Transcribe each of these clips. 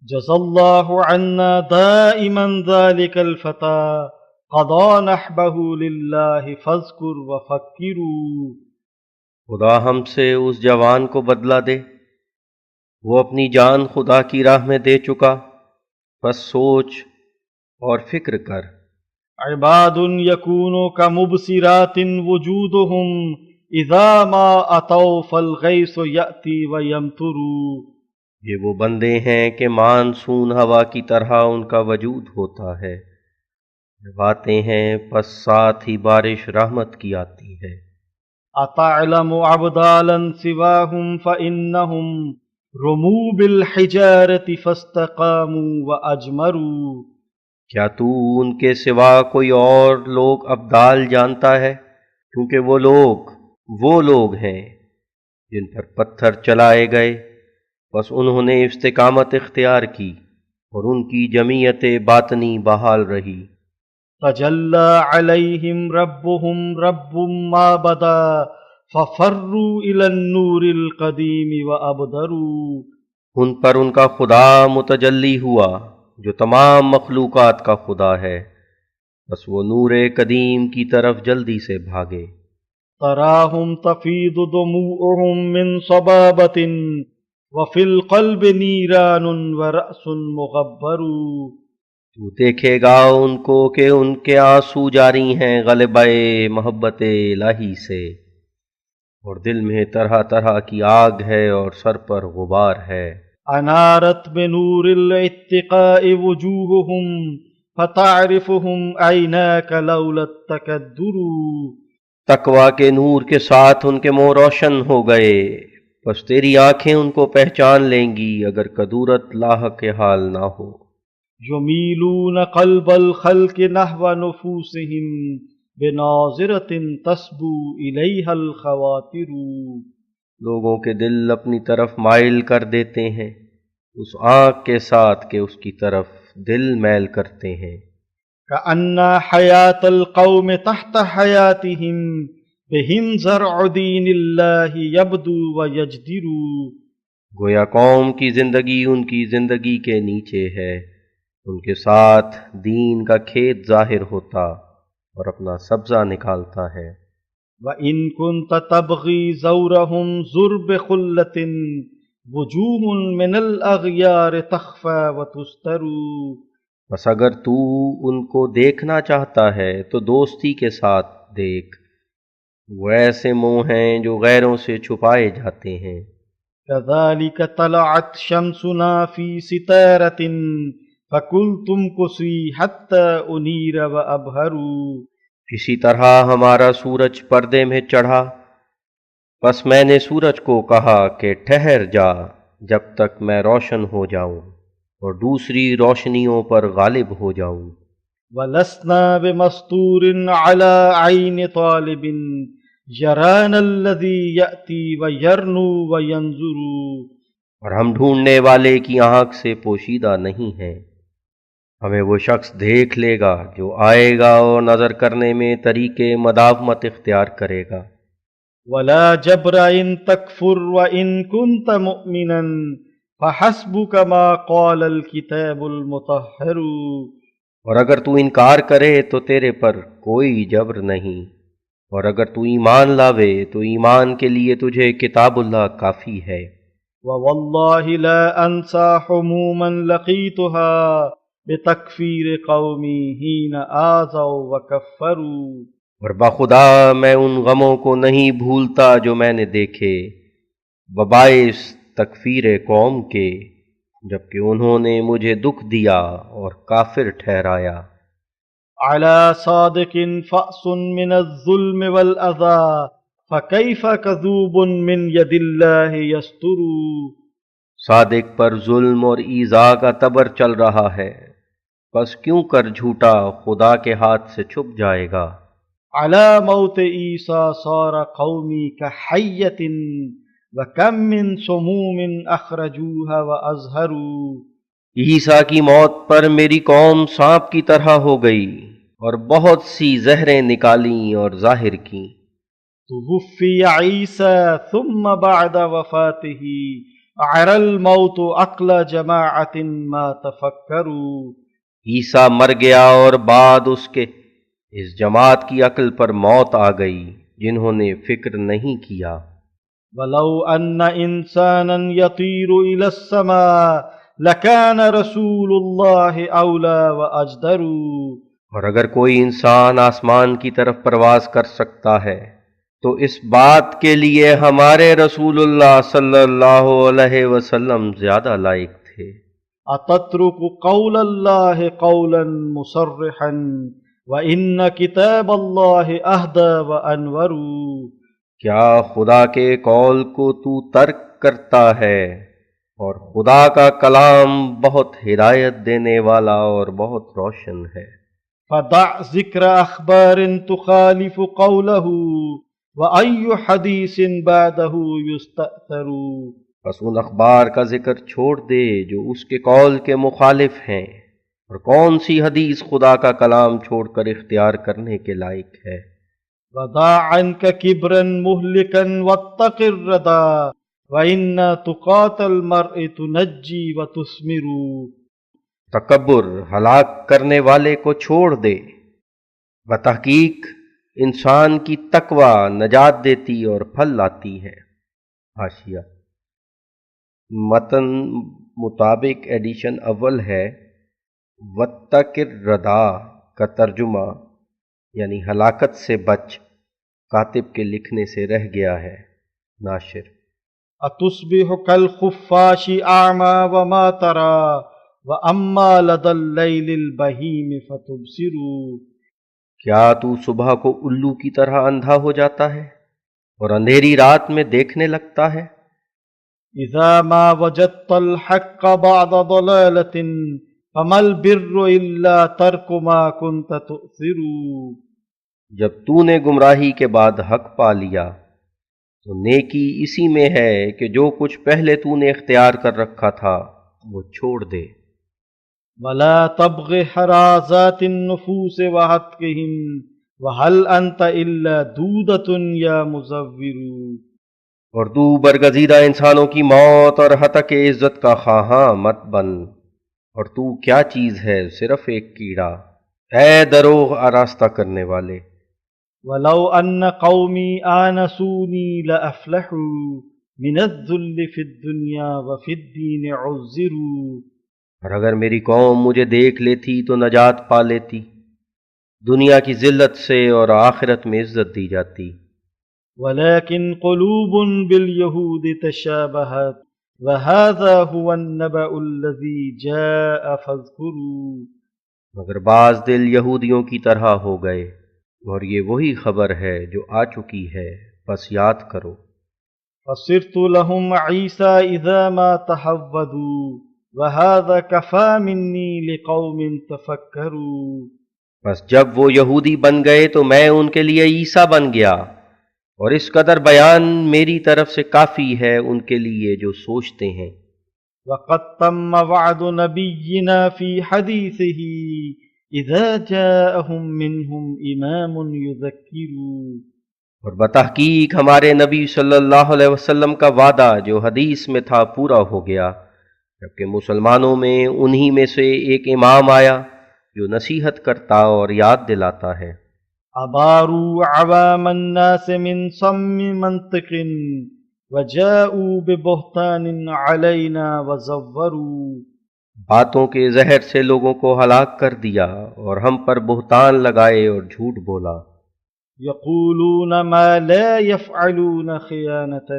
جزا اللہ عنا دائما ذلك الفتى قضى نحبه للہ فاذکر وفکروا۔ خدا ہم سے اس جوان کو بدلہ دے، وہ اپنی جان خدا کی راہ میں دے چکا، بس سوچ اور فکر کر۔ عباد یکونوا کمبصرات وجودهم اذا ما اتوا فالغیث یأتی ویمطر۔ یہ وہ بندے ہیں کہ مانسون ہوا کی طرح ان کا وجود ہوتا ہے، جب آتے ہیں پس ساتھ ہی بارش رحمت کی آتی ہے۔ اتعلم عبدالا سواهم فانهم رموا بالحجارة فاستقاموا واجمروا۔ کیا تو ان کے سوا کوئی اور لوگ ابدال جانتا ہے؟ کیونکہ وہ لوگ ہیں جن پر پتھر چلائے گئے، بس انہوں نے استقامت اختیار کی اور ان کی جمعیت باطنی بحال رہی۔ تجلی علیہم ربهم رب ما بدا ففروا الى النور القدیم وابدروا۔ ان پر ان کا خدا متجلی ہوا جو تمام مخلوقات کا خدا ہے، بس وہ نور قدیم کی طرف جلدی سے بھاگے۔ تراہم تفیض دموعهم من صبابۃ وفی القلب نیران ورأس مغبر۔ تو دیکھے گا ان کو کہ ان کے آنسو جاری ہیں غلبہ محبت الہی سے، اور دل میں طرح طرح کی آگ ہے اور سر پر غبار ہے۔ انارت بنور الاتقاء وجوہہم فتعرفہم عیناک لولا التکدر۔ تقوی کے نور کے ساتھ ان کے منہ روشن ہو گئے، بس تیری آنکھیں ان کو پہچان لیں گی اگر کدورت لاحق حال نہ ہو۔ یمیلون قلب الخلق نحو نفوسہم بناظرۃ تسبو الیہا الخواطر۔ لوگوں کے دل اپنی طرف مائل کر دیتے ہیں اس آنکھ کے ساتھ کہ اس کی طرف دل میل کرتے ہیں۔ کأن حیات القوم تحت حیاتہم بہم زرع دین اللہ یبدو ویجدر۔ گویا قوم کی زندگی ان کی زندگی کے نیچے ہے، ان کے ساتھ دین کا کھیت ظاہر ہوتا اور اپنا سبزہ نکالتا ہے۔ وَإِن كُنْتَ تَبْغِي زَوْرَهُمْ زُرْ بِخُلَّةٍ وُجُوهٌ مِّنَ الْأَغْيَارِ تَخْفَى وَتُسْتَرُ۔ بس اگر تو ان کو دیکھنا چاہتا ہے تو دوستی کے ساتھ دیکھ، وہ ایسے منہ ہیں جو غیروں سے چھپائے جاتے ہیں۔ كَذَلِكَ طَلَعَتْ شَمْسُنَا فِي سِتَارَةٍ فَقُلْتُ امْكُثِي حَتَّى أُنِيرَ وَأَبْهَرُ۔ اسی طرح ہمارا سورج پردے میں چڑھا، بس میں نے سورج کو کہا کہ ٹھہر جا جب تک میں روشن ہو جاؤں اور دوسری روشنیوں پر غالب ہو جاؤں۔ وَلَسْنَا بِمَسْطُورٍ عَلَى عَيْنِ طَالِبٍ يَرَانَا الَّذِي يَأْتِي وَيَرْنُو وَيَنْظُرُ۔ اور ہم ڈھونڈنے والے کی آنکھ سے پوشیدہ نہیں ہیں، ہمیں وہ شخص دیکھ لے گا جو آئے گا اور نظر کرنے میں طریق مداومت اختیار کرے گا۔ وَلَا جَبْرَ إِن تَكْفُرْ وَإِن كُنْتَ مُؤْمِنًا فَحَسْبُكَ مَا قَالَ الْكِتَابُ الْمُطَهَّرُ۔ اور اگر تو انکار کرے تو تیرے پر کوئی جبر نہیں، اور اگر تو ایمان لاوے تو ایمان کے لیے تجھے کتاب اللہ کافی ہے۔ وَوَاللَّهِ لَا أَنْسَى حُمُومًا لَقِيتُهَا بِتَكْفِيرِ قَوْمِي حِينَ آذَوْا وَكَفَّرُوا۔ اور بخدا میں ان غموں کو نہیں بھولتا جو میں نے دیکھے بباعث تکفیر قوم کے، جبکہ انہوں نے مجھے دکھ دیا اور کافر ٹھہرایا۔ عَلَى صَادِقٍ فَأْسٌ مِّنَ الظُّلْمِ وَالْأَذَى فَكَيْفَ كَذُوبٌ مِّن يَدِ اللَّهِ يَسْتُرُ۔ صادق پر ظلم اور ایذا کا تبر چل رہا ہے، بس کیوں کر جھوٹا خدا کے ہاتھ سے چھپ جائے گا۔ عَلَى مَوْتِ عِيسَىٰ صَارَ قَوْمِي كَحَيَّةٍ وَكَم مِّن سُمُومٍ أَخْرَجُوهَا وَأَزْهَرُوا۔ عیسیٰ کی موت پر میری قوم سانپ کی طرح ہو گئی اور بہت سی زہریں نکالیں اور ظاہر کیں۔ توفي عيسى ثم بعد وفاته عر الموت عقل جماعة ما تفکروا. عیسیٰ مر گیا اور بعد اس کے اس جماعت کی عقل پر موت آ گئی جنہوں نے فکر نہیں کیا. ولو ان انسانا يطير الى السماء لكان رسول الله اولى واجدر. اور اگر کوئی انسان آسمان کی طرف پرواز کر سکتا ہے تو اس بات کے لیے ہمارے رسول اللہ صلی اللہ علیہ وسلم زیادہ لائق تھے. اتترك قول الله قولا مصرحا وان كتاب الله اهدى وانور. کیا خدا کے قول کو تو ترک کرتا ہے اور خدا کا کلام بہت ہدایت دینے والا اور بہت روشن ہے. فدع ذکر اخبار تخالف قوله واي حدیث بعده يستأثر. بس ان اخبار کا ذکر چھوڑ دے جو اس کے قول کے مخالف ہیں، اور کون سی حدیث خدا کا کلام چھوڑ کر اختیار کرنے کے لائق ہے. وضع عنك كبرا مهلكا واتق الردى وإن تقات المرء تنجي وتثمر. تکبر ہلاک کرنے والے کو چھوڑ دے، بتحقیق انسان کی تقوی نجات دیتی اور پھل لاتی ہے. حاشیہ متن مطابق ایڈیشن اول ہے وَاتَّقِ الرَّدَىٰ کا ترجمہ یعنی ہلاکت سے بچ کاتب کے لکھنے سے رہ گیا ہے. ناشر اتصبح كالخفاش اعمى وما ترى واما لدى الليل البهيم فتبصر. کیا تو صبح کو الو کی طرح اندھا ہو جاتا ہے اور اندھیری رات میں دیکھنے لگتا ہے. اذا ما وجدت الحق بعد ضلالة فما البر الا ترك ما كنت تؤثر. جب تو نے گمراہی کے بعد حق پا لیا تو نیکی اسی میں ہے کہ جو کچھ پہلے تو نے اختیار کر رکھا تھا وہ چھوڑ دے. ولا تبغ حرازات النفوس وهتكهم وهل انت الا دودة يا مزور. اور تو برگزیدہ انسانوں کی موت اور ہتک عزت کا خواہاں مت بن، اور تو کیا چیز ہے صرف ایک کیڑا اے دروغ آراستہ کرنے والے. ولو ان قومي آنسوني لافلحوا من الذل في الدنيا وفي الدين عزروا. اور اگر میری قوم مجھے دیکھ لیتی تو نجات پا لیتی، دنیا کی ذلت سے اور آخرت میں عزت دی جاتی. ولكن قلوب باليهود تشابهت وهذا هو النبأ الذي جاء فاذكروا. مگر بعض دل یہودیوں کی طرح ہو گئے اور یہ وہی خبر ہے جو آ چکی ہے، بس یاد کرو. فصرت لهم عيسى إذا ما تحودوا وهذا كفى مني لقوم تفكروا. بس جب وہ یہودی بن گئے تو میں ان کے لیے عیسیٰ بن گیا، اور اس قدر بیان میری طرف سے کافی ہے ان کے لیے جو سوچتے ہیں. وقد تم وعد نبينا في حديثه إذا جاءهم منهم إمام يذكر. اور بتحقیق ہمارے نبی صلی اللہ علیہ وسلم کا وعدہ جو حدیث میں تھا پورا ہو گیا، جبکہ مسلمانوں میں انہی میں سے ایک امام آیا جو نصیحت کرتا اور یاد دلاتا ہے. عباروا عوام الناس من صم منطق وجاءوا ببهتان علينا وزوروا. باتوں کے زہر سے لوگوں کو ہلاک کر دیا اور ہم پر بہتان لگائے اور جھوٹ بولا. يقولون ما لا يفعلون خيانة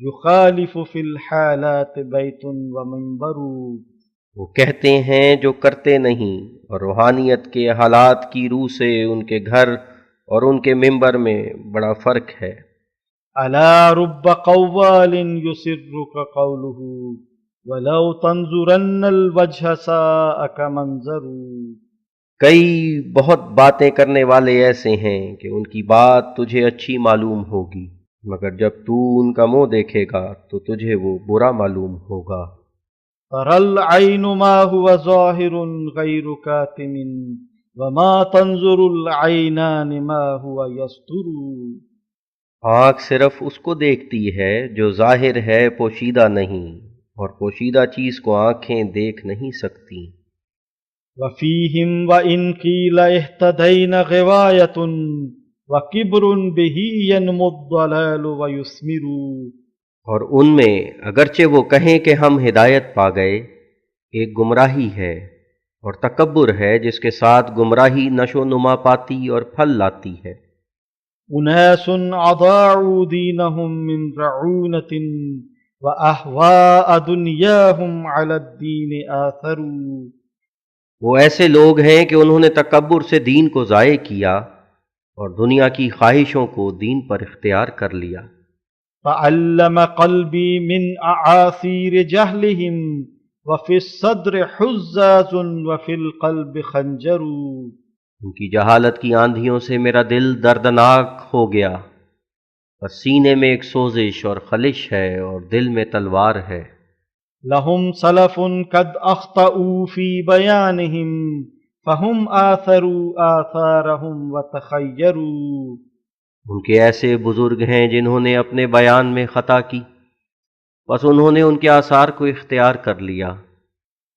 يخالف في الحالات بيت ومنبر. وہ کہتے ہیں جو کرتے نہیں، اور روحانیت کے حالات کی روح سے ان کے گھر اور ان کے ممبر میں بڑا فرق ہے. ألا رب قوال يسرك قوله ولو تنظرن الوجه ساءك منظر. کئی بہت باتیں کرنے والے ایسے ہیں کہ ان کی بات تجھے اچھی معلوم ہوگی، مگر جب تو ان کا منہ دیکھے گا تو تجھے وہ برا معلوم ہوگا. ترى العين ما هو ظاهر غير كاتم وما تنظر العينان ما هو يستر. آنکھ صرف اس کو دیکھتی ہے جو ظاہر ہے، پوشیدہ نہیں، اور پوشیدہ چیز کو آنکھیں دیکھ نہیں سکتی۔ وفیہم وإن قیل اہتدین غوایۃ وکبر بہ ینمو الضلال ویثمر۔ اور ان میں اگرچہ وہ کہیں کہ ہم ہدایت پا گئے، ایک گمراہی ہے اور تکبر ہے جس کے ساتھ گمراہی نشو و نما پاتی اور پھل لاتی ہے۔ اناس اضاعوا دینہم من رعونۃ واہواء دنیاہم علی الدین آثروا۔ وہ ایسے لوگ ہیں کہ انہوں نے تکبر سے دین کو ضائع کیا اور دنیا کی خواہشوں کو دین پر اختیار کر لیا۔ فعلم قلبی من اعاصیر جہلہم وفی الصدر حزاز وفی القلب خنجر۔ ان کی جہالت کی آندھیوں سے میرا دل دردناک ہو گیا، اور سینے میں ایک سوزش اور خلش ہے اور دل میں تلوار ہے۔ لہم سلف قد اخطئوا فی بیانہم فہم آثروا آثارہم وتخیروا۔ ان کے ایسے بزرگ ہیں جنہوں نے اپنے بیان میں خطا کی، بس انہوں نے ان کے آثار کو اختیار کر لیا۔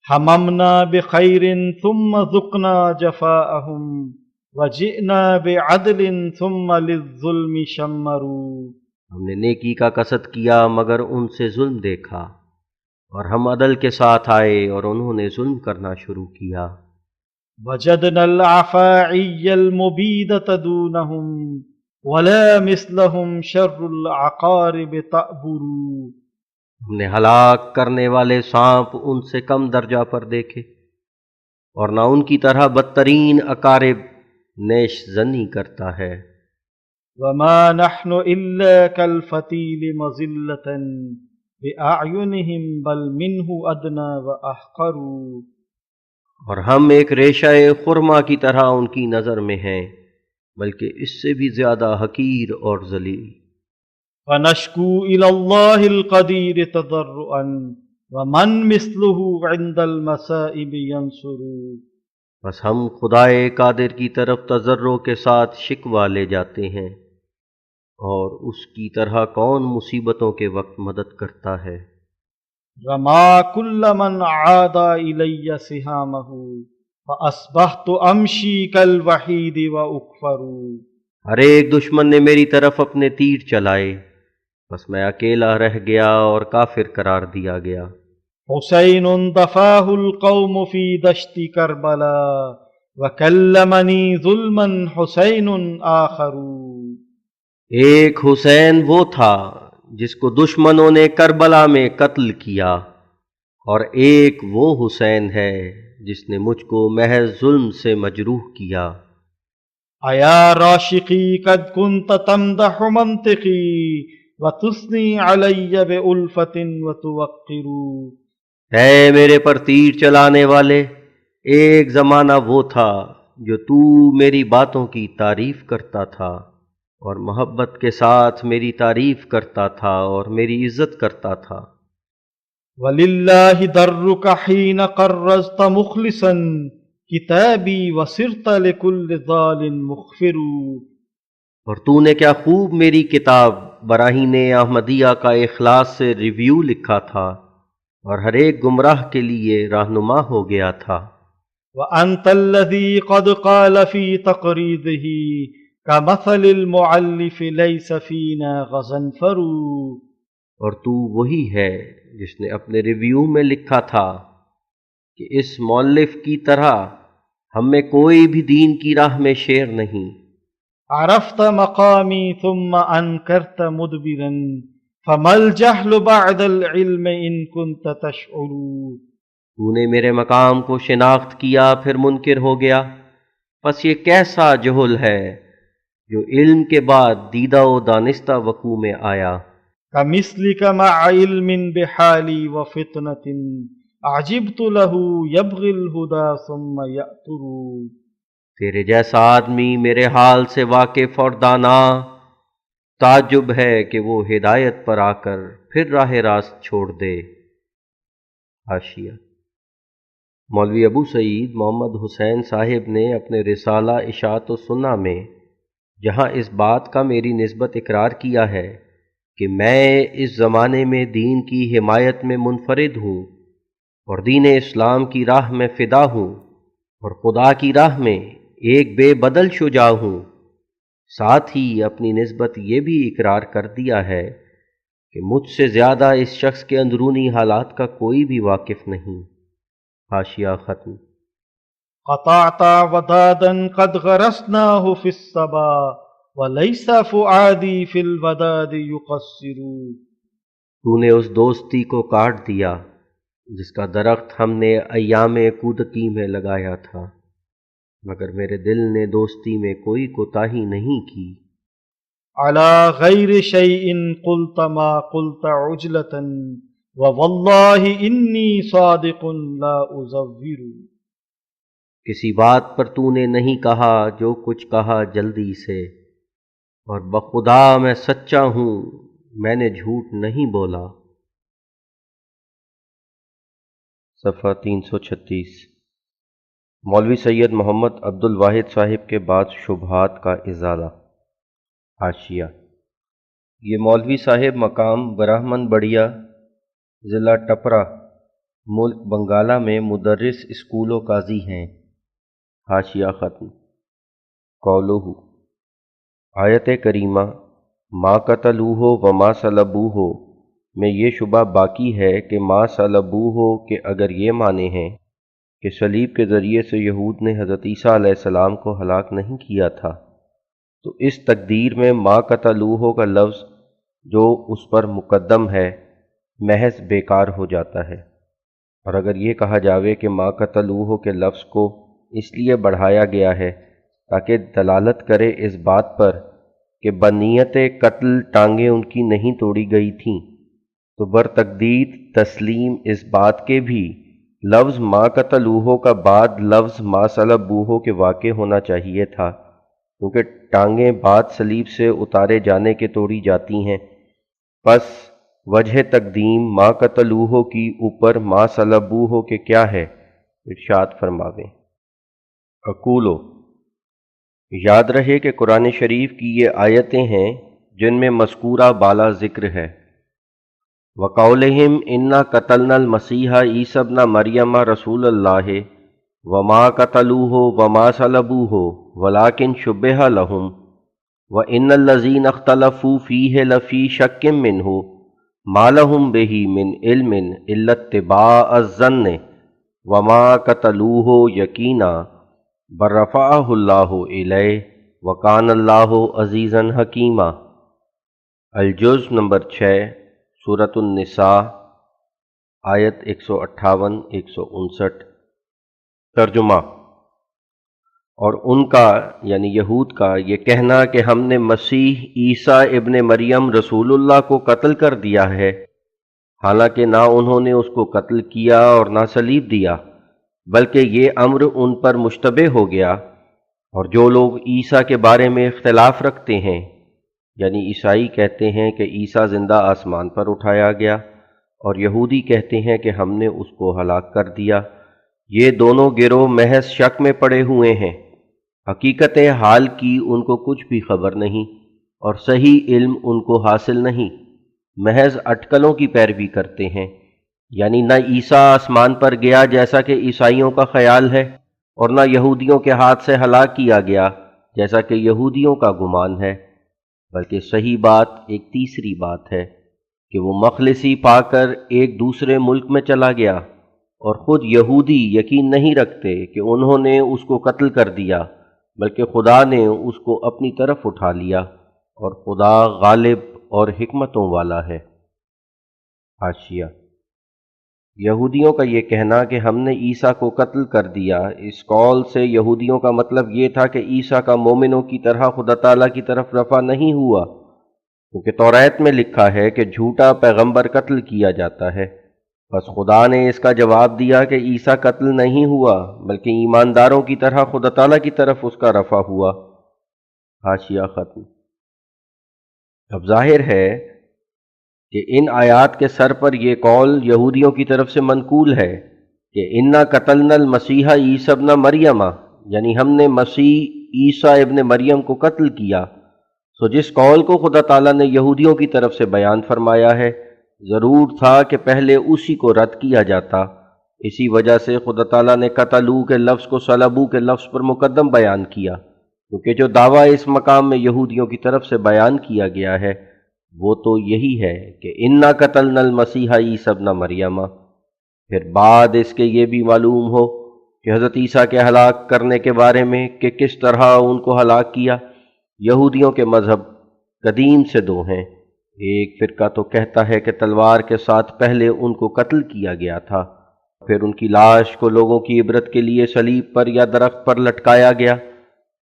حممنا بخیر ثم ذقنا جفاءہم وجئنا بعدل ثم للظلم شمروا۔ ہم نے نیکی کا قصد کیا مگر ان سے ظلم دیکھا، اور ہم عدل کے ساتھ آئے اور انہوں نے ظلم کرنا شروع کیا۔ وجدنا العفاعی المبیدۃ دونہم ولا مثلہم شر العقارب تعبر۔ ہم نے ہلاک کرنے والے سانپ ان سے کم درجہ پر دیکھے، اور نہ ان کی طرح بدترین اقارب نیش زنی کرتا ہے۔ وما نحن الا كالفتیل مظلۃ بأعینہم بل منہ ادنی واحقر۔ اور ہم ایک ریشہ خرما کی طرح ان کی نظر میں ہیں، بلکہ اس سے بھی زیادہ حقیر اور ذلیل۔ فنشکو الی اللہ القدیر تضرعا ومن مثلہ عند المصائب ینصر۔ بس ہم خدائے قادر کی طرف تضرع کے ساتھ شکوہ لے جاتے ہیں، اور اس کی طرح کون مصیبتوں کے وقت مدد کرتا ہے۔ رما کل من عاد الی سہامہ فاصبحت امشی کالوحید واکفر۔ ہر ایک دشمن نے میری طرف اپنے تیر چلائے، بس میں اکیلا رہ گیا اور کافر قرار دیا گیا۔ حسین دفاہ القوم فی دشت کربلا وکلمنی ظلما حسین آخر۔ ایک حسین وہ تھا جس کو دشمنوں نے کربلا میں قتل کیا، اور ایک وہ حسین ہے جس نے مجھ کو محض ظلم سے مجروح کیا۔ ایا راشقی قد کنت تمدح منطقی وتثنی علی بألفۃ وتوقر۔ اے میرے پر تیر چلانے والے، ایک زمانہ وہ تھا جو تو میری باتوں کی تعریف کرتا تھا اور محبت کے ساتھ میری تعریف کرتا تھا اور میری عزت کرتا تھا۔ وَلِلَّهِ دَرُّكَ حِينَ قَرَّزْتَ مُخْلِصًا کتابی وصرت لكل ضال مغفر۔ اور تو نے کیا خوب میری کتاب براہین احمدیہ کا اخلاص سے ریویو لکھا تھا، اور ہر ایک گمراہ کے لیے رہنما ہو گیا تھا۔ وَأَنْتَ الَّذِي قَدْ قَالَ فِي تَقْرِيضِهِ كَمَثَلِ الْمُعَلِّفِ لَيْسَ فِينَا غَضَنفَرٌ۔ اور تو وہی ہے جس نے اپنے ریویو میں لکھا تھا کہ اس مؤلف کی طرح ہم میں کوئی بھی دین کی راہ میں شیر نہیں۔ عرفت مقامی ثم انکرت مدبرا فما الجہل بعد العلم ان كنت تشعر۔ تو نے میرے مقام کو شناخت کیا پھر منکر ہو گیا، پس یہ کیسا جہل ہے جو علم کے بعد دیدہ و دانستہ وقوع میں آیا۔ کمثلک مع علم بحالی وفطنة عجبت له یبغی الہدى ثم یأتر۔ تیرے جیسا آدمی میرے حال سے واقف اور دانا، تعجب ہے کہ وہ ہدایت پر آ کر پھر راہ راست چھوڑ دے۔ حاشیہ: مولوی ابو سعید محمد حسین صاحب نے اپنے رسالہ اشاعت السنہ میں جہاں اس بات کا میری نسبت اقرار کیا ہے کہ میں اس زمانے میں دین کی حمایت میں منفرد ہوں اور دین اسلام کی راہ میں فدا ہوں اور خدا کی راہ میں ایک بے بدل شجاع ہوں، ساتھ ہی اپنی نسبت یہ بھی اقرار کر دیا ہے کہ مجھ سے زیادہ اس شخص کے اندرونی حالات کا کوئی بھی واقف نہیں۔ حاشیہ ختم۔ قطعت ودادا قد غرسناه في الصبا وليس فؤادي في الوداد يقصر۔ تو نے اس دوستی کو کاٹ دیا جس کا درخت ہم نے ایام کودکی میں لگایا تھا، مگر میرے دل نے دوستی میں کوئی کوتاہی نہیں کی۔ على غير شيء قلت ما قلت عجلة ووالله إني صادق لا أزور۔ کسی بات پر تو نے نہیں کہا جو کچھ کہا جلدی سے، اور بخدا میں سچا ہوں، میں نے جھوٹ نہیں بولا۔ صفحہ 336۔ مولوی سید محمد عبد الواحد صاحب کے بعد شبہات کا ازالہ۔ حاشیہ۔ یہ مولوی صاحب مقام برہمن بڑیا، ضلع ٹپرا، ملک بنگالہ میں مدرس اسکول و قاضی ہیں۔ حاشیہ ختم۔ قولہ، آیت کریمہ ما قتلوہ وما صلبوہ میں یہ شبہ باقی ہے کہ ما صلبوہ کہ اگر یہ مانے ہیں کہ صلیب کے ذریعے سے یہود نے حضرت عیسیٰ علیہ السلام کو ہلاک نہیں کیا تھا، تو اس تقدیر میں ما قتلوہ کا لفظ جو اس پر مقدم ہے محض بیکار ہو جاتا ہے، اور اگر یہ کہا جاوے کہ ما قتلوہ کے لفظ کو اس لیے بڑھایا گیا ہے تاکہ دلالت کرے اس بات پر کہ بنیت قتل ٹانگیں ان کی نہیں توڑی گئی تھیں، تو برتقدید تسلیم اس بات کے بھی لفظ ما قتلوہ کا بعد لفظ ما صلبوہ کے واقع ہونا چاہیے تھا، کیونکہ ٹانگیں بعد صلیب سے اتارے جانے کے توڑی جاتی ہیں، پس وجہ تقدیم ما قتلوہ کی اوپر ما صلبوہ کے کیا ہے؟ ارشاد فرماویں۔ اقولو، یاد رہے کہ قرآن شریف کی یہ آیتیں ہیں جن میں مذکورہ بالا ذکر ہے۔ وَقَوْلِهِمْ إِنَّا قَتَلْنَا الْمَسِيحَ عِيسَى ابْنَ مَرْيَمَ رَسُولَ اللَّهِ وَمَا قَتَلُوهُ وَمَا صَلَبُوهُ وَلَٰكِنْ شُبِّهَ لَهُمْ وَإِنَّ الَّذِينَ اخْتَلَفُوا فِيهِ لَفِي شَكٍّ مِّنْهُ مَا لَهُمْ بِهِ مِنْ عِلْمٍ إِلَّا اتِّبَاعَ الظَّنِّ وَمَا قَتَلُوهُ يَقِينًا بل رفعہ اللہ الیہ وکان اللہ عزیزا حکیما۔ الجز نمبر 6، سورۃ النساء، آیت 158-159۔ ترجمہ۔ اور ان کا یعنی یہود کا یہ کہنا کہ ہم نے مسیح عیسیٰ ابن مریم رسول اللہ کو قتل کر دیا ہے، حالانکہ نہ انہوں نے اس کو قتل کیا اور نہ صلیب دیا، بلکہ یہ امر ان پر مشتبہ ہو گیا، اور جو لوگ عیسیٰ کے بارے میں اختلاف رکھتے ہیں یعنی عیسائی کہتے ہیں کہ عیسیٰ زندہ آسمان پر اٹھایا گیا، اور یہودی کہتے ہیں کہ ہم نے اس کو ہلاک کر دیا، یہ دونوں گروہ محض شک میں پڑے ہوئے ہیں، حقیقت حال کی ان کو کچھ بھی خبر نہیں اور صحیح علم ان کو حاصل نہیں، محض اٹکلوں کی پیروی کرتے ہیں، یعنی نہ عیسیٰ آسمان پر گیا جیسا کہ عیسائیوں کا خیال ہے، اور نہ یہودیوں کے ہاتھ سے ہلاک کیا گیا جیسا کہ یہودیوں کا گمان ہے، بلکہ صحیح بات ایک تیسری بات ہے کہ وہ مخلصی پا کر ایک دوسرے ملک میں چلا گیا، اور خود یہودی یقین نہیں رکھتے کہ انہوں نے اس کو قتل کر دیا، بلکہ خدا نے اس کو اپنی طرف اٹھا لیا، اور خدا غالب اور حکمتوں والا ہے۔ حاشیہ۔ یہودیوں کا یہ کہنا کہ ہم نے عیسیٰ کو قتل کر دیا، اس قول سے یہودیوں کا مطلب یہ تھا کہ عیسیٰ کا مومنوں کی طرح خدا تعالیٰ کی طرف رفع نہیں ہوا، کیونکہ توریت میں لکھا ہے کہ جھوٹا پیغمبر قتل کیا جاتا ہے، بس خدا نے اس کا جواب دیا کہ عیسیٰ قتل نہیں ہوا بلکہ ایمانداروں کی طرح خدا تعالیٰ کی طرف اس کا رفع ہوا۔ حاشیہ ختم۔ اب ظاہر ہے کہ ان آیات کے سر پر یہ قول یہودیوں کی طرف سے منقول ہے کہ انا قتلنا المسیح عیسی ابن مریم، یعنی ہم نے مسیح عیسیٰ ابن مریم کو قتل کیا، سو جس قول کو خدا تعالیٰ نے یہودیوں کی طرف سے بیان فرمایا ہے، ضرور تھا کہ پہلے اسی کو رد کیا جاتا۔ اسی وجہ سے خدا تعالیٰ نے قتلو کے لفظ کو صلبو کے لفظ پر مقدم بیان کیا، کیونکہ جو دعویٰ اس مقام میں یہودیوں کی طرف سے بیان کیا گیا ہے وہ تو یہی ہے کہ انا قتلنا المسیح عیسی ابن مریم۔ پھر بعد اس کے یہ بھی معلوم ہو کہ حضرت عیسیٰ کے ہلاک کرنے کے بارے میں کہ کس طرح ان کو ہلاک کیا۔ یہودیوں کے مذہب قدیم سے دو ہیں، ایک فرقہ تو کہتا ہے کہ تلوار کے ساتھ پہلے ان کو قتل کیا گیا تھا، پھر ان کی لاش کو لوگوں کی عبرت کے لیے صلیب پر یا درخت پر لٹکایا گیا،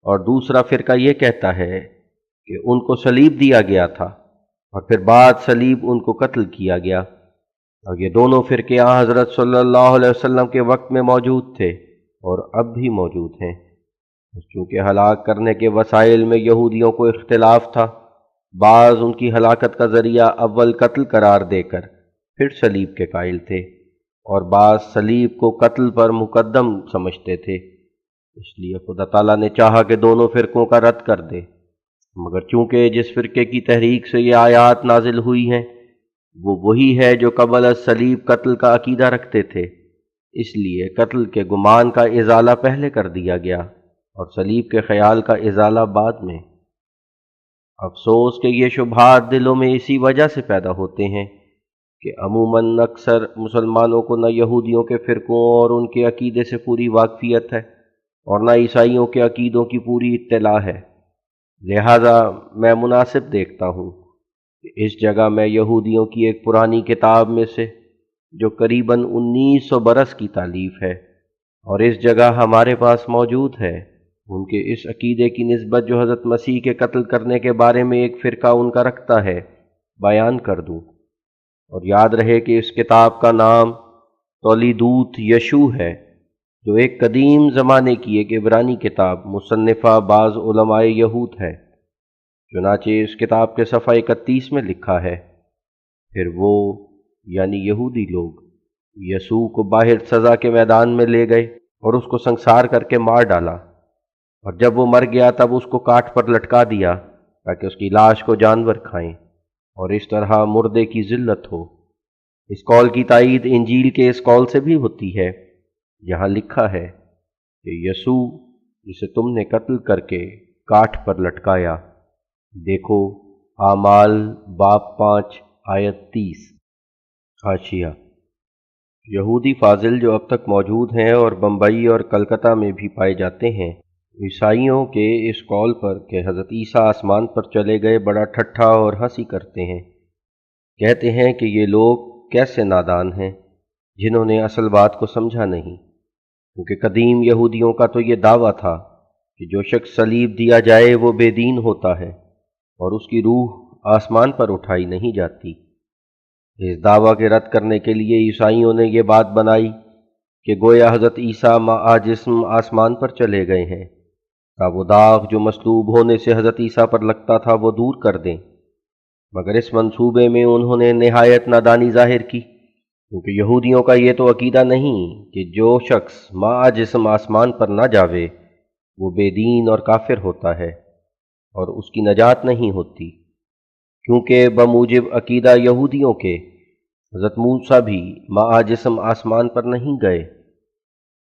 اور دوسرا فرقہ یہ کہتا ہے کہ ان کو صلیب دیا گیا تھا اور پھر بعد صلیب ان کو قتل کیا گیا۔ اور یہ دونوں فرقے حضرت صلی اللہ علیہ وسلم کے وقت میں موجود تھے اور اب بھی موجود ہیں۔ چونکہ ہلاک کرنے کے وسائل میں یہودیوں کو اختلاف تھا، بعض ان کی ہلاکت کا ذریعہ اول قتل قرار دے کر پھر صلیب کے قائل تھے، اور بعض صلیب کو قتل پر مقدم سمجھتے تھے۔ اس لیے خدا تعالیٰ نے چاہا کہ دونوں فرقوں کا رد کر دے، مگر چونکہ جس فرقے کی تحریک سے یہ آیات نازل ہوئی ہیں وہ وہی ہے جو قبل از صلیب قتل کا عقیدہ رکھتے تھے، اس لیے قتل کے گمان کا ازالہ پہلے کر دیا گیا اور صلیب کے خیال کا ازالہ بعد میں۔ افسوس کہ یہ شبہات دلوں میں اسی وجہ سے پیدا ہوتے ہیں کہ عموماً اکثر مسلمانوں کو نہ یہودیوں کے فرقوں اور ان کے عقیدے سے پوری واقفیت ہے اور نہ عیسائیوں کے عقیدوں کی پوری اطلاع ہے، لہذا میں مناسب دیکھتا ہوں کہ اس جگہ میں یہودیوں کی ایک پرانی کتاب میں سے جو قریباً 1900 برس کی تالیف ہے اور اس جگہ ہمارے پاس موجود ہے، ان کے اس عقیدے کی نسبت جو حضرت مسیح کے قتل کرنے کے بارے میں ایک فرقہ ان کا رکھتا ہے بیان کر دوں۔ اور یاد رہے کہ اس کتاب کا نام تولیدوت یشوع ہے، جو ایک قدیم زمانے کی ایک عبرانی کتاب مصنفہ بعض علماء یہود ہے۔ چنانچہ اس کتاب کے صفحہ 31 میں لکھا ہے، پھر وہ یعنی یہودی لوگ یسوع کو باہر سزا کے میدان میں لے گئے اور اس کو سنسار کر کے مار ڈالا، اور جب وہ مر گیا تب اس کو کاٹ پر لٹکا دیا تاکہ اس کی لاش کو جانور کھائیں اور اس طرح مردے کی ذلت ہو۔ اس قول کی تائید انجیل کے اس قول سے بھی ہوتی ہے، یہاں لکھا ہے کہ یسوع جسے تم نے قتل کر کے کاٹ پر لٹکایا، دیکھو اعمال باب 5 آیت 30۔ حاشیہ: یہودی فاضل جو اب تک موجود ہیں اور بمبئی اور کلکتہ میں بھی پائے جاتے ہیں، عیسائیوں کے اس قول پر کہ حضرت عیسیٰ آسمان پر چلے گئے بڑا ٹھٹھا اور ہنسی کرتے ہیں۔ کہتے ہیں کہ یہ لوگ کیسے نادان ہیں جنہوں نے اصل بات کو سمجھا نہیں، کیونکہ قدیم یہودیوں کا تو یہ دعویٰ تھا کہ جو شخص صلیب دیا جائے وہ بے دین ہوتا ہے اور اس کی روح آسمان پر اٹھائی نہیں جاتی۔ اس دعویٰ کے رد کرنے کے لیے عیسائیوں نے یہ بات بنائی کہ گویا حضرت عیسیٰ جسم آسمان پر چلے گئے ہیں، تا وہ داغ جو مصلوب ہونے سے حضرت عیسیٰ پر لگتا تھا وہ دور کر دیں۔ مگر اس منصوبے میں انہوں نے نہایت نادانی ظاہر کی، کیونکہ یہودیوں کا یہ تو عقیدہ نہیں کہ جو شخص جسم آسمان پر نہ جاوے وہ بے دین اور کافر ہوتا ہے اور اس کی نجات نہیں ہوتی، کیونکہ بموجب عقیدہ یہودیوں کے حضرت موسیٰ بھی جسم آسمان پر نہیں گئے۔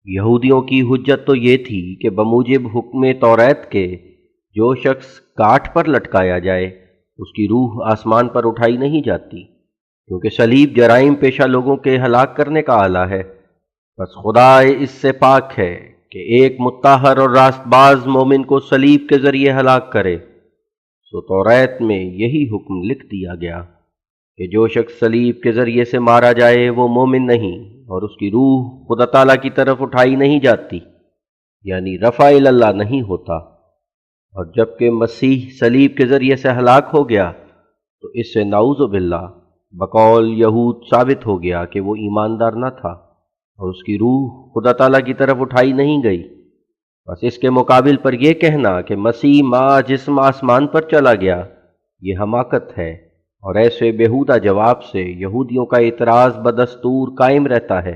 یہودیوں کی حجت تو یہ تھی کہ بموجب حکم توریت کے جو شخص کاٹ پر لٹکایا جائے اس کی روح آسمان پر اٹھائی نہیں جاتی، کیونکہ صلیب جرائم پیشہ لوگوں کے ہلاک کرنے کا آلہ ہے۔ بس خدا اس سے پاک ہے کہ ایک مطہر اور راست باز مومن کو صلیب کے ذریعے ہلاک کرے، سو توریت میں یہی حکم لکھ دیا گیا کہ جو شخص صلیب کے ذریعے سے مارا جائے وہ مومن نہیں اور اس کی روح خدا تعالیٰ کی طرف اٹھائی نہیں جاتی، یعنی رفع اللہ نہیں ہوتا۔ اور جبکہ مسیح صلیب کے ذریعے سے ہلاک ہو گیا تو اس سے نعوذ باللہ بقول یہود ثابت ہو گیا کہ وہ ایماندار نہ تھا اور اس کی روح خدا تعالیٰ کی طرف اٹھائی نہیں گئی۔ بس اس کے مقابل پر یہ کہنا کہ مسیح جسم آسمان پر چلا گیا یہ حماقت ہے، اور ایسے بیہودہ جواب سے یہودیوں کا اعتراض بدستور قائم رہتا ہے۔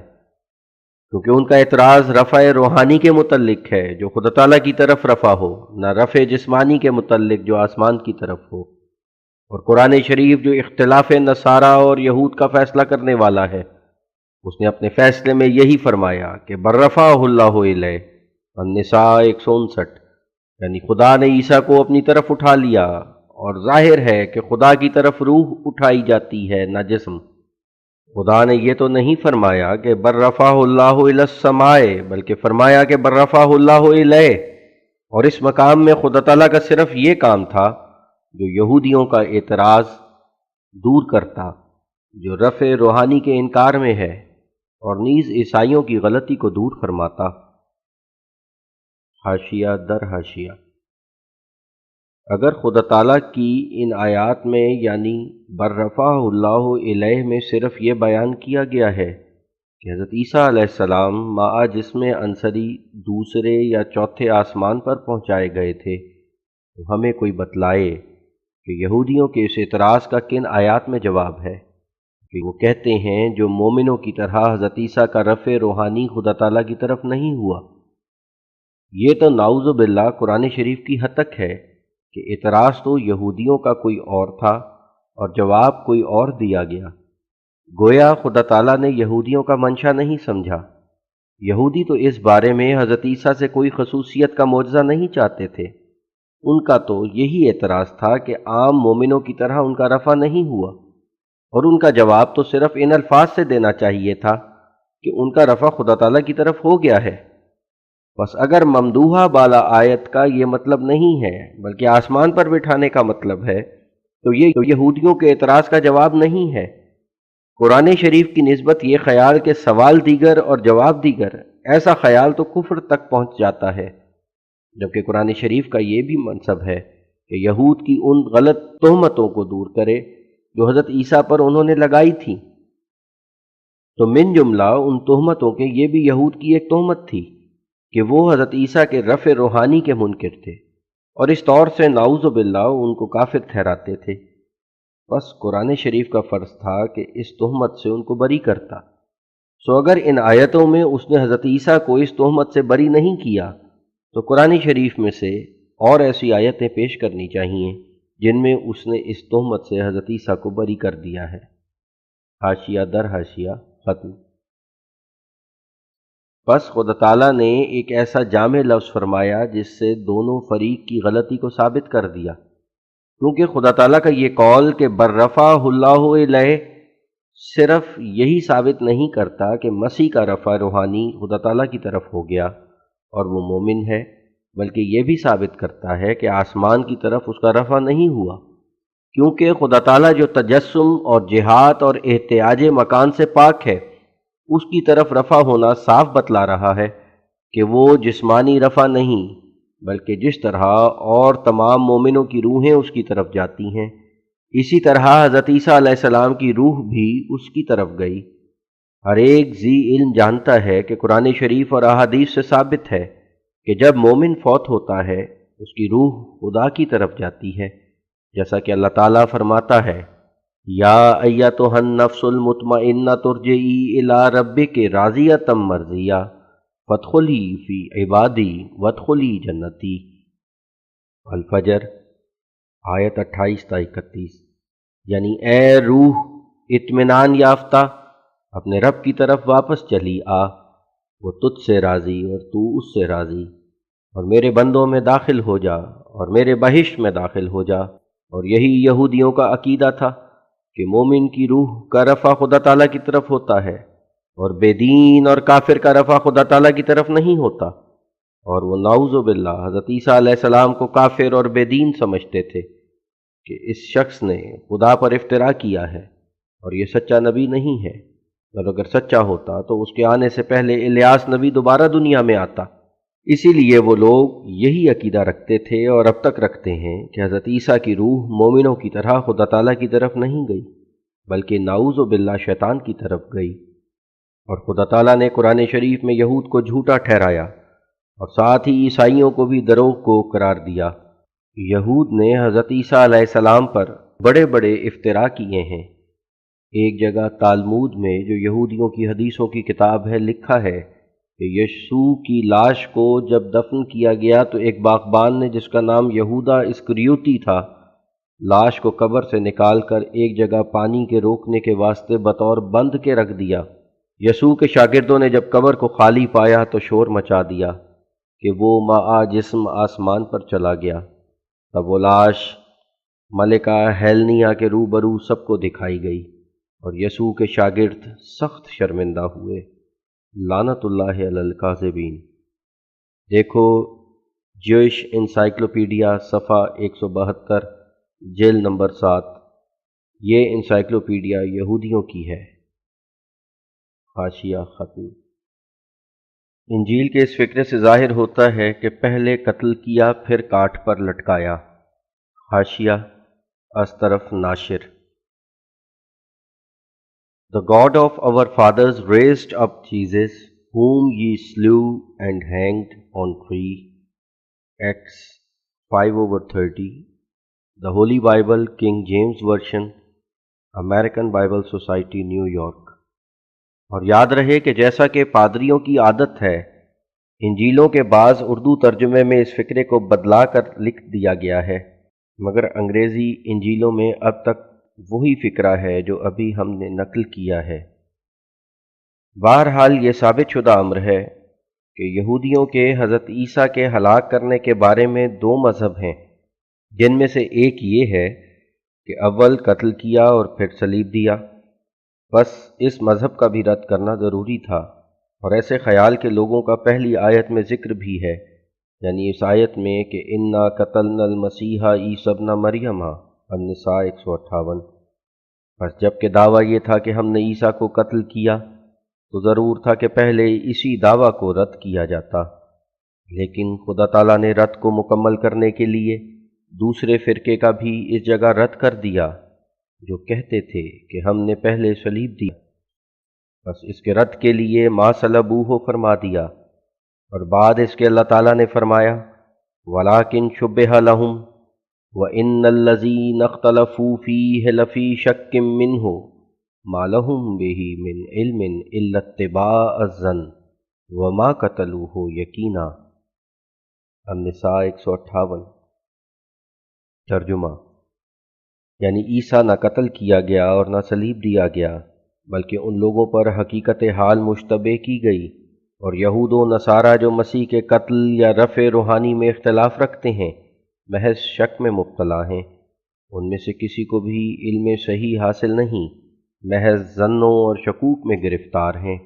کیونکہ ان کا اعتراض رفع روحانی کے متعلق ہے جو خدا تعالیٰ کی طرف رفع ہو، نہ رفع جسمانی کے متعلق جو آسمان کی طرف ہو۔ اور قرآن شریف جو اختلاف نصارہ اور یہود کا فیصلہ کرنے والا ہے، اس نے اپنے فیصلے میں یہی فرمایا کہ بررفعہ اللہ الیہ، النساء 159، یعنی خدا نے عیسیٰ کو اپنی طرف اٹھا لیا، اور ظاہر ہے کہ خدا کی طرف روح اٹھائی جاتی ہے نہ جسم۔ خدا نے یہ تو نہیں فرمایا کہ بررفعہ اللہ الی السماء، بلکہ فرمایا کہ بررفعہ اللہ الیہ، اور اس مقام میں خدا تعالیٰ کا صرف یہ کام تھا جو یہودیوں کا اعتراض دور کرتا، جو رفع روحانی کے انکار میں ہے، اور نیز عیسائیوں کی غلطی کو دور فرماتا۔ حاشیہ در حاشیہ: اگر خدا تعالیٰ کی ان آیات میں یعنی بررفعہ اللہ الیہ میں صرف یہ بیان کیا گیا ہے کہ حضرت عیسیٰ علیہ السلام مع جسم عنصری دوسرے یا چوتھے آسمان پر پہنچائے گئے تھے، تو ہمیں کوئی بتلائے کہ یہودیوں کے اس اعتراض کا کن آیات میں جواب ہے کہ وہ کہتے ہیں جو مومنوں کی طرح حضرت عیسیٰ کا رفع روحانی خدا تعالیٰ کی طرف نہیں ہوا۔ یہ تو نعوذ باللہ قرآن شریف کی حد تک ہے کہ اعتراض تو یہودیوں کا کوئی اور تھا اور جواب کوئی اور دیا گیا۔ گویا خدا تعالیٰ نے یہودیوں کا منشا نہیں سمجھا۔ یہودی تو اس بارے میں حضرت عیسیٰ سے کوئی خصوصیت کا معجزہ نہیں چاہتے تھے، ان کا تو یہی اعتراض تھا کہ عام مومنوں کی طرح ان کا رفع نہیں ہوا، اور ان کا جواب تو صرف ان الفاظ سے دینا چاہیے تھا کہ ان کا رفع خدا تعالیٰ کی طرف ہو گیا ہے۔ بس اگر ممدوحہ بالا آیت کا یہ مطلب نہیں ہے بلکہ آسمان پر بٹھانے کا مطلب ہے، تو یہ یہودیوں کے اعتراض کا جواب نہیں ہے۔ قرآن شریف کی نسبت یہ خیال کہ سوال دیگر اور جواب دیگر، ایسا خیال تو کفر تک پہنچ جاتا ہے، جبکہ قرآن شریف کا یہ بھی منصب ہے کہ یہود کی ان غلط تہمتوں کو دور کرے جو حضرت عیسیٰ پر انہوں نے لگائی تھی۔ تو من جملہ ان تہمتوں کے یہ بھی یہود کی ایک تہمت تھی کہ وہ حضرت عیسیٰ کے رفع روحانی کے منکر تھے، اور اس طور سے نعوذ باللہ ان کو کافر ٹھہراتے تھے۔ بس قرآن شریف کا فرض تھا کہ اس تہمت سے ان کو بری کرتا۔ سو اگر ان آیتوں میں اس نے حضرت عیسیٰ کو اس تہمت سے بری نہیں کیا، تو قرآن شریف میں سے اور ایسی آیتیں پیش کرنی چاہیے جن میں اس نے اس تہمت سے حضرت عیسیٰ کو بری کر دیا ہے۔ حاشیہ در حاشیہ ختم۔ بس خدا تعالیٰ نے ایک ایسا جامع لفظ فرمایا جس سے دونوں فریق کی غلطی کو ثابت کر دیا، کیونکہ خدا تعالیٰ کا یہ قول کہ بررفعہ اللہ الیہ صرف یہی ثابت نہیں کرتا کہ مسیح کا رفع روحانی خدا تعالیٰ کی طرف ہو گیا اور وہ مومن ہے، بلکہ یہ بھی ثابت کرتا ہے کہ آسمان کی طرف اس کا رفع نہیں ہوا، کیونکہ خدا تعالیٰ جو تجسم اور جہاد اور احتیاج مکان سے پاک ہے، اس کی طرف رفع ہونا صاف بتلا رہا ہے کہ وہ جسمانی رفع نہیں، بلکہ جس طرح اور تمام مومنوں کی روحیں اس کی طرف جاتی ہیں، اسی طرح حضرت عیسیٰ علیہ السلام کی روح بھی اس کی طرف گئی۔ ہر ایک ذی علم جانتا ہے کہ قرآن شریف اور احادیث سے ثابت ہے کہ جب مومن فوت ہوتا ہے اس کی روح خدا کی طرف جاتی ہے، جیسا کہ اللہ تعالیٰ فرماتا ہے، یا ایتھا النفس المطمئنۃ ارجعی الی ربک راضیۃ مرضیہ فادخلی فی عبادی وادخلی جنتی۔ الفجر آیت 28 تا 31، یعنی اے روح اطمینان یافتہ اپنے رب کی طرف واپس چلی آ، وہ تجھ سے راضی اور تو اس سے راضی، اور میرے بندوں میں داخل ہو جا اور میرے بہشت میں داخل ہو جا۔ اور یہی یہودیوں کا عقیدہ تھا کہ مومن کی روح کا رفع خدا تعالیٰ کی طرف ہوتا ہے، اور بے دین اور کافر کا رفع خدا تعالیٰ کی طرف نہیں ہوتا، اور وہ نعوذ باللہ حضرت عیسیٰ علیہ السلام کو کافر اور بے دین سمجھتے تھے کہ اس شخص نے خدا پر افتراء کیا ہے اور یہ سچا نبی نہیں ہے، اور اگر سچا ہوتا تو اس کے آنے سے پہلے الیاس نبی دوبارہ دنیا میں آتا۔ اسی لیے وہ لوگ یہی عقیدہ رکھتے تھے اور اب تک رکھتے ہیں کہ حضرت عیسیٰ کی روح مومنوں کی طرح خدا تعالیٰ کی طرف نہیں گئی، بلکہ نعوذ باللہ شیطان کی طرف گئی۔ اور خدا تعالیٰ نے قرآن شریف میں یہود کو جھوٹا ٹھہرایا اور ساتھ ہی عیسائیوں کو بھی دروغ کو قرار دیا۔ یہود نے حضرت عیسیٰ علیہ السلام پر بڑے بڑے افتراء کیے ہیں۔ ایک جگہ تالمود میں، جو یہودیوں کی حدیثوں کی کتاب ہے، لکھا ہے کہ یسوع کی لاش کو جب دفن کیا گیا تو ایک باغبان نے، جس کا نام یہودا اسکریوتی تھا، لاش کو قبر سے نکال کر ایک جگہ پانی کے روکنے کے واسطے بطور بند کے رکھ دیا۔ یسوع کے شاگردوں نے جب قبر کو خالی پایا تو شور مچا دیا کہ وہ معا جسم آسمان پر چلا گیا۔ تب وہ لاش ملکہ ہیلنیا کے روبرو سب کو دکھائی گئی، اور یسوع کے شاگرد سخت شرمندہ ہوئے۔ لعنت اللہ علی الکاذبین۔ دیکھو جوش انسائکلوپیڈیا صفحہ 172، جلد نمبر 7۔ یہ انسائکلوپیڈیا یہودیوں کی ہے۔ حاشیہ ختم۔ انجیل کے اس فقرے سے ظاہر ہوتا ہے کہ پہلے قتل کیا پھر کاٹ پر لٹکایا۔ حاشیہ از طرف ناشر۔ The God of our fathers raised up Jesus, whom ye slew and hanged on tree. Acts 5:30. The Holy Bible, King James Version, American Bible Society, New York۔ اور یاد رہے کہ جیسا کہ پادریوں کی عادت ہے، انجیلوں کے بعض اردو ترجمے میں اس فقرے کو بدلا کر لکھ دیا گیا ہے، مگر انگریزی انجیلوں میں اب تک وہی فقرہ ہے جو ابھی ہم نے نقل کیا ہے۔ بہرحال یہ ثابت شدہ امر ہے کہ یہودیوں کے حضرت عیسیٰ کے ہلاک کرنے کے بارے میں دو مذہب ہیں، جن میں سے ایک یہ ہے کہ اول قتل کیا اور پھر صلیب دیا۔ بس اس مذہب کا بھی رد کرنا ضروری تھا، اور ایسے خیال کے لوگوں کا پہلی آیت میں ذکر بھی ہے، یعنی اس آیت میں کہ انا قتلنا المسیح عیسی ابن مریم، النساء 158۔ بس جب کہ دعویٰ یہ تھا کہ ہم نے عیسیٰ کو قتل کیا، تو ضرور تھا کہ پہلے اسی دعویٰ کو رد کیا جاتا، لیکن خدا تعالیٰ نے رد کو مکمل کرنے کے لیے دوسرے فرقے کا بھی اس جگہ رد کر دیا، جو کہتے تھے کہ ہم نے پہلے صلیب دیا۔ بس اس کے رد کے لیے ما صلبوہ فرما دیا، اور بعد اس کے اللہ تعالیٰ نے فرمایا وَلَٰكِن شُبِّهَ لَهُمْ وَإِنَّ الَّذِينَ اخْتَلَفُوا فِيهِ لَفِي شَكٍّ مِّنْهُ مَا لَهُمْ بِهِ مِنْ عِلْمٍ إِلَّا اتِّبَاعَ الظَّنِّ وَمَا قَتَلُوهُ يَقِينًا۔ النساء 158۔ ترجمہ، یعنی عیسیٰ نہ قتل کیا گیا اور نہ صلیب دیا گیا، بلکہ ان لوگوں پر حقیقت حال مشتبہ کی گئی، اور یہود و نصارہ جو مسیح کے قتل یا رفع روحانی میں اختلاف رکھتے ہیں، محض شک میں مبتلا ہیں۔ ان میں سے کسی کو بھی علم صحیح حاصل نہیں، محض ظنوں اور شکوک میں گرفتار ہیں،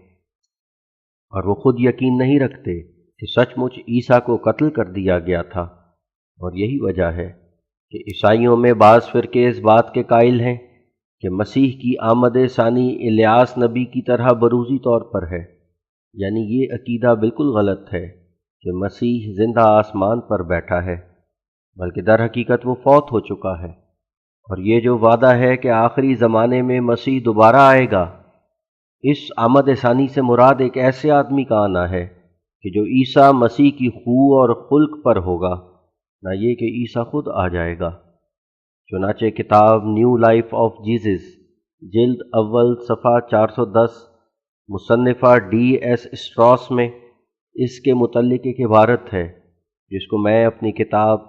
اور وہ خود یقین نہیں رکھتے کہ سچ مچ عیسیٰ کو قتل کر دیا گیا تھا۔ اور یہی وجہ ہے کہ عیسائیوں میں بعض فرقے اس بات کے قائل ہیں کہ مسیح کی آمد ثانی الیاس نبی کی طرح بروزی طور پر ہے، یعنی یہ عقیدہ بالکل غلط ہے کہ مسیح زندہ آسمان پر بیٹھا ہے، بلکہ در حقیقت وہ فوت ہو چکا ہے۔ اور یہ جو وعدہ ہے کہ آخری زمانے میں مسیح دوبارہ آئے گا، اس آمد ثانی سے مراد ایک ایسے آدمی کا آنا ہے کہ جو عیسیٰ مسیح کی خو اور خلق پر ہوگا، نہ یہ کہ عیسیٰ خود آ جائے گا۔ چنانچہ کتاب نیو لائف آف جیزس، جلد اول صفحہ 410، مصنفہ ڈی ایس اسٹراس میں اس کے متعلق ایک عبارت ہے جس کو میں اپنی کتاب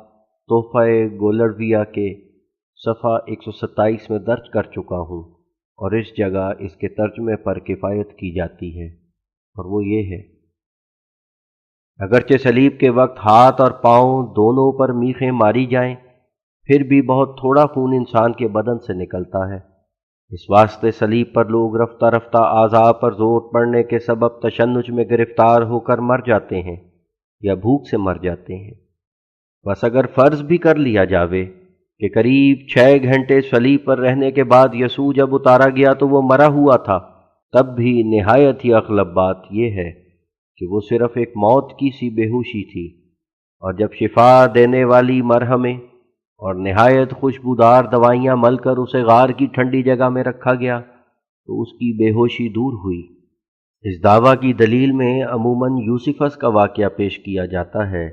تحفہ گولرویہ کے صفحہ 127 میں درج کر چکا ہوں، اور اس جگہ اس کے ترجمے پر کفایت کی جاتی ہے، اور وہ یہ ہے: اگرچہ صلیب کے وقت ہاتھ اور پاؤں دونوں پر میخیں ماری جائیں، پھر بھی بہت تھوڑا خون انسان کے بدن سے نکلتا ہے۔ اس واسطے صلیب پر لوگ رفتہ رفتہ اعضاء پر زور پڑنے کے سبب تشنج میں گرفتار ہو کر مر جاتے ہیں یا بھوک سے مر جاتے ہیں۔ بس اگر فرض بھی کر لیا جاوے کہ قریب 6 گھنٹے صلیب پر رہنے کے بعد یسوع جب اتارا گیا تو وہ مرا ہوا تھا، تب بھی نہایت ہی اغلب بات یہ ہے کہ وہ صرف ایک موت کی سی بے ہوشی تھی، اور جب شفا دینے والی مرہمیں اور نہایت خوشبودار دوائیاں مل کر اسے غار کی ٹھنڈی جگہ میں رکھا گیا تو اس کی بے ہوشی دور ہوئی۔ اس دعویٰ کی دلیل میں عموماً یوسفس کا واقعہ پیش کیا جاتا ہے،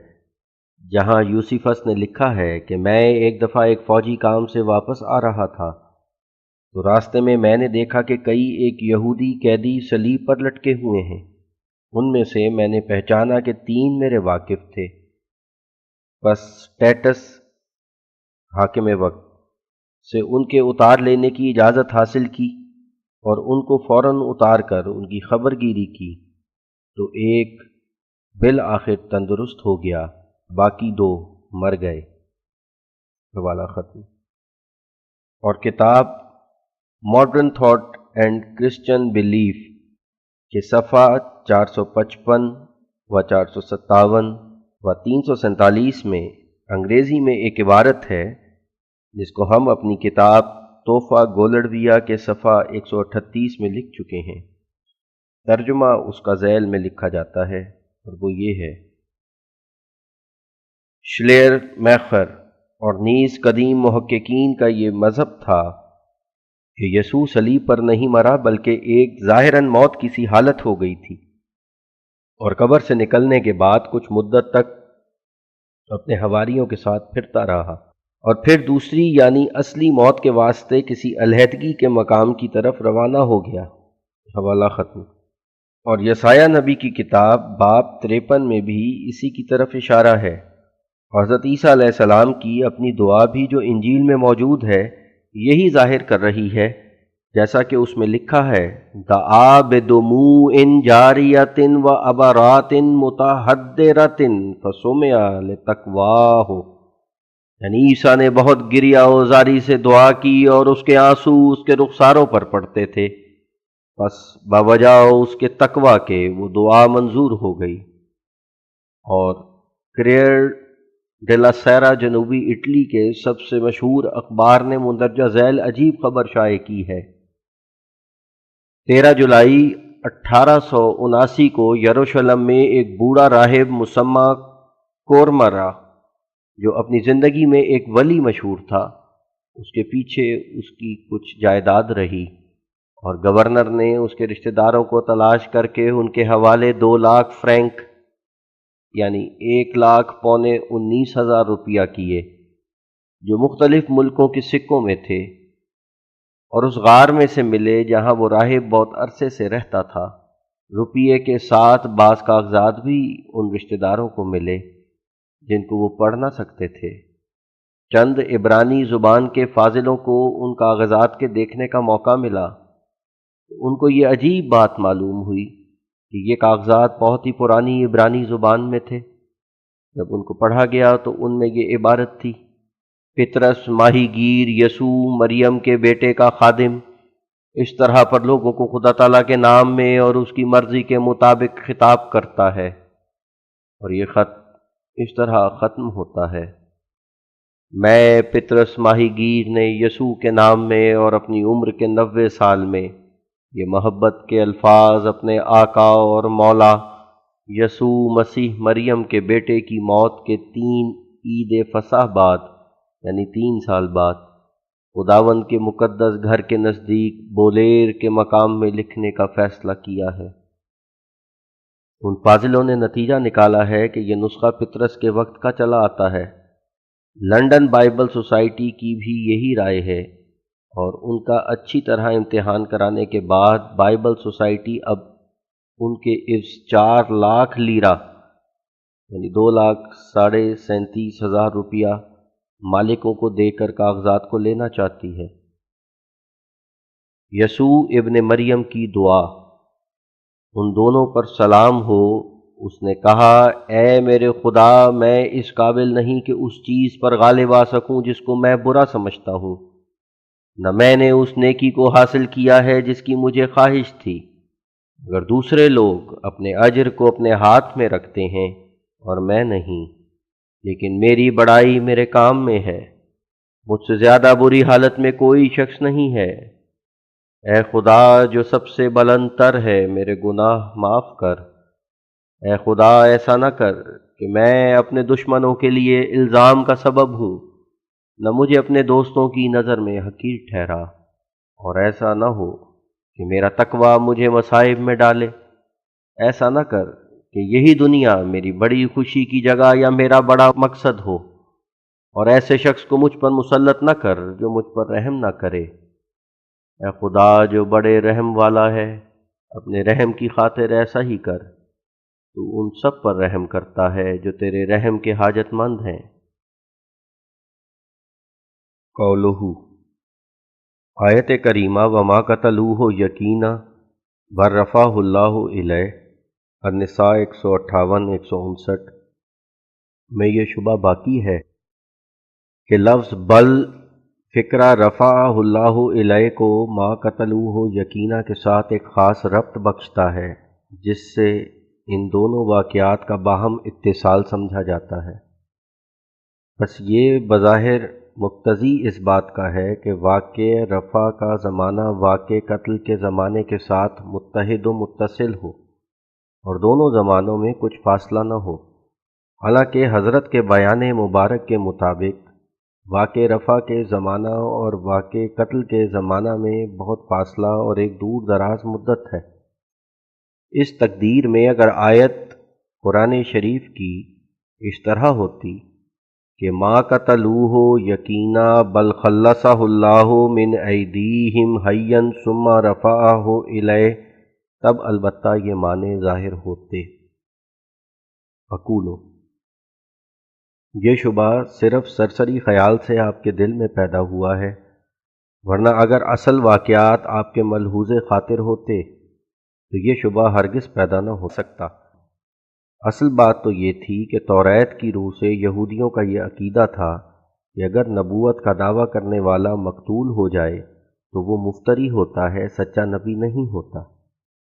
جہاں یوسفس نے لکھا ہے کہ میں ایک دفعہ ایک فوجی کام سے واپس آ رہا تھا، تو راستے میں نے دیکھا کہ کئی ایک یہودی قیدی صلیب پر لٹکے ہوئے ہیں۔ ان میں سے میں نے پہچانا کہ 3 میرے واقف تھے۔ بس ٹیٹس حاکم وقت سے ان کے اتار لینے کی اجازت حاصل کی اور ان کو فوراً اتار کر ان کی خبر گیری کی تو ایک بالآخر تندرست ہو گیا، باقی 2 مر گئے۔ حوالہ ختم۔ اور کتاب modern thought and Christian belief کے صفحہ 455 و 457 و 347 میں انگریزی میں ایک عبارت ہے جس کو ہم اپنی کتاب تحفہ گولڈویہ کے صفحہ 138 میں لکھ چکے ہیں۔ ترجمہ اس کا ذیل میں لکھا جاتا ہے اور وہ یہ ہے: شلیر میخر اور نیز قدیم محققین کا یہ مذہب تھا کہ یسوع صلیب پر نہیں مرا بلکہ ایک ظاہراً موت کی سی حالت ہو گئی تھی، اور قبر سے نکلنے کے بعد کچھ مدت تک اپنے حواریوں کے ساتھ پھرتا رہا، اور پھر دوسری یعنی اصلی موت کے واسطے کسی علیحدگی کے مقام کی طرف روانہ ہو گیا۔ حوالہ ختم۔ اور یسایہ نبی کی کتاب باب 53 میں بھی اسی کی طرف اشارہ ہے۔ حضرت عیسیٰ علیہ السلام کی اپنی دعا بھی جو انجیل میں موجود ہے یہی ظاہر کر رہی ہے، جیسا کہ اس میں لکھا ہے: دعا بدموع جاریۃ و عبرات متحدرۃ فسمع لتقواہ، یعنی عیسیٰ نے بہت گریہ و زاری سے دعا کی اور اس کے آنسو اس کے رخساروں پر پڑتے تھے، بس بوجہ اس کے تقوی کے وہ دعا منظور ہو گئی۔ اور کریئر ڈیلا سیرا جنوبی اٹلی کے سب سے مشہور اخبار نے مندرجہ ذیل عجیب خبر شائع کی ہے۔ 13 جولائی 1879 کو یروشلم میں ایک بوڑھا راہب مسمى کورمرا، جو اپنی زندگی میں ایک ولی مشہور تھا، اس کے پیچھے اس کی کچھ جائیداد رہی، اور گورنر نے اس کے رشتہ داروں کو تلاش کر کے ان کے حوالے 2 لاکھ فرینک یعنی 1,19,000 روپیہ کیے، جو مختلف ملکوں کے سکوں میں تھے، اور اس غار میں سے ملے جہاں وہ راہب بہت عرصے سے رہتا تھا۔ روپیے کے ساتھ بعض کاغذات بھی ان رشتہ داروں کو ملے جن کو وہ پڑھ نہ سکتے تھے۔ چند عبرانی زبان کے فاضلوں کو ان کاغذات کے دیکھنے کا موقع ملا، ان کو یہ عجیب بات معلوم ہوئی کہ یہ کاغذات بہت ہی پرانی عبرانی زبان میں تھے۔ جب ان کو پڑھا گیا تو ان میں یہ عبارت تھی: پطرس ماہی گیر یسوع مریم کے بیٹے کا خادم اس طرح پر لوگوں کو خدا تعالیٰ کے نام میں اور اس کی مرضی کے مطابق خطاب کرتا ہے، اور یہ خط اس طرح ختم ہوتا ہے: میں پطرس ماہی گیر نے یسوع کے نام میں اور اپنی عمر کے 90 سال میں یہ محبت کے الفاظ اپنے آقا اور مولا یسوع مسیح مریم کے بیٹے کی موت کے 3 عید فصح بعد یعنی 3 سال بعد خداوند کے مقدس گھر کے نزدیک بولیر کے مقام میں لکھنے کا فیصلہ کیا ہے۔ ان فاضلوں نے نتیجہ نکالا ہے کہ یہ نسخہ پطرس کے وقت کا چلا آتا ہے۔ لنڈن بائبل سوسائٹی کی بھی یہی رائے ہے، اور ان کا اچھی طرح امتحان کرانے کے بعد بائبل سوسائٹی اب ان کے عوض 4 لاکھ لیرہ یعنی 2,37,500 روپیہ مالکوں کو دے کر کاغذات کو لینا چاہتی ہے۔ یسوع ابن مریم کی دعا۔ ان دونوں پر سلام ہو۔ اس نے کہا: اے میرے خدا، میں اس قابل نہیں کہ اس چیز پر غالب آ سکوں جس کو میں برا سمجھتا ہوں، نہ میں نے اس نیکی کو حاصل کیا ہے جس کی مجھے خواہش تھی، اگر دوسرے لوگ اپنے اجر کو اپنے ہاتھ میں رکھتے ہیں اور میں نہیں، لیکن میری بڑائی میرے کام میں ہے، مجھ سے زیادہ بری حالت میں کوئی شخص نہیں ہے۔ اے خدا جو سب سے بلند تر ہے، میرے گناہ معاف کر۔ اے خدا، ایسا نہ کر کہ میں اپنے دشمنوں کے لیے الزام کا سبب ہوں، نہ مجھے اپنے دوستوں کی نظر میں حقیر ٹھہرا، اور ایسا نہ ہو کہ میرا تقوی مجھے مصائب میں ڈالے۔ ایسا نہ کر کہ یہی دنیا میری بڑی خوشی کی جگہ یا میرا بڑا مقصد ہو، اور ایسے شخص کو مجھ پر مسلط نہ کر جو مجھ پر رحم نہ کرے۔ اے خدا جو بڑے رحم والا ہے، اپنے رحم کی خاطر ایسا ہی کر تو ان سب پر رحم کرتا ہے جو تیرے رحم کے حاجت مند ہیں۔ قولہ، آیت کریمہ وما قتلوہ یقینا بل رفعہ اللہ الیہ، النساء 158 159 میں یہ شبہ باقی ہے کہ لفظ بل فکرہ رفعہ اللہ الیہ کو ما قتلوہ یقینا کے ساتھ ایک خاص ربط بخشتا ہے، جس سے ان دونوں واقعات کا باہم اتصال سمجھا جاتا ہے۔ بس یہ بظاہر مقتضی اس بات کا ہے کہ واقع رفع کا زمانہ واقع قتل کے زمانے کے ساتھ متحد و متصل ہو اور دونوں زمانوں میں کچھ فاصلہ نہ ہو، حالانکہ حضرت کے بیان مبارک کے مطابق واقع رفع کے زمانہ اور واقع قتل کے زمانہ میں بہت فاصلہ اور ایک دور دراز مدت ہے۔ اس تقدیر میں اگر آیت قرآن شریف کی اس طرح ہوتی کہ ما قتلوہ یقینا بل خلصہ اللہ من ایدیہم حیا ثم رفعہ الیہ، تب البتہ یہ معنی ظاہر ہوتے۔ اقولو، یہ شبہ صرف سرسری خیال سے آپ کے دل میں پیدا ہوا ہے، ورنہ اگر اصل واقعات آپ کے ملحوظ خاطر ہوتے تو یہ شبہ ہرگز پیدا نہ ہو سکتا۔ اصل بات تو یہ تھی کہ توریت کی روح سے یہودیوں کا یہ عقیدہ تھا کہ اگر نبوت کا دعویٰ کرنے والا مقتول ہو جائے تو وہ مفتری ہوتا ہے، سچا نبی نہیں ہوتا،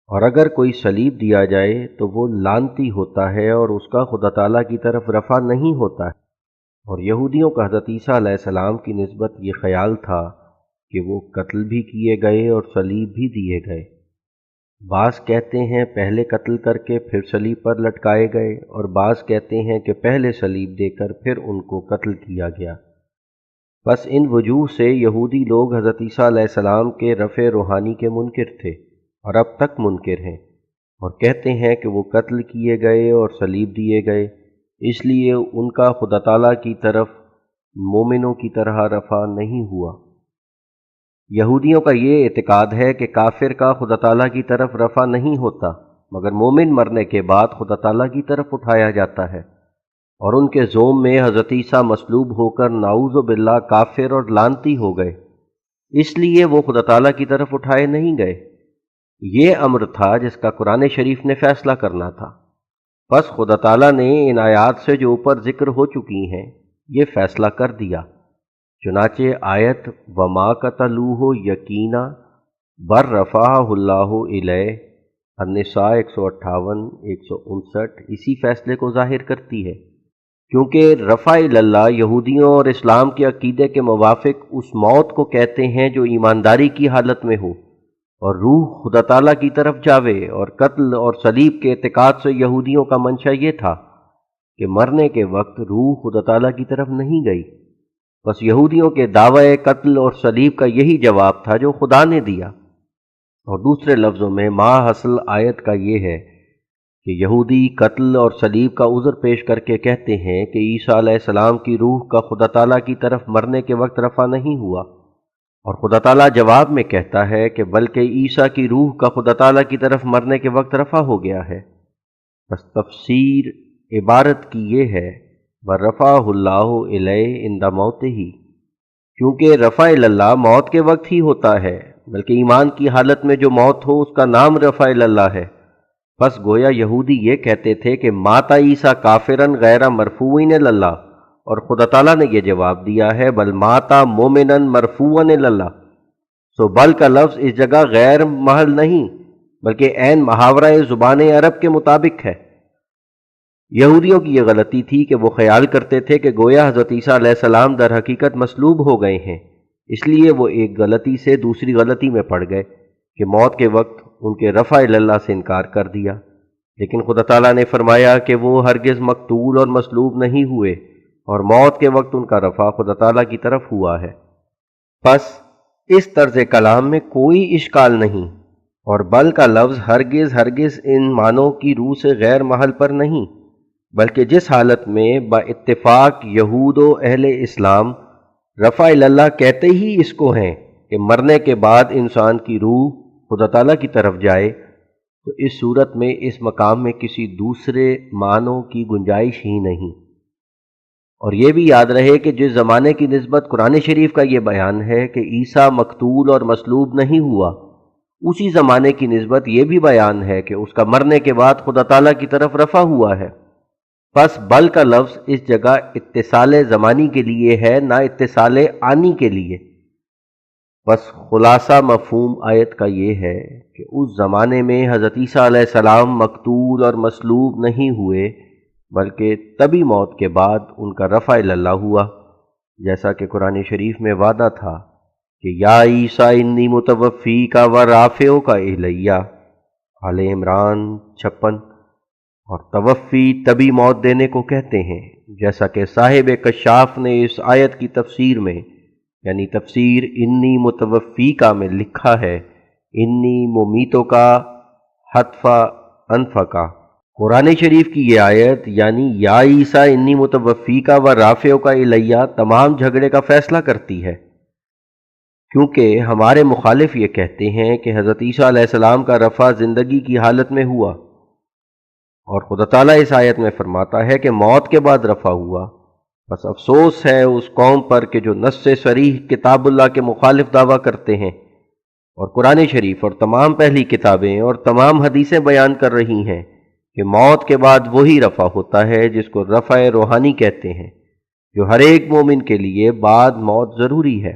اور اگر کوئی صلیب دیا جائے تو وہ لعنتی ہوتا ہے اور اس کا خدا تعالیٰ کی طرف رفع نہیں ہوتا ہے۔ اور یہودیوں کا حضرت عیسیٰ علیہ السلام کی نسبت یہ خیال تھا کہ وہ قتل بھی کیے گئے اور صلیب بھی دیے گئے۔ بعض کہتے ہیں پہلے قتل کر کے پھر صلیب پر لٹکائے گئے، اور بعض کہتے ہیں کہ پہلے صلیب دے کر پھر ان کو قتل کیا گیا۔ بس ان وجوہ سے یہودی لوگ حضرت عیسیٰ علیہ السلام کے رفع روحانی کے منکر تھے اور اب تک منکر ہیں، اور کہتے ہیں کہ وہ قتل کیے گئے اور صلیب دیے گئے، اس لیے ان کا خدا تعالیٰ کی طرف مومنوں کی طرح رفع نہیں ہوا۔ یہودیوں کا یہ اعتقاد ہے کہ کافر کا خدا تعالیٰ کی طرف رفع نہیں ہوتا، مگر مومن مرنے کے بعد خدا تعالیٰ کی طرف اٹھایا جاتا ہے، اور ان کے زوم میں حضرت عیسیٰ مصلوب ہو کر نعوذ باللہ کافر اور لعنتی ہو گئے، اس لیے وہ خدا تعالیٰ کی طرف اٹھائے نہیں گئے۔ یہ امر تھا جس کا قرآن شریف نے فیصلہ کرنا تھا، بس خدا تعالیٰ نے ان آیات سے جو اوپر ذکر ہو چکی ہیں یہ فیصلہ کر دیا۔ چنانچہ آیت وما قتلوہ یقینا بل رفعہ اللہ الیہ، النساء 158 159 اسی فیصلے کو ظاہر کرتی ہے، کیونکہ رفع اللہ یہودیوں اور اسلام کے عقیدے کے موافق اس موت کو کہتے ہیں جو ایمانداری کی حالت میں ہو اور روح خدا تعالیٰ کی طرف جاوے، اور قتل اور صلیب کے اعتقاد سے یہودیوں کا منشا یہ تھا کہ مرنے کے وقت روح خدا تعالیٰ کی طرف نہیں گئی۔ بس یہودیوں کے دعوی قتل اور صلیب کا یہی جواب تھا جو خدا نے دیا۔ اور دوسرے لفظوں میں ما حاصل آیت کا یہ ہے کہ یہودی قتل اور صلیب کا عذر پیش کر کے کہتے ہیں کہ عیسیٰ علیہ السلام کی روح کا خدا تعالیٰ کی طرف مرنے کے وقت رفع نہیں ہوا، اور خدا تعالیٰ جواب میں کہتا ہے کہ بلکہ عیسیٰ کی روح کا خدا تعالیٰ کی طرف مرنے کے وقت رفع ہو گیا ہے۔ بس تفسیر عبارت کی یہ ہے وَرَفَعَهُ اللَّهُ إِلَيْهِ عِنْدَ مَوْتِهِ، کیونکہ رفع اللہ موت کے وقت ہی ہوتا ہے، بلکہ ایمان کی حالت میں جو موت ہو اس کا نام رفع اللہ ہے۔ بس گویا یہودی یہ کہتے تھے کہ مات عیسیٰ کافرن غیر مرفوعن اللہ، اور خدا تعالیٰ نے یہ جواب دیا ہے بل ماتا مومنن مرفوعن اللہ۔ سو بل کا لفظ اس جگہ غیر محل نہیں بلکہ عین محاورہ زبان عرب کے مطابق ہے۔ یہودیوں کی یہ غلطی تھی کہ وہ خیال کرتے تھے کہ گویا حضرت عیسیٰ علیہ السلام در حقیقت مصلوب ہو گئے ہیں، اس لیے وہ ایک غلطی سے دوسری غلطی میں پڑ گئے کہ موت کے وقت ان کے رفع اللہ سے انکار کر دیا، لیکن خدا تعالیٰ نے فرمایا کہ وہ ہرگز مقتول اور مصلوب نہیں ہوئے، اور موت کے وقت ان کا رفع خدا تعالیٰ کی طرف ہوا ہے۔ پس اس طرز کلام میں کوئی اشکال نہیں، اور بل کا لفظ ہرگز ان معنوں کی روح سے غیر محل پر نہیں، بلکہ جس حالت میں با اتفاق یہود و اہل اسلام رفع اللہ کہتے ہی اس کو ہیں کہ مرنے کے بعد انسان کی روح خدا تعالیٰ کی طرف جائے، تو اس صورت میں اس مقام میں کسی دوسرے معنوں کی گنجائش ہی نہیں۔ اور یہ بھی یاد رہے کہ جس زمانے کی نسبت قرآن شریف کا یہ بیان ہے کہ عیسیٰ مقتول اور مصلوب نہیں ہوا، اسی زمانے کی نسبت یہ بھی بیان ہے کہ اس کا مرنے کے بعد خدا تعالیٰ کی طرف رفع ہوا ہے۔ پس بل کا لفظ اس جگہ اتصال زمانی کے لیے ہے، نہ اتصال آنی کے لیے۔ بس خلاصہ مفہوم آیت کا یہ ہے کہ اس زمانے میں حضرت عیسیٰ علیہ السلام مقتول اور مصلوب نہیں ہوئے، بلکہ طبی موت کے بعد ان کا رفع اللہ ہوا، جیسا کہ قرآن شریف میں وعدہ تھا کہ یا عیسیٰ انی متوفیک و رافعک الیہ، آل عمران 56۔ اور توفی طبی موت دینے کو کہتے ہیں، جیسا کہ صاحب کشاف نے اس آیت کی تفسیر میں، یعنی تفسیر انی متوفیکا میں لکھا ہے انی ممیتو کا حتفا انفا کا۔ قرآن شریف کی یہ آیت یعنی یا عیسیٰ انی متوفیکا و رافعک الیہ تمام جھگڑے کا فیصلہ کرتی ہے، کیونکہ ہمارے مخالف یہ کہتے ہیں کہ حضرت عیسیٰ علیہ السلام کا رفع زندگی کی حالت میں ہوا، اور خدا تعالیٰ اس آیت میں فرماتا ہے کہ موت کے بعد رفع ہوا۔ بس افسوس ہے اس قوم پر کہ جو نص صریح کتاب اللہ کے مخالف دعویٰ کرتے ہیں، اور قرآن شریف اور تمام پہلی کتابیں اور تمام حدیثیں بیان کر رہی ہیں کہ موت کے بعد وہی رفع ہوتا ہے جس کو رفع روحانی کہتے ہیں، جو ہر ایک مومن کے لیے بعد موت ضروری ہے۔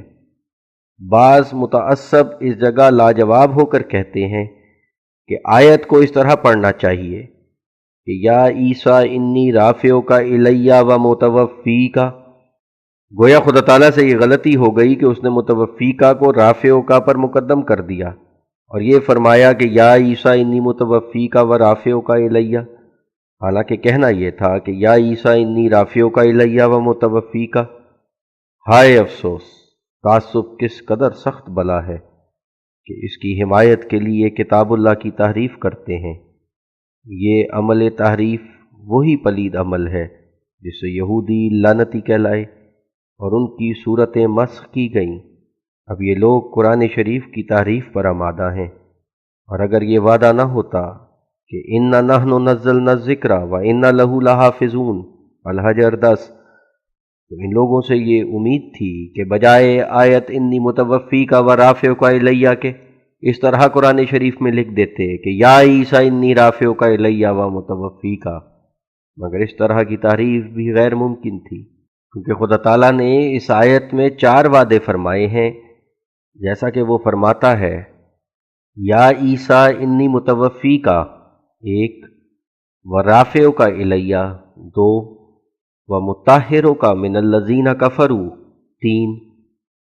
بعض متعصب اس جگہ لاجواب ہو کر کہتے ہیں کہ آیت کو اس طرح پڑھنا چاہیے کہ یا عیسیٰ انی رافعک الیہ و متوفیکا، گویا خدا تعالیٰ سے یہ غلطی ہو گئی کہ اس نے متوفیکا کو رافعک پر مقدم کر دیا، اور یہ فرمایا کہ یا عیسیٰ انی متوفیکا و رافعک الیہ، حالانکہ کہنا یہ تھا کہ یا عیسیٰ انی رافعک الیہ و متوفیکا۔ ہائے افسوس، تعصب کس قدر سخت بلا ہے کہ اس کی حمایت کے لیے کتاب اللہ کی تحریف کرتے ہیں۔ یہ عمل تحریف وہی پلید عمل ہے جس سے یہودی لعنتی کہلائے اور ان کی صورتیں مسخ کی گئیں۔ اب یہ لوگ قرآن شریف کی تحریف پر آمادہ ہیں، اور اگر یہ وعدہ نہ ہوتا کہ اِنَّا نَحْنُ نَزَّلْنَا الذِّکْرَ وَإِنَّا لَهُ لَحَافِظُونَ الحجر 10، تو ان لوگوں سے یہ امید تھی کہ بجائے آیت انی متوفیک و رافعک الیہ کے اس طرح قرآن شریف میں لکھ دیتے کہ یا عیسیٰ انی رافعک الیہ و متوفیکا، مگر اس طرح کی تعریف بھی غیر ممکن تھی، کیونکہ خدا تعالیٰ نے اس آیت میں 4 وعدے فرمائے ہیں، جیسا کہ وہ فرماتا ہے یا عیسیٰ انی متوفیکا 1، و رافعک الیہ 2، و مطہرک من الذین کفروا 3،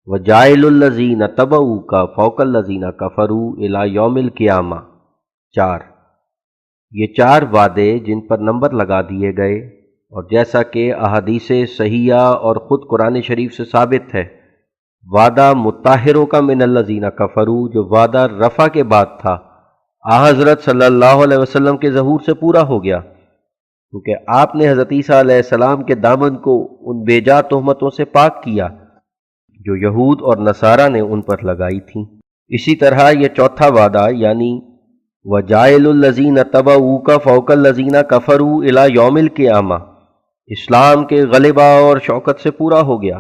وجائل الذین تبعوک فوق الذین کفروا الی یوم القیامہ 4۔ یہ 4 وعدے جن پر نمبر لگا دیے گئے، اور جیسا کہ احادیث صحیحہ اور خود قرآن شریف سے ثابت ہے، وعدہ مطہرک من الذین کفروا جو وعدہ رفع کے بعد تھا، حضرت صلی اللہ علیہ وسلم کے ظہور سے پورا ہو گیا، کیونکہ آپ نے حضرت عیسیٰ علیہ السلام کے دامن کو ان بے جا تہمتوں سے پاک کیا جو یہود اور نصارہ نے ان پر لگائی تھیں۔ اسی طرح یہ 4تھا وعدہ یعنی وَجَائِلُ الَّذِينَ تَبَعُوكَ فَوْقَ الَّذِينَ كَفَرُوا إِلَى يَوْمِ الْقِيَامَةِ اسلام کے غلبہ اور شوکت سے پورا ہو گیا۔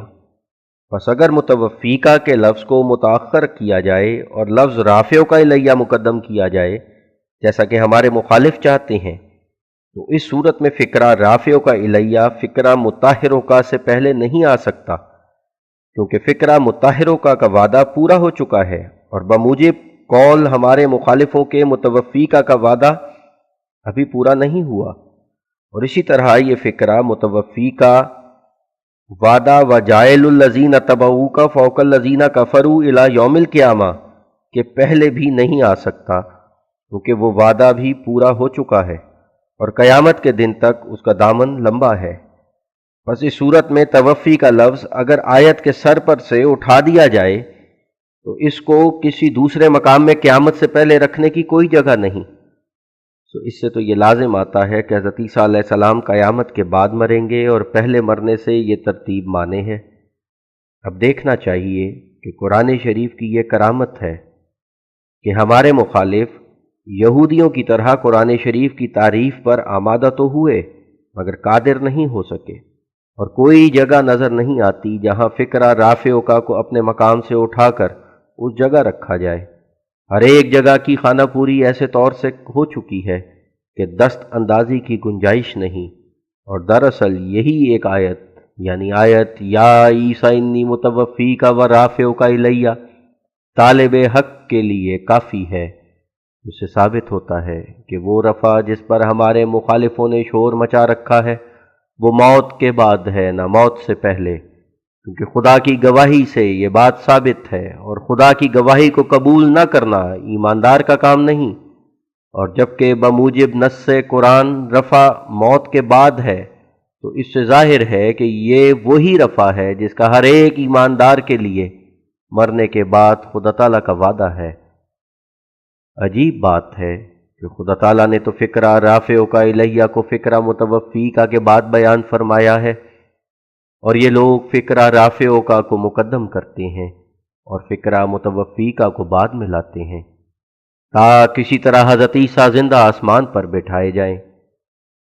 بس اگر متوفیکہ کے لفظ کو متاخر کیا جائے اور لفظ رافعک الیہ مقدم کیا جائے جیسا کہ ہمارے مخالف چاہتے ہیں، تو اس صورت میں فقرہ رافعک الیہ فقرہ مطہرک سے پہلے نہیں آ سکتا، کیونکہ فقرہ مطہرک کا وعدہ پورا ہو چکا ہے، اور بموجب قول ہمارے مخالفوں کے متوفیکہ کا وعدہ ابھی پورا نہیں ہوا۔ اور اسی طرح یہ فقرہ متوفیکہ وعدہ وجائل الذین تبعوک فوق الذین کفروا الی یوم القیامہ کے پہلے بھی نہیں آ سکتا، کیونکہ وہ وعدہ بھی پورا ہو چکا ہے اور قیامت کے دن تک اس کا دامن لمبا ہے۔ بس اس صورت میں توفی کا لفظ اگر آیت کے سر پر سے اٹھا دیا جائے تو اس کو کسی دوسرے مقام میں قیامت سے پہلے رکھنے کی کوئی جگہ نہیں۔ تو اس سے تو یہ لازم آتا ہے کہ حضرت عیسیٰ علیہ السلام قیامت کے بعد مریں گے، اور پہلے مرنے سے یہ ترتیب مانے ہے۔ اب دیکھنا چاہیے کہ قرآن شریف کی یہ کرامت ہے کہ ہمارے مخالف یہودیوں کی طرح قرآن شریف کی تعریف پر آمادہ تو ہوئے مگر قادر نہیں ہو سکے، اور کوئی جگہ نظر نہیں آتی جہاں فکرہ رافعہ کو اپنے مقام سے اٹھا کر اس جگہ رکھا جائے۔ ہر ایک جگہ کی خانہ پوری ایسے طور سے ہو چکی ہے کہ دست اندازی کی گنجائش نہیں، اور دراصل یہی ایک آیت یعنی آیت یا عیسیٰ انی متوفیک و رافعک الیہ طالب حق کے لیے کافی ہے، جس سے ثابت ہوتا ہے کہ وہ رفع جس پر ہمارے مخالفوں نے شور مچا رکھا ہے وہ موت کے بعد ہے نہ موت سے پہلے، کیونکہ خدا کی گواہی سے یہ بات ثابت ہے، اور خدا کی گواہی کو قبول نہ کرنا ایماندار کا کام نہیں۔ اور جبکہ بموجب نص قرآن رفع موت کے بعد ہے تو اس سے ظاہر ہے کہ یہ وہی رفع ہے جس کا ہر ایک ایماندار کے لیے مرنے کے بعد خدا تعالیٰ کا وعدہ ہے۔ عجیب بات ہے کہ خدا تعالیٰ نے تو فکرہ رافعک الیہ کو فکرہ متوفیک کے بعد بیان فرمایا ہے، اور یہ لوگ فکرہ رافعک کو مقدم کرتے ہیں اور فکرہ متوفیک کو بعد میں لاتے ہیں تا کسی طرح حضرت عیسیٰ زندہ آسمان پر بٹھائے جائیں۔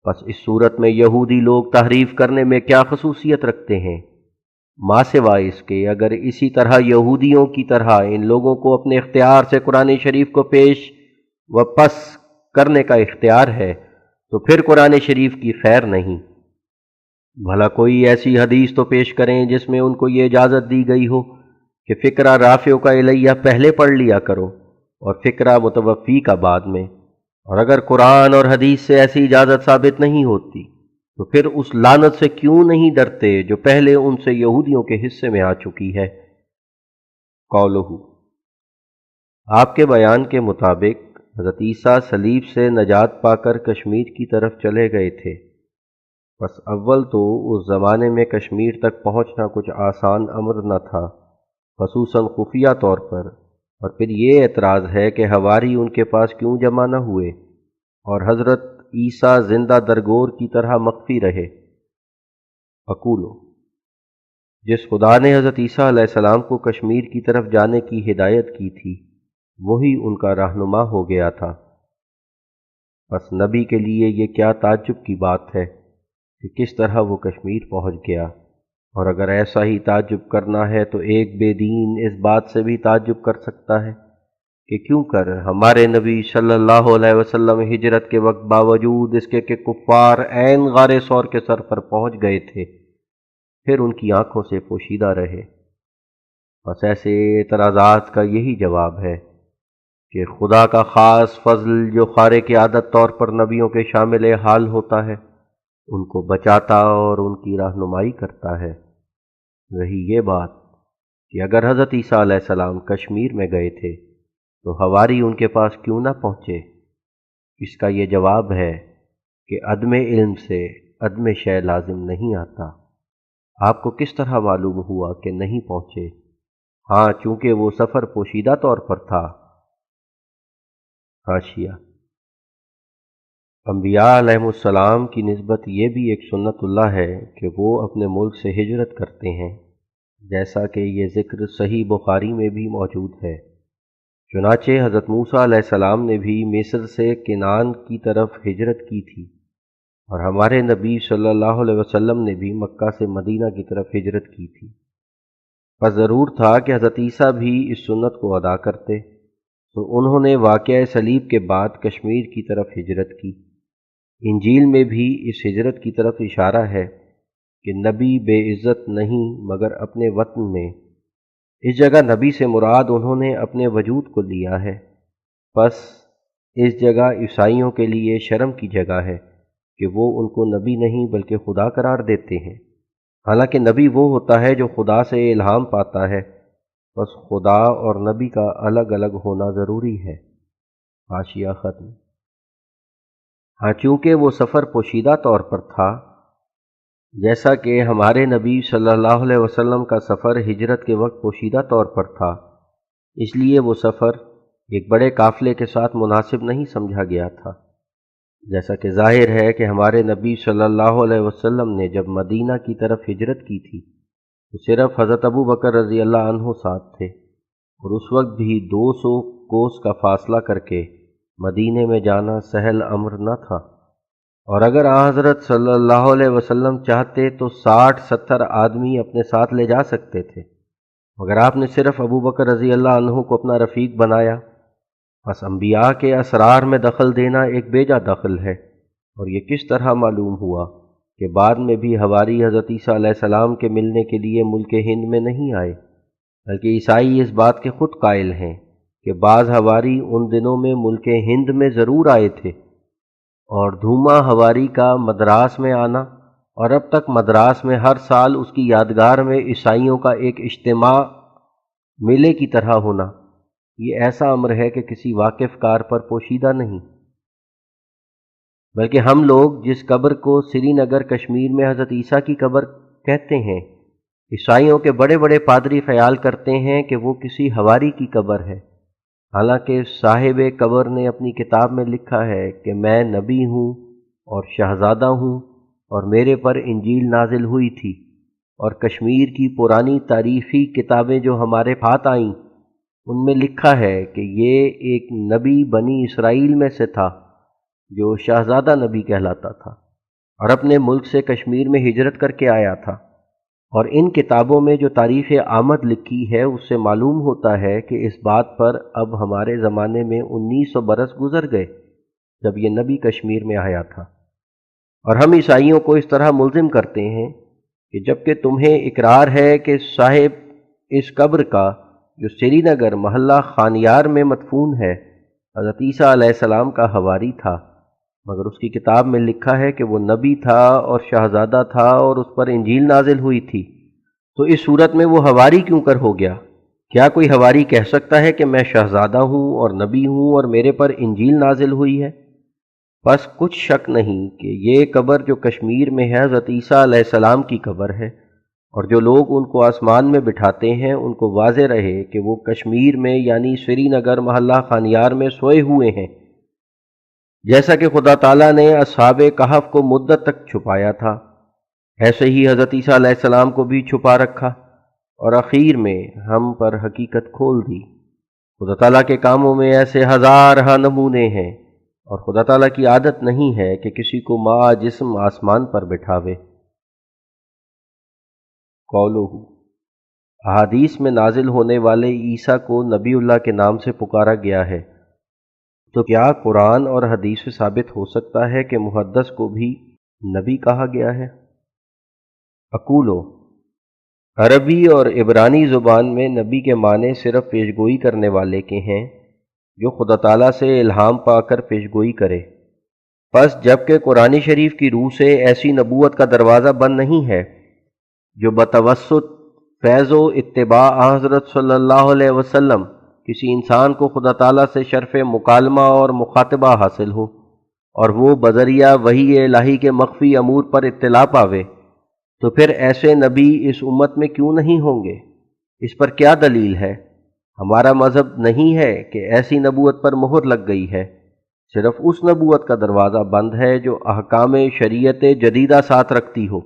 پس اس صورت میں یہودی لوگ تحریف کرنے میں کیا خصوصیت رکھتے ہیں؟ ما سوائے اس کے اگر اسی طرح یہودیوں کی طرح ان لوگوں کو اپنے اختیار سے قرآن شریف کو پیش و پس کرنے کا اختیار ہے تو پھر قرآن شریف کی خیر نہیں۔ بھلا کوئی ایسی حدیث تو پیش کریں جس میں ان کو یہ اجازت دی گئی ہو کہ فکرہ رافعک الیہ پہلے پڑھ لیا کرو اور فکرہ متوفیک بعد میں، اور اگر قرآن اور حدیث سے ایسی اجازت ثابت نہیں ہوتی تو پھر اس لعنت سے کیوں نہیں ڈرتے جو پہلے ان سے یہودیوں کے حصے میں آ چکی ہے۔ قولہ، آپ کے بیان کے مطابق حضرت عیسیٰ صلیب سے نجات پا کر کشمیر کی طرف چلے گئے تھے۔ بس اول تو اس زمانے میں کشمیر تک پہنچنا کچھ آسان امر نہ تھا، خصوصاً خفیہ طور پر، اور پھر یہ اعتراض ہے کہ حواری ان کے پاس کیوں جمع نہ ہوئے اور حضرت عیسیٰ زندہ درگور کی طرح مخفی رہے۔ اقولو، جس خدا نے حضرت عیسیٰ علیہ السلام کو کشمیر کی طرف جانے کی ہدایت کی تھی وہی ان کا رہنما ہو گیا تھا۔ بس نبی کے لیے یہ کیا تعجب کی بات ہے کہ کس طرح وہ کشمیر پہنچ گیا، اور اگر ایسا ہی تعجب کرنا ہے تو ایک بے دین اس بات سے بھی تعجب کر سکتا ہے کہ کیوں کر ہمارے نبی صلی اللہ علیہ وسلم ہجرت کے وقت باوجود اس کے کہ کفار عین غار ثور کے سر پر پہنچ گئے تھے پھر ان کی آنکھوں سے پوشیدہ رہے۔ بس ایسے اعتراضات کا یہی جواب ہے کہ خدا کا خاص فضل جو خارق عادت طور پر نبیوں کے شامل حال ہوتا ہے ان کو بچاتا اور ان کی رہنمائی کرتا ہے۔ رہی یہ بات کہ اگر حضرت عیسیٰ علیہ السلام کشمیر میں گئے تھے تو حواری ان کے پاس کیوں نہ پہنچے؟ اس کا یہ جواب ہے کہ عدم علم سے عدم شے لازم نہیں آتا۔ آپ کو کس طرح معلوم ہوا کہ نہیں پہنچے؟ ہاں، چونکہ وہ سفر پوشیدہ طور پر تھا۔ حاشیہ، انبیاء علیہ السلام کی نسبت یہ بھی ایک سنت اللہ ہے کہ وہ اپنے ملک سے ہجرت کرتے ہیں، جیسا کہ یہ ذکر صحیح بخاری میں بھی موجود ہے۔ چنانچہ حضرت موسیٰ علیہ السلام نے بھی مصر سے کنعان کی طرف ہجرت کی تھی، اور ہمارے نبی صلی اللہ علیہ وسلم نے بھی مکہ سے مدینہ کی طرف ہجرت کی تھی۔ پس ضرور تھا کہ حضرت عیسیٰ بھی اس سنت کو ادا کرتے، تو انہوں نے واقعہ صلیب کے بعد کشمیر کی طرف ہجرت کی۔ انجیل میں بھی اس ہجرت کی طرف اشارہ ہے کہ نبی بے عزت نہیں مگر اپنے وطن میں۔ اس جگہ نبی سے مراد انہوں نے اپنے وجود کو لیا ہے۔ پس اس جگہ عیسائیوں کے لیے شرم کی جگہ ہے کہ وہ ان کو نبی نہیں بلکہ خدا قرار دیتے ہیں، حالانکہ نبی وہ ہوتا ہے جو خدا سے الہام پاتا ہے۔ بس خدا اور نبی کا الگ الگ ہونا ضروری ہے۔ حاشیہ ختم۔ ہاں، چونکہ وہ سفر پوشیدہ طور پر تھا، جیسا کہ ہمارے نبی صلی اللہ علیہ وسلم کا سفر ہجرت کے وقت پوشیدہ طور پر تھا، اس لیے وہ سفر ایک بڑے قافلے کے ساتھ مناسب نہیں سمجھا گیا تھا۔ جیسا کہ ظاہر ہے کہ ہمارے نبی صلی اللہ علیہ وسلم نے جب مدینہ کی طرف ہجرت کی تھی تو صرف حضرت ابو بکر رضی اللہ عنہ ساتھ تھے، اور اس وقت بھی 200 کوس کا فاصلہ کر کے مدینے میں جانا سہل امر نہ تھا، اور اگر حضرت صلی اللہ علیہ وسلم چاہتے تو 60-70 آدمی اپنے ساتھ لے جا سکتے تھے، مگر آپ نے صرف ابو بکر رضی اللہ عنہ کو اپنا رفیق بنایا۔ بس انبیاء کے اسرار میں دخل دینا ایک بیجا دخل ہے، اور یہ کس طرح معلوم ہوا کہ بعد میں بھی حواری حضرت عیسیٰ علیہ السلام کے ملنے کے لیے ملک ہند میں نہیں آئے، بلکہ عیسائی اس بات کے خود قائل ہیں کہ بعض حواری ان دنوں میں ملک ہند میں ضرور آئے تھے، اور دھوما حواری کا مدراس میں آنا اور اب تک مدراس میں ہر سال اس کی یادگار میں عیسائیوں کا ایک اجتماع میلے کی طرح ہونا، یہ ایسا امر ہے کہ کسی واقف کار پر پوشیدہ نہیں، بلکہ ہم لوگ جس قبر کو سری نگر کشمیر میں حضرت عیسیٰ کی قبر کہتے ہیں، عیسائیوں کے بڑے بڑے پادری خیال کرتے ہیں کہ وہ کسی حواری کی قبر ہے، حالانکہ صاحب قبر نے اپنی کتاب میں لکھا ہے کہ میں نبی ہوں اور شہزادہ ہوں اور میرے پر انجیل نازل ہوئی تھی، اور کشمیر کی پرانی تاریخی کتابیں جو ہمارے ہاتھ آئیں ان میں لکھا ہے کہ یہ ایک نبی بنی اسرائیل میں سے تھا جو شہزادہ نبی کہلاتا تھا، اور اپنے ملک سے کشمیر میں ہجرت کر کے آیا تھا، اور ان کتابوں میں جو تاریخ آمد لکھی ہے اس سے معلوم ہوتا ہے کہ اس بات پر اب ہمارے زمانے میں 1900 برس گزر گئے جب یہ نبی کشمیر میں آیا تھا، اور ہم عیسائیوں کو اس طرح ملزم کرتے ہیں کہ جبکہ تمہیں اقرار ہے کہ صاحب اس قبر کا جو سری نگر محلہ خانیار میں مدفون ہے حضرت عیسیٰ علیہ السلام کا حواری تھا، مگر اس کی کتاب میں لکھا ہے کہ وہ نبی تھا اور شہزادہ تھا اور اس پر انجیل نازل ہوئی تھی، تو اس صورت میں وہ حواری کیوں کر ہو گیا؟ کیا کوئی حواری کہہ سکتا ہے کہ میں شہزادہ ہوں اور نبی ہوں اور میرے پر انجیل نازل ہوئی ہے؟ بس کچھ شک نہیں کہ یہ قبر جو کشمیر میں ہے حضرت عیسیٰ علیہ السلام کی قبر ہے، اور جو لوگ ان کو آسمان میں بٹھاتے ہیں ان کو واضح رہے کہ وہ کشمیر میں یعنی سری نگر محلہ خانیار میں سوئے ہوئے ہیں، جیسا کہ خدا تعالیٰ نے اصحاب کہف کو مدت تک چھپایا تھا، ایسے ہی حضرت عیسیٰ علیہ السلام کو بھی چھپا رکھا اور اخیر میں ہم پر حقیقت کھول دی۔ خدا تعالیٰ کے کاموں میں ایسے ہزارہ نمونے ہیں، اور خدا تعالیٰ کی عادت نہیں ہے کہ کسی کو ما جسم آسمان پر بٹھاوے۔ قولہ، احادیث میں نازل ہونے والے عیسیٰ کو نبی اللہ کے نام سے پکارا گیا ہے، تو کیا قرآن اور حدیث سے ثابت ہو سکتا ہے کہ محدث کو بھی نبی کہا گیا ہے؟ اقولو، عربی اور عبرانی زبان میں نبی کے معنی صرف پیشگوئی کرنے والے کے ہیں جو خدا تعالیٰ سے الہام پا کر پیشگوئی کرے، پس جب کہ قرآن شریف کی روح سے ایسی نبوت کا دروازہ بند نہیں ہے جو بتوسط فیض و اتباع حضرت صلی اللہ علیہ وسلم کسی انسان کو خدا تعالیٰ سے شرف مکالمہ اور مخاطبہ حاصل ہو اور وہ بذریعہ وحی الہی کے مخفی امور پر اطلاع پاوے، تو پھر ایسے نبی اس امت میں کیوں نہیں ہوں گے؟ اس پر کیا دلیل ہے؟ ہمارا مذہب نہیں ہے کہ ایسی نبوت پر مہر لگ گئی ہے، صرف اس نبوت کا دروازہ بند ہے جو احکام شریعت جدیدہ ساتھ رکھتی ہو،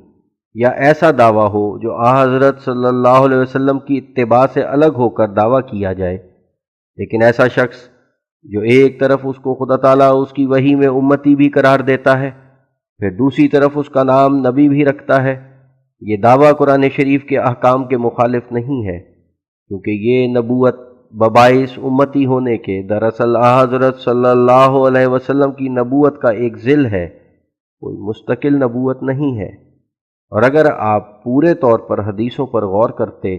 یا ایسا دعویٰ ہو جو حضرت صلی اللہ علیہ وسلم کی اتباع سے الگ ہو کر دعویٰ کیا جائے۔ لیکن ایسا شخص جو ایک طرف اس کو خدا تعالیٰ اس کی وحی میں امتی بھی قرار دیتا ہے، پھر دوسری طرف اس کا نام نبی بھی رکھتا ہے، یہ دعویٰ قرآن شریف کے احکام کے مخالف نہیں ہے، کیونکہ یہ نبوت بباعث امتی ہونے کے دراصل حضرت صلی اللہ علیہ وسلم کی نبوت کا ایک ذل ہے، کوئی مستقل نبوت نہیں ہے۔ اور اگر آپ پورے طور پر حدیثوں پر غور کرتے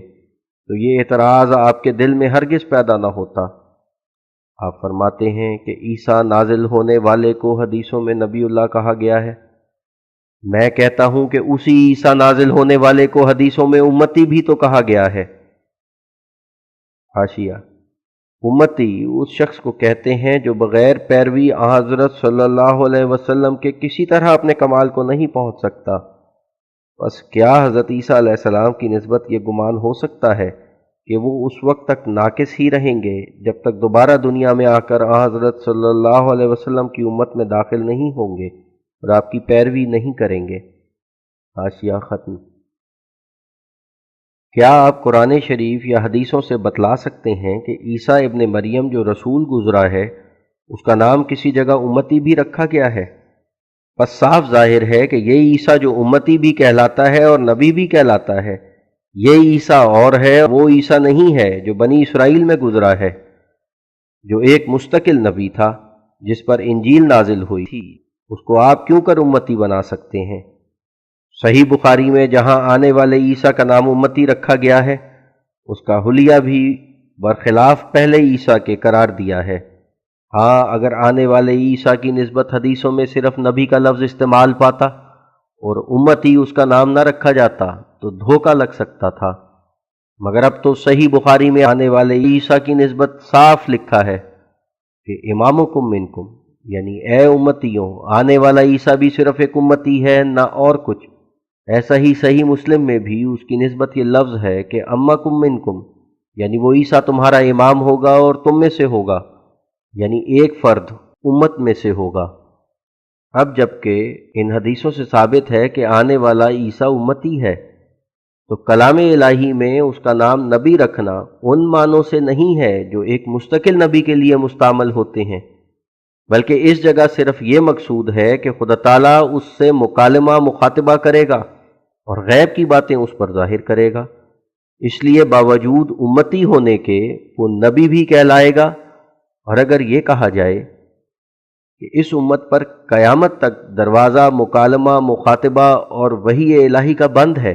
تو یہ اعتراض آپ کے دل میں ہرگز پیدا نہ ہوتا۔ آپ فرماتے ہیں کہ عیسیٰ نازل ہونے والے کو حدیثوں میں نبی اللہ کہا گیا ہے، میں کہتا ہوں کہ اسی عیسیٰ نازل ہونے والے کو حدیثوں میں امتی بھی تو کہا گیا ہے۔ حاشیہ، امتی اس شخص کو کہتے ہیں جو بغیر پیروی حضرت صلی اللہ علیہ وسلم کے کسی طرح اپنے کمال کو نہیں پہنچ سکتا۔ بس کیا حضرت عیسیٰ علیہ السلام کی نسبت یہ گمان ہو سکتا ہے کہ وہ اس وقت تک ناقص ہی رہیں گے جب تک دوبارہ دنیا میں آ کر حضرت صلی اللہ علیہ وسلم کی امت میں داخل نہیں ہوں گے اور آپ کی پیروی نہیں کریں گے؟ حاشیہ ختم۔ کیا آپ قرآن شریف یا حدیثوں سے بتلا سکتے ہیں کہ عیسیٰ ابن مریم جو رسول گزرا ہے اس کا نام کسی جگہ امتی بھی رکھا گیا ہے؟ بس صاف ظاہر ہے کہ یہ عیسیٰ جو امتی بھی کہلاتا ہے اور نبی بھی کہلاتا ہے، یہ عیسیٰ اور ہے، وہ عیسیٰ نہیں ہے جو بنی اسرائیل میں گزرا ہے، جو ایک مستقل نبی تھا جس پر انجیل نازل ہوئی تھی۔ اس کو آپ کیوں کر امتی بنا سکتے ہیں؟ صحیح بخاری میں جہاں آنے والے عیسیٰ کا نام امتی رکھا گیا ہے، اس کا حلیہ بھی برخلاف پہلے عیسیٰ کے قرار دیا ہے۔ ہاں، اگر آنے والے عیسیٰ کی نسبت حدیثوں میں صرف نبی کا لفظ استعمال پاتا اور امتی اس کا نام نہ رکھا جاتا تو دھوکہ لگ سکتا تھا، مگر اب تو صحیح بخاری میں آنے والے عیسیٰ کی نسبت صاف لکھا ہے کہ امامکم منکم، یعنی اے امتیوں، آنے والا عیسیٰ بھی صرف ایک امتی ہے، نہ اور کچھ۔ ایسا ہی صحیح مسلم میں بھی اس کی نسبت یہ لفظ ہے کہ امکم منکم، یعنی وہ عیسیٰ تمہارا امام ہوگا اور تم میں سے ہوگا، یعنی ایک فرد امت میں سے ہوگا۔ اب جبکہ ان حدیثوں سے ثابت ہے کہ آنے والا عیسیٰ امتی ہے، تو کلام الہی میں اس کا نام نبی رکھنا ان معنوں سے نہیں ہے جو ایک مستقل نبی کے لیے مستعمل ہوتے ہیں، بلکہ اس جگہ صرف یہ مقصود ہے کہ خدا تعالیٰ اس سے مکالمہ مخاطبہ کرے گا اور غیب کی باتیں اس پر ظاہر کرے گا۔ اس لیے باوجود امتی ہونے کے وہ نبی بھی کہلائے گا۔ اور اگر یہ کہا جائے کہ اس امت پر قیامت تک دروازہ مکالمہ مخاطبہ اور وحی الہی کا بند ہے،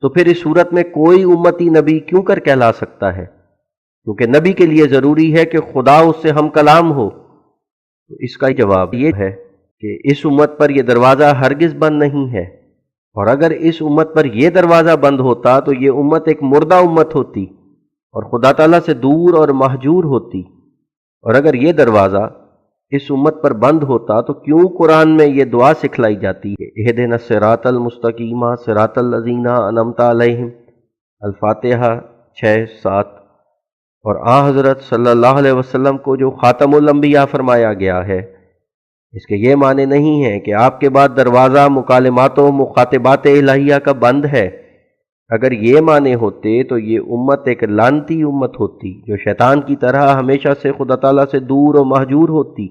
تو پھر اس صورت میں کوئی امتی نبی کیوں کر کہلا سکتا ہے؟ کیونکہ نبی کے لیے ضروری ہے کہ خدا اس سے ہم کلام ہو۔ تو اس کا جواب یہ ہے کہ اس امت پر یہ دروازہ ہرگز بند نہیں ہے، اور اگر اس امت پر یہ دروازہ بند ہوتا تو یہ امت ایک مردہ امت ہوتی اور خدا تعالیٰ سے دور اور مہجور ہوتی۔ اور اگر یہ دروازہ اس امت پر بند ہوتا تو کیوں قرآن میں یہ دعا سکھلائی جاتی ہے، اہدنا الصراط المستقیم صراط الذین انعمت علیہم، الفاتحہ 6-7۔ اور حضرت صلی اللہ علیہ وسلم کو جو خاتم الانبیاء فرمایا گیا ہے، اس کے یہ معنی نہیں ہے کہ آپ کے بعد دروازہ مکالمات و مخاطبات الہیہ کا بند ہے۔ اگر یہ معنی ہوتے تو یہ امت ایک لعنتی امت ہوتی جو شیطان کی طرح ہمیشہ سے خدا تعالیٰ سے دور و مہجور ہوتی،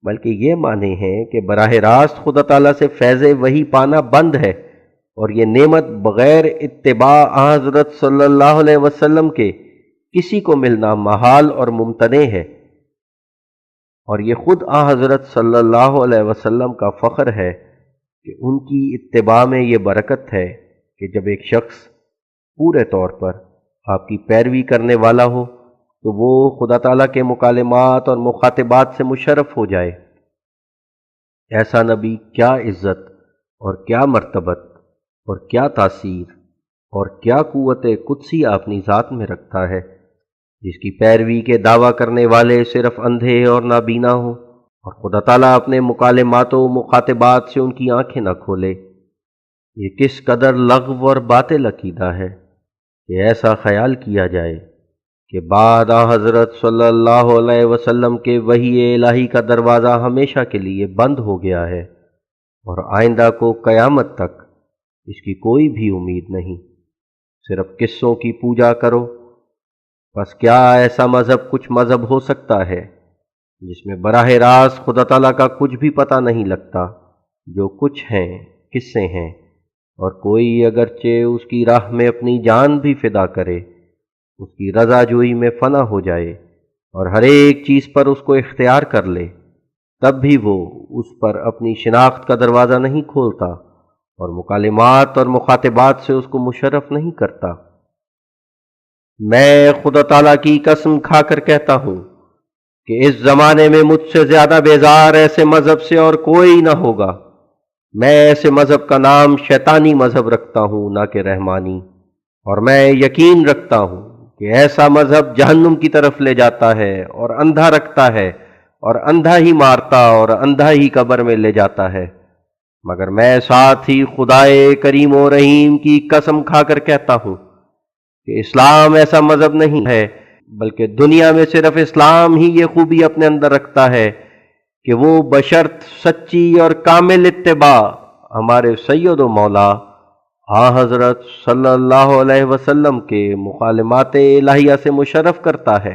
بلکہ یہ معنی ہے کہ براہ راست خدا تعالیٰ سے فیض وحی پانا بند ہے، اور یہ نعمت بغیر اتباع حضرت صلی اللہ علیہ وسلم کے کسی کو ملنا محال اور ممتنع ہے۔ اور یہ خود حضرت صلی اللہ علیہ وسلم کا فخر ہے کہ ان کی اتباع میں یہ برکت ہے کہ جب ایک شخص پورے طور پر آپ کی پیروی کرنے والا ہو تو وہ خدا تعالیٰ کے مکالمات اور مخاطبات سے مشرف ہو جائے۔ ایسا نبی کیا عزت اور کیا مرتبت اور کیا تاثیر اور کیا قوت قدسی اپنی ذات میں رکھتا ہے، جس کی پیروی کے دعویٰ کرنے والے صرف اندھے اور نابینا ہوں، اور خدا تعالیٰ اپنے مکالمات و مخاطبات سے ان کی آنکھیں نہ کھولے۔ یہ کس قدر لغو اور باطل عقیدہ ہے کہ ایسا خیال کیا جائے کہ بعد حضرت صلی اللہ علیہ وسلم کے وحی الہی کا دروازہ ہمیشہ کے لیے بند ہو گیا ہے، اور آئندہ کو قیامت تک اس کی کوئی بھی امید نہیں۔ صرف قصوں کی پوجا کرو۔ بس کیا ایسا مذہب کچھ مذہب ہو سکتا ہے جس میں براہ راست خدا تعالیٰ کا کچھ بھی پتہ نہیں لگتا؟ جو کچھ ہیں قصے ہیں، اور کوئی اگرچہ اس کی راہ میں اپنی جان بھی فدا کرے، اس کی رضا جوئی میں فنا ہو جائے اور ہر ایک چیز پر اس کو اختیار کر لے، تب بھی وہ اس پر اپنی شناخت کا دروازہ نہیں کھولتا اور مکالمات اور مخاطبات سے اس کو مشرف نہیں کرتا۔ میں خدا تعالیٰ کی قسم کھا کر کہتا ہوں کہ اس زمانے میں مجھ سے زیادہ بیزار ایسے مذہب سے اور کوئی نہ ہوگا۔ میں ایسے مذہب کا نام شیطانی مذہب رکھتا ہوں، نہ کہ رحمانی، اور میں یقین رکھتا ہوں کہ ایسا مذہب جہنم کی طرف لے جاتا ہے اور اندھا رکھتا ہے اور اندھا ہی مارتا اور اندھا ہی قبر میں لے جاتا ہے۔ مگر میں ساتھ ہی خدائے کریم و رحیم کی قسم کھا کر کہتا ہوں کہ اسلام ایسا مذہب نہیں ہے، بلکہ دنیا میں صرف اسلام ہی یہ خوبی اپنے اندر رکھتا ہے کہ وہ بشرط سچی اور کامل اتباع ہمارے سید و مولا حضرت صلی اللہ علیہ وسلم کے مکالمات الہیہ سے مشرف کرتا ہے۔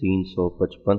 355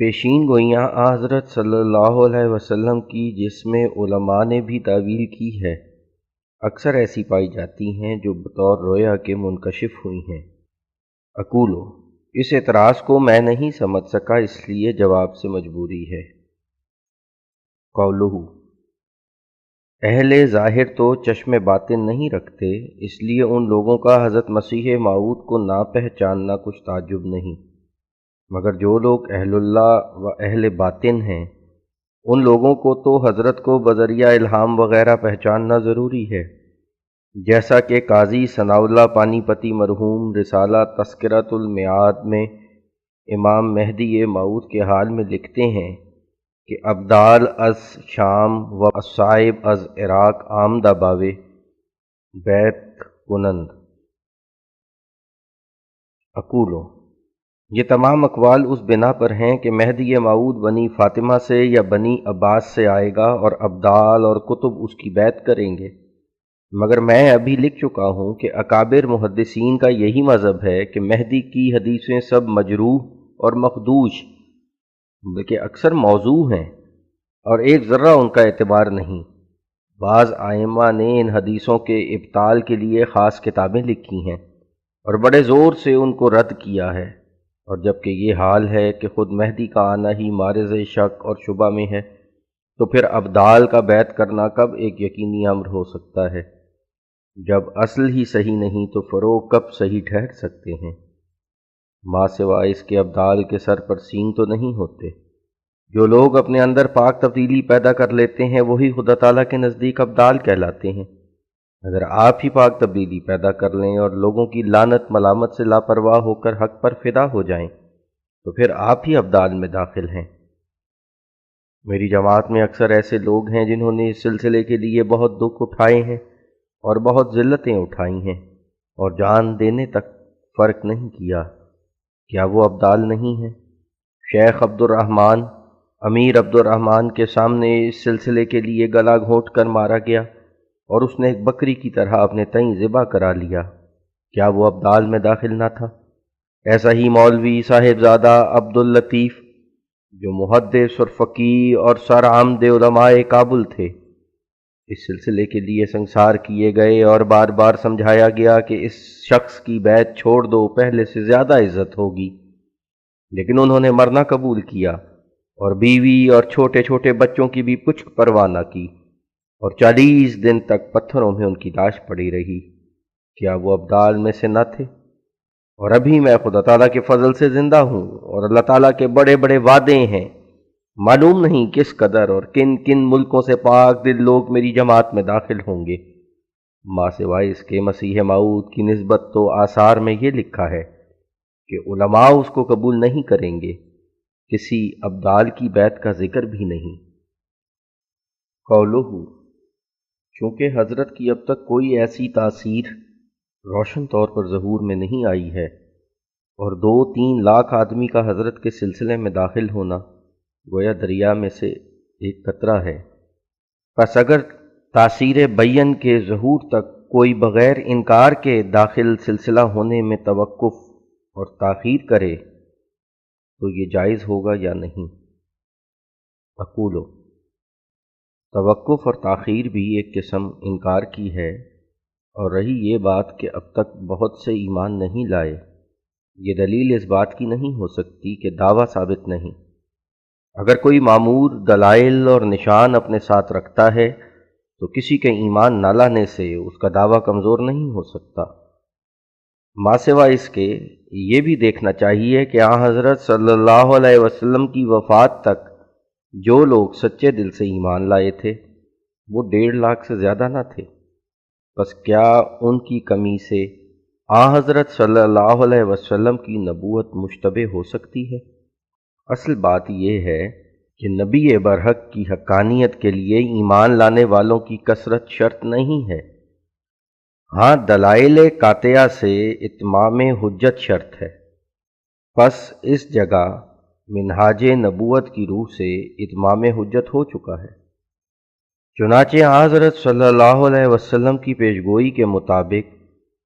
پیشین گوئیاں حضرت صلی اللہ علیہ وسلم کی جس میں علماء نے بھی تعویل کی ہے، اکثر ایسی پائی جاتی ہیں جو بطور رویا کے منکشف ہوئی ہیں۔ اقولو، اس اعتراض کو میں نہیں سمجھ سکا، اس لیے جواب سے مجبوری ہے۔ قولہ، اہل ظاہر تو چشم باطن نہیں رکھتے، اس لیے ان لوگوں کا حضرت مسیح موعود کو نہ پہچاننا کچھ تعجب نہیں، مگر جو لوگ اہل اللہ و اہل باطن ہیں ان لوگوں کو تو حضرت کو بذریعہ الہام وغیرہ پہچاننا ضروری ہے، جیسا کہ قاضی ثناء اللہ پانی پتی مرحوم رسالہ تذکرۃ المیعاد میں امام مہدی موعود کے حال میں لکھتے ہیں کہ ابدال از شام و اصائب از عراق آمدہ باوے بیت کنند۔ اقولو، یہ تمام اقوال اس بنا پر ہیں کہ مہدی موعود بنی فاطمہ سے یا بنی عباس سے آئے گا اور ابدال اور کتب اس کی بیعت کریں گے، مگر میں ابھی لکھ چکا ہوں کہ اکابر محدثین کا یہی مذہب ہے کہ مہدی کی حدیثیں سب مجروح اور مخدوش بلکہ اکثر موضوع ہیں اور ایک ذرہ ان کا اعتبار نہیں۔ بعض ائمہ نے ان حدیثوں کے ابطال کے لیے خاص کتابیں لکھی ہیں اور بڑے زور سے ان کو رد کیا ہے، اور جبکہ یہ حال ہے کہ خود مہدی کا آنا ہی معرض شک اور شبہ میں ہے، تو پھر ابدال کا بیعت کرنا کب ایک یقینی امر ہو سکتا ہے؟ جب اصل ہی صحیح نہیں تو فروغ کب صحیح ٹھہر سکتے ہیں؟ ماں سوائے اس کے ابدال کے سر پر سینگ تو نہیں ہوتے۔ جو لوگ اپنے اندر پاک تبدیلی پیدا کر لیتے ہیں وہی خدا تعالیٰ کے نزدیک ابدال کہلاتے ہیں۔ اگر آپ ہی پاک تبدیلی پیدا کر لیں اور لوگوں کی لعنت ملامت سے لاپرواہ ہو کر حق پر فدا ہو جائیں تو پھر آپ ہی ابدال میں داخل ہیں۔ میری جماعت میں اکثر ایسے لوگ ہیں جنہوں نے اس سلسلے کے لیے بہت دکھ اٹھائے ہیں اور بہت ذلتیں اٹھائی ہیں اور جان دینے تک فرق نہیں کیا۔ کیا وہ ابدال نہیں ہیں؟ شیخ عبد الرحمن، امیر عبد الرحمن کے سامنے اس سلسلے کے لیے گلا گھونٹ کر مارا گیا اور اس نے ایک بکری کی طرح اپنے تئیں ذبح کرا لیا۔ کیا وہ ابدال میں داخل نہ تھا؟ ایسا ہی مولوی صاحبزادہ عبد اللطیف جو محدث اور فقیہ اور سر عامد علماء کابل تھے، اس سلسلے کے لیے سنگسار کیے گئے اور بار بار سمجھایا گیا کہ اس شخص کی بیعت چھوڑ دو، پہلے سے زیادہ عزت ہوگی، لیکن انہوں نے مرنا قبول کیا اور بیوی اور چھوٹے چھوٹے بچوں کی بھی کچھ پرواہ نہ کی، اور 40 دن تک پتھروں میں ان کی لاش پڑی رہی۔ کیا وہ ابدال میں سے نہ تھے؟ اور ابھی میں خدا تعالیٰ کے فضل سے زندہ ہوں اور اللہ تعالیٰ کے بڑے بڑے وعدے ہیں، معلوم نہیں کس قدر اور کن کن ملکوں سے پاک دل لوگ میری جماعت میں داخل ہوں گے۔ ماں سوائے اس کے مسیح موعود کی نسبت تو آثار میں یہ لکھا ہے کہ علماء اس کو قبول نہیں کریں گے، کسی ابدال کی بیعت کا ذکر بھی نہیں۔ قولہ، چونکہ حضرت کی اب تک کوئی ایسی تاثیر روشن طور پر ظہور میں نہیں آئی ہے اور 2-3 لاکھ آدمی کا حضرت کے سلسلے میں داخل ہونا گویا دریا میں سے ایک قطرہ ہے، پس اگر تاثیر بین کے ظہور تک کوئی بغیر انکار کے داخل سلسلہ ہونے میں توقف اور تاخیر کرے تو یہ جائز ہوگا یا نہیں؟ اقولو، توقف اور تاخیر بھی ایک قسم انکار کی ہے، اور رہی یہ بات کہ اب تک بہت سے ایمان نہیں لائے، یہ دلیل اس بات کی نہیں ہو سکتی کہ دعویٰ ثابت نہیں۔ اگر کوئی معمور دلائل اور نشان اپنے ساتھ رکھتا ہے تو کسی کے ایمان نہ لانے سے اس کا دعویٰ کمزور نہیں ہو سکتا۔ ماں سوا اس کے یہ بھی دیکھنا چاہیے کہ حضرت صلی اللہ علیہ وسلم کی وفات تک جو لوگ سچے دل سے ایمان لائے تھے وہ 1.5 لاکھ سے زیادہ نہ تھے، بس کیا ان کی کمی سے حضرت صلی اللہ علیہ وسلم کی نبوت مشتبہ ہو سکتی ہے؟ اصل بات یہ ہے کہ نبی برحق کی حقانیت کے لیے ایمان لانے والوں کی کثرت شرط نہیں ہے، ہاں دلائل قاطعہ سے اتمام حجت شرط ہے۔ پس اس جگہ منہاج نبوت کی روح سے اتمام حجت ہو چکا ہے۔ چنانچہ حضرت صلی اللہ علیہ وسلم کی پیشگوئی کے مطابق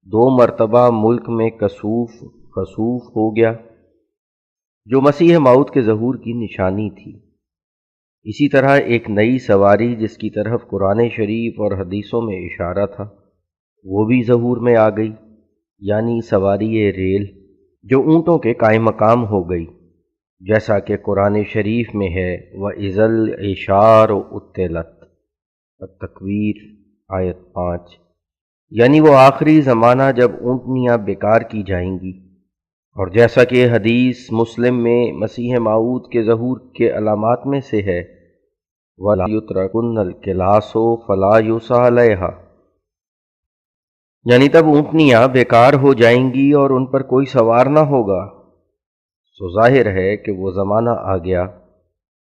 2 مرتبہ ملک میں کسوف خسوف ہو گیا، جو مسیح موعود کے ظہور کی نشانی تھی۔ اسی طرح ایک نئی سواری جس کی طرف قرآن شریف اور حدیثوں میں اشارہ تھا وہ بھی ظہور میں آ گئی، یعنی سواری ریل جو اونٹوں کے قائم مقام ہو گئی، جیسا کہ قرآن شریف میں ہے وَإِذَا الْعِشَارُ عُطِّلَتْ التکویر آیت 5، یعنی وہ آخری زمانہ جب اونٹنیاں بیکار کی جائیں گی۔ اور جیسا کہ حدیث مسلم میں مسیح موعود کے ظہور کے علامات میں سے ہے وَلَا يُتْرَكُنَّ الْكِلَاسُ فَلَا يُسْعَى عَلَيْهَا، یعنی تب اونٹنیاں بیکار ہو جائیں گی اور ان پر کوئی سوار نہ ہوگا۔ سو ظاہر ہے کہ وہ زمانہ آ گیا،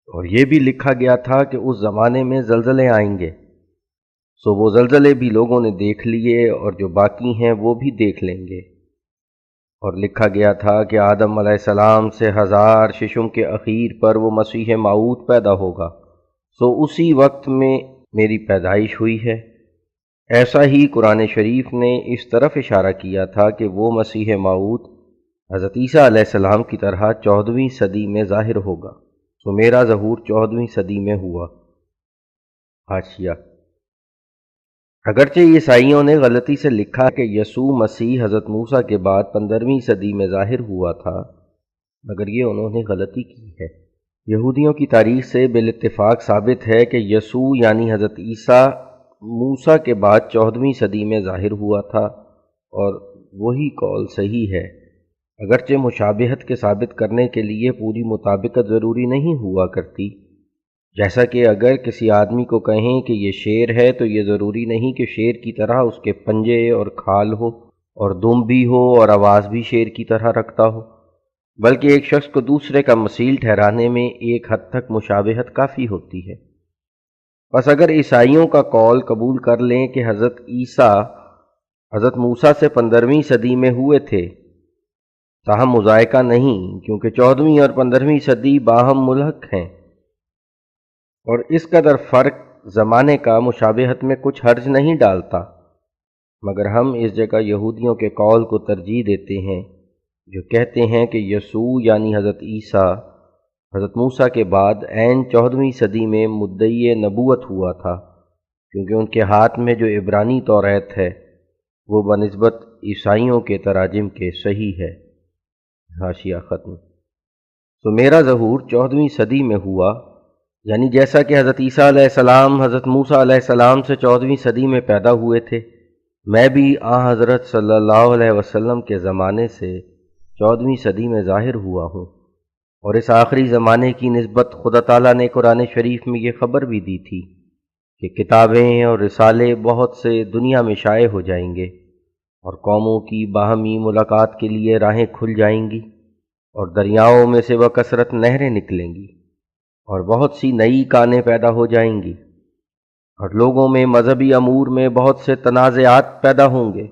اور یہ بھی لکھا گیا تھا کہ اس زمانے میں زلزلے آئیں گے۔ سو وہ زلزلے بھی لوگوں نے دیکھ لیے، اور جو باقی ہیں وہ بھی دیکھ لیں گے۔ اور لکھا گیا تھا کہ آدم علیہ السلام سے 1000 ششم کے اخیر پر وہ مسیح موعود پیدا ہوگا، سو اسی وقت میں میری پیدائش ہوئی ہے۔ ایسا ہی قرآن شریف نے اس طرف اشارہ کیا تھا کہ وہ مسیح موعود حضرت عیسیٰ علیہ السلام کی طرح 14ویں صدی میں ظاہر ہوگا، سو میرا ظہور 14ویں صدی میں ہوا۔ حاشیہ: اگرچہ عیسائیوں نے غلطی سے لکھا کہ یسوع مسیح حضرت موسیٰ کے بعد 15ویں صدی میں ظاہر ہوا تھا، مگر یہ انہوں نے غلطی کی ہے۔ یہودیوں کی تاریخ سے بالاتفاق ثابت ہے کہ یسوع یعنی حضرت عیسیٰ موسیٰ کے بعد 14ویں صدی میں ظاہر ہوا تھا، اور وہی قول صحیح ہے، اگرچہ مشابہت کے ثابت کرنے کے لیے پوری مطابقت ضروری نہیں ہوا کرتی۔ جیسا کہ اگر کسی آدمی کو کہیں کہ یہ شیر ہے تو یہ ضروری نہیں کہ شیر کی طرح اس کے پنجے اور کھال ہو اور دم بھی ہو اور آواز بھی شیر کی طرح رکھتا ہو، بلکہ ایک شخص کو دوسرے کا مثیل ٹھہرانے میں ایک حد تک مشابہت کافی ہوتی ہے۔ بس اگر عیسائیوں کا قول قبول کر لیں کہ حضرت عیسیٰ حضرت موسیٰ سے 15ویں صدی میں ہوئے تھے، تاہم مذائقہ نہیں، کیونکہ 14ویں اور 15ویں صدی باہم ملحق ہیں، اور اس قدر فرق زمانے کا مشابہت میں کچھ حرج نہیں ڈالتا۔ مگر ہم اس جگہ یہودیوں کے قول کو ترجیح دیتے ہیں جو کہتے ہیں کہ یسوع یعنی حضرت عیسیٰ حضرت موسیٰ کے بعد عین 14ویں صدی میں مدعی نبوت ہوا تھا، کیونکہ ان کے ہاتھ میں جو عبرانی توریت ہے وہ بنسبت عیسائیوں کے تراجم کے صحیح ہے۔ حاشیہ ختم۔ تو میرا ظہور 14ویں صدی میں ہوا، یعنی جیسا کہ حضرت عیسیٰ علیہ السلام حضرت موسیٰ علیہ السلام سے 14ویں صدی میں پیدا ہوئے تھے، میں بھی حضرت صلی اللہ علیہ وسلم کے زمانے سے 14ویں صدی میں ظاہر ہوا ہوں۔ اور اس آخری زمانے کی نسبت خدا تعالیٰ نے قرآن شریف میں یہ خبر بھی دی تھی کہ کتابیں اور رسالے بہت سے دنیا میں شائع ہو جائیں گے، اور قوموں کی باہمی ملاقات کے لیے راہیں کھل جائیں گی، اور دریاؤں میں سے بکثرت نہریں نکلیں گی، اور بہت سی نئی کانیں پیدا ہو جائیں گی، اور لوگوں میں مذہبی امور میں بہت سے تنازعات پیدا ہوں گے،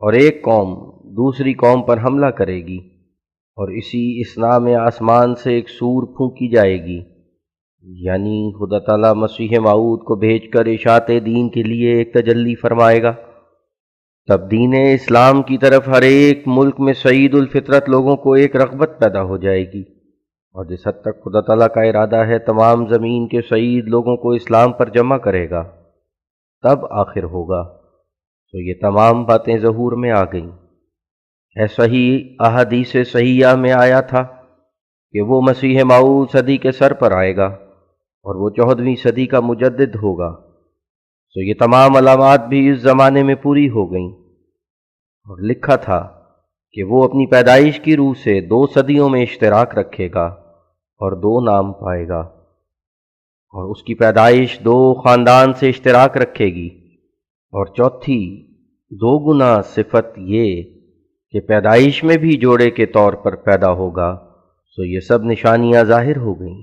اور ایک قوم دوسری قوم پر حملہ کرے گی، اور اسی اثناء میں آسمان سے ایک سور پھونکی جائے گی، یعنی خدا تعالیٰ مسیح موعود کو بھیج کر اشاعت دین کے لیے ایک تجلی فرمائے گا۔ تب دین اسلام کی طرف ہر ایک ملک میں سعید الفطرت لوگوں کو ایک رغبت پیدا ہو جائے گی، اور جس حد تک خدا تعالیٰ کا ارادہ ہے تمام زمین کے سعید لوگوں کو اسلام پر جمع کرے گا، تب آخر ہوگا۔ تو یہ تمام باتیں ظہور میں آ گئیں۔ ایسا ہی احادیث صحیحہ میں آیا تھا کہ وہ مسیح موعود صدی کے سر پر آئے گا، اور وہ 14ویں صدی کا مجدد ہوگا۔ تو یہ تمام علامات بھی اس زمانے میں پوری ہو گئیں، اور لکھا تھا کہ وہ اپنی پیدائش کی روح سے 2 صدیوں میں اشتراک رکھے گا اور 2 نام پائے گا، اور اس کی پیدائش 2 خاندان سے اشتراک رکھے گی، اور چوتھی 2 گنا صفت یہ کہ پیدائش میں بھی جوڑے کے طور پر پیدا ہوگا۔ سو یہ سب نشانیاں ظاہر ہو گئیں،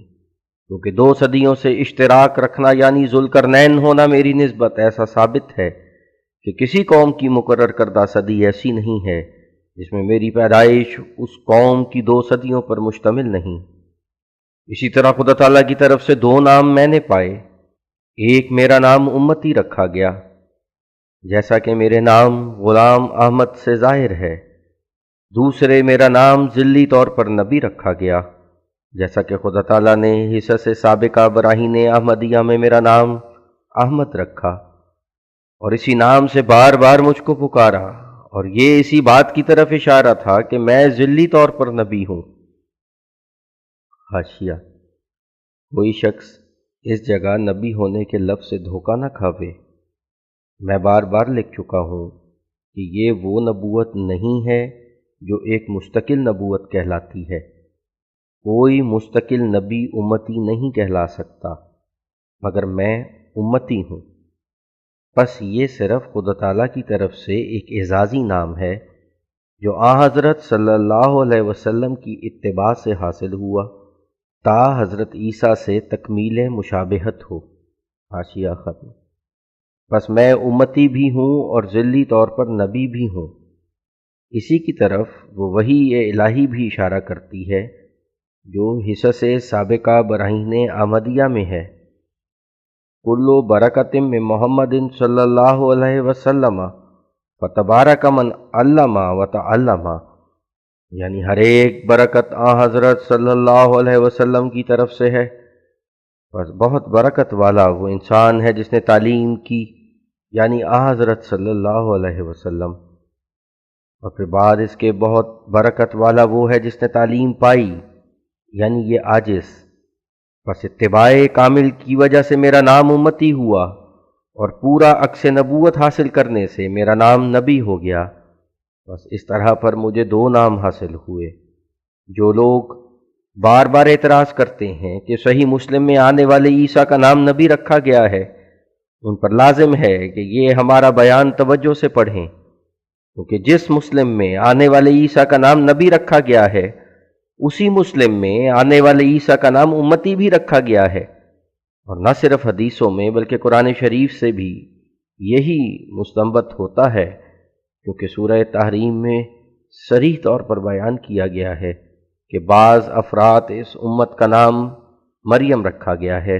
کیونکہ 2 صدیوں سے اشتراک رکھنا یعنی ذوالقرنین ہونا میری نسبت ایسا ثابت ہے کہ کسی قوم کی مقرر کردہ صدی ایسی نہیں ہے جس میں میری پیدائش اس قوم کی 2 صدیوں پر مشتمل نہیں۔ اسی طرح خدا تعالیٰ کی طرف سے 2 نام میں نے پائے، ایک میرا نام امتی رکھا گیا، جیسا کہ میرے نام غلام احمد سے ظاہر ہے، دوسرے میرا نام ذلی طور پر نبی رکھا گیا، جیسا کہ خدا تعالیٰ نے حصص سابقہ براہین احمدیہ میں میرا نام احمد رکھا، اور اسی نام سے بار بار مجھ کو پکارا، اور یہ اسی بات کی طرف اشارہ تھا کہ میں ذلی طور پر نبی ہوں۔ حاشیہ: کوئی شخص اس جگہ نبی ہونے کے لفظ سے دھوکہ نہ کھاوے۔ میں بار بار لکھ چکا ہوں کہ یہ وہ نبوت نہیں ہے جو ایک مستقل نبوت کہلاتی ہے۔ کوئی مستقل نبی امتی نہیں کہلا سکتا، مگر میں امتی ہوں۔ بس یہ صرف خدا تعالیٰ کی طرف سے ایک اعزازی نام ہے جو حضرت صلی اللہ علیہ وسلم کی اتباع سے حاصل ہوا تا حضرت عیسیٰ سے تکمیل مشابہت ہو۔ حاشیہ ختم۔ بس میں امتی بھی ہوں اور ذلی طور پر نبی بھی ہوں۔ اسی کی طرف وہ وحی الہی بھی اشارہ کرتی ہے جو حصص سابقہ براہین احمدیہ میں ہے۔ کلو برکت من محمد صلی اللہ علیہ وسلم فتبارک من علم و تعلم، یعنی ہر ایک برکت حضرت صلی اللہ علیہ وسلم کی طرف سے ہے، بس بہت برکت والا وہ انسان ہے جس نے تعلیم کی، یعنی حضرت صلی اللہ علیہ وسلم، اور پھر بعد اس کے بہت برکت والا وہ ہے جس نے تعلیم پائی، یعنی یہ عاجز۔ بس اتباع کامل کی وجہ سے میرا نام امتی ہوا، اور پورا عکس نبوت حاصل کرنے سے میرا نام نبی ہو گیا۔ بس اس طرح پر مجھے دو نام حاصل ہوئے۔ جو لوگ بار بار اعتراض کرتے ہیں کہ صحیح مسلم میں آنے والے عیسیٰ کا نام نبی رکھا گیا ہے، ان پر لازم ہے کہ یہ ہمارا بیان توجہ سے پڑھیں، کیونکہ جس مسلم میں آنے والے عیسیٰ کا نام نبی رکھا گیا ہے، اسی مسلم میں آنے والے عیسیٰ کا نام امتی بھی رکھا گیا ہے، اور نہ صرف حدیثوں میں بلکہ قرآن شریف سے بھی یہی مستنبط ہوتا ہے، کیونکہ سورہ تحریم میں صریح طور پر بیان کیا گیا ہے کہ بعض افراد اس امت کا نام مریم رکھا گیا ہے،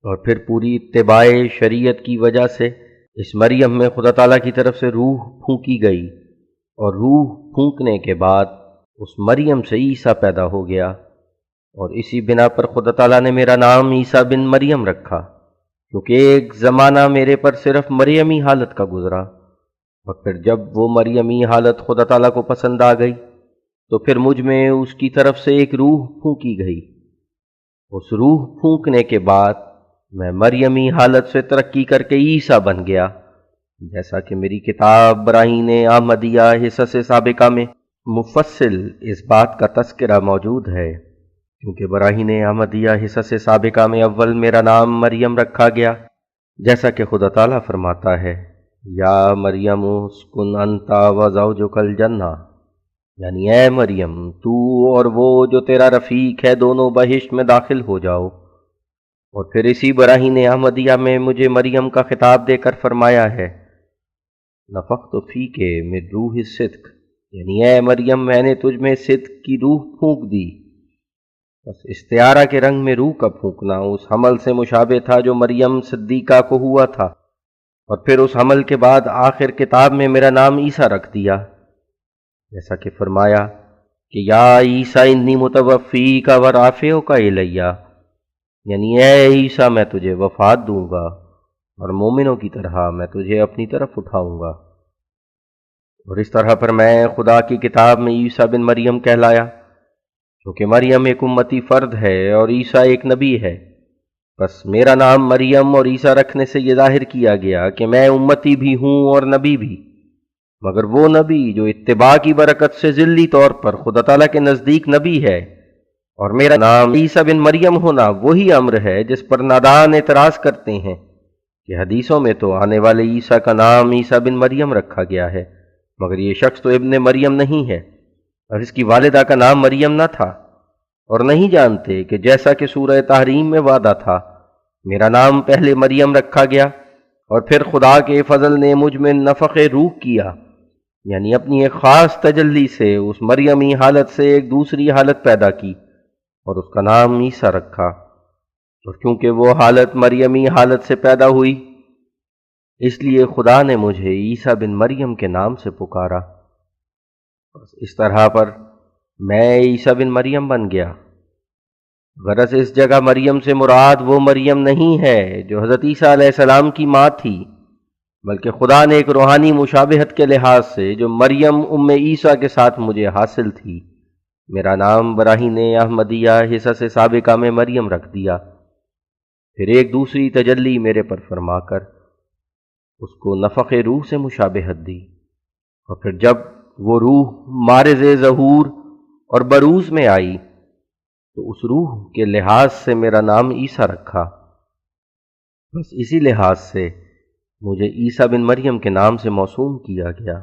اور پھر پوری اتباع شریعت کی وجہ سے اس مریم میں خدا تعالیٰ کی طرف سے روح پھونکی گئی، اور روح پھونکنے کے بعد اس مریم سے عیسیٰ پیدا ہو گیا، اور اسی بنا پر خدا تعالیٰ نے میرا نام عیسیٰ بن مریم رکھا، کیونکہ ایک زمانہ میرے پر صرف مریمی حالت کا گزرا، اور پھر جب وہ مریمی حالت خدا تعالیٰ کو پسند آ گئی تو پھر مجھ میں اس کی طرف سے ایک روح پھونکی گئی۔ اس روح پھونکنے کے بعد میں مریمی حالت سے ترقی کر کے عیسیٰ بن گیا، جیسا کہ میری کتاب براہین احمدیہ حصص سابقہ میں مفصل اس بات کا تذکرہ موجود ہے، کیونکہ براہین احمدیہ حصص سابقہ میں اول میرا نام مریم رکھا گیا، جیسا کہ خدا تعالیٰ فرماتا ہے یا مریم اسکن انت و زوجک الجنہ، یعنی اے مریم تو اور وہ جو تیرا رفیق ہے دونوں بہشت میں داخل ہو جاؤ۔ اور پھر اسی براہین احمدیہ میں مجھے مریم کا خطاب دے کر فرمایا ہے نفخت فیک من روح الصدق، یعنی اے مریم میں نے تجھ میں صدق کی روح پھونک دی۔ بس استعارہ کے رنگ میں روح کا پھونکنا اس حمل سے مشابہ تھا جو مریم صدیقہ کو ہوا تھا، اور پھر اس حمل کے بعد آخر کتاب میں میرا نام عیسیٰ رکھ دیا، جیسا کہ فرمایا کہ یا عیسیٰ انی متوفیک و رافعک الیہ، یعنی اے عیسیٰ میں تجھے وفات دوں گا اور مومنوں کی طرح میں تجھے اپنی طرف اٹھاؤں گا۔ اور اس طرح پر میں خدا کی کتاب میں عیسیٰ بن مریم کہلایا، کیونکہ مریم ایک امتی فرد ہے اور عیسیٰ ایک نبی ہے۔ بس میرا نام مریم اور عیسیٰ رکھنے سے یہ ظاہر کیا گیا کہ میں امتی بھی ہوں اور نبی بھی، مگر وہ نبی جو اتباع کی برکت سے ذلی طور پر خدا تعالیٰ کے نزدیک نبی ہے، اور میرا نام عیسیٰ بن مریم ہونا وہی امر ہے جس پر نادان اعتراض کرتے ہیں کہ حدیثوں میں تو آنے والے عیسیٰ کا نام عیسیٰ بن مریم رکھا گیا ہے، مگر یہ شخص تو ابن مریم نہیں ہے، اور اس کی والدہ کا نام مریم نہ تھا، اور نہیں جانتے کہ جیسا کہ سورہ تحریم میں وعدہ تھا میرا نام پہلے مریم رکھا گیا، اور پھر خدا کے فضل نے مجھ میں نفخ روح کیا، یعنی اپنی ایک خاص تجلی سے اس مریمی حالت سے ایک دوسری حالت پیدا کی اور اس کا نام عیسیٰ رکھا۔ اور کیونکہ وہ حالت مریمی حالت سے پیدا ہوئی، اس لیے خدا نے مجھے عیسیٰ بن مریم کے نام سے پکارا۔ بس اس طرح پر میں عیسیٰ بن مریم بن گیا۔ غرض اس جگہ مریم سے مراد وہ مریم نہیں ہے جو حضرت عیسیٰ علیہ السلام کی ماں تھی، بلکہ خدا نے ایک روحانی مشابہت کے لحاظ سے جو مریم عیسیٰ کے ساتھ مجھے حاصل تھی، میرا نام براہین احمدیہ حصص سابقہ میں مریم رکھ دیا۔ پھر ایک دوسری تجلی میرے پر فرما کر اس کو نفخ روح سے مشابہت دی، اور پھر جب وہ روح مارز ظہور اور بروز میں آئی تو اس روح کے لحاظ سے میرا نام عیسیٰ رکھا۔ بس اسی لحاظ سے مجھے عیسیٰ بن مریم کے نام سے موسوم کیا گیا۔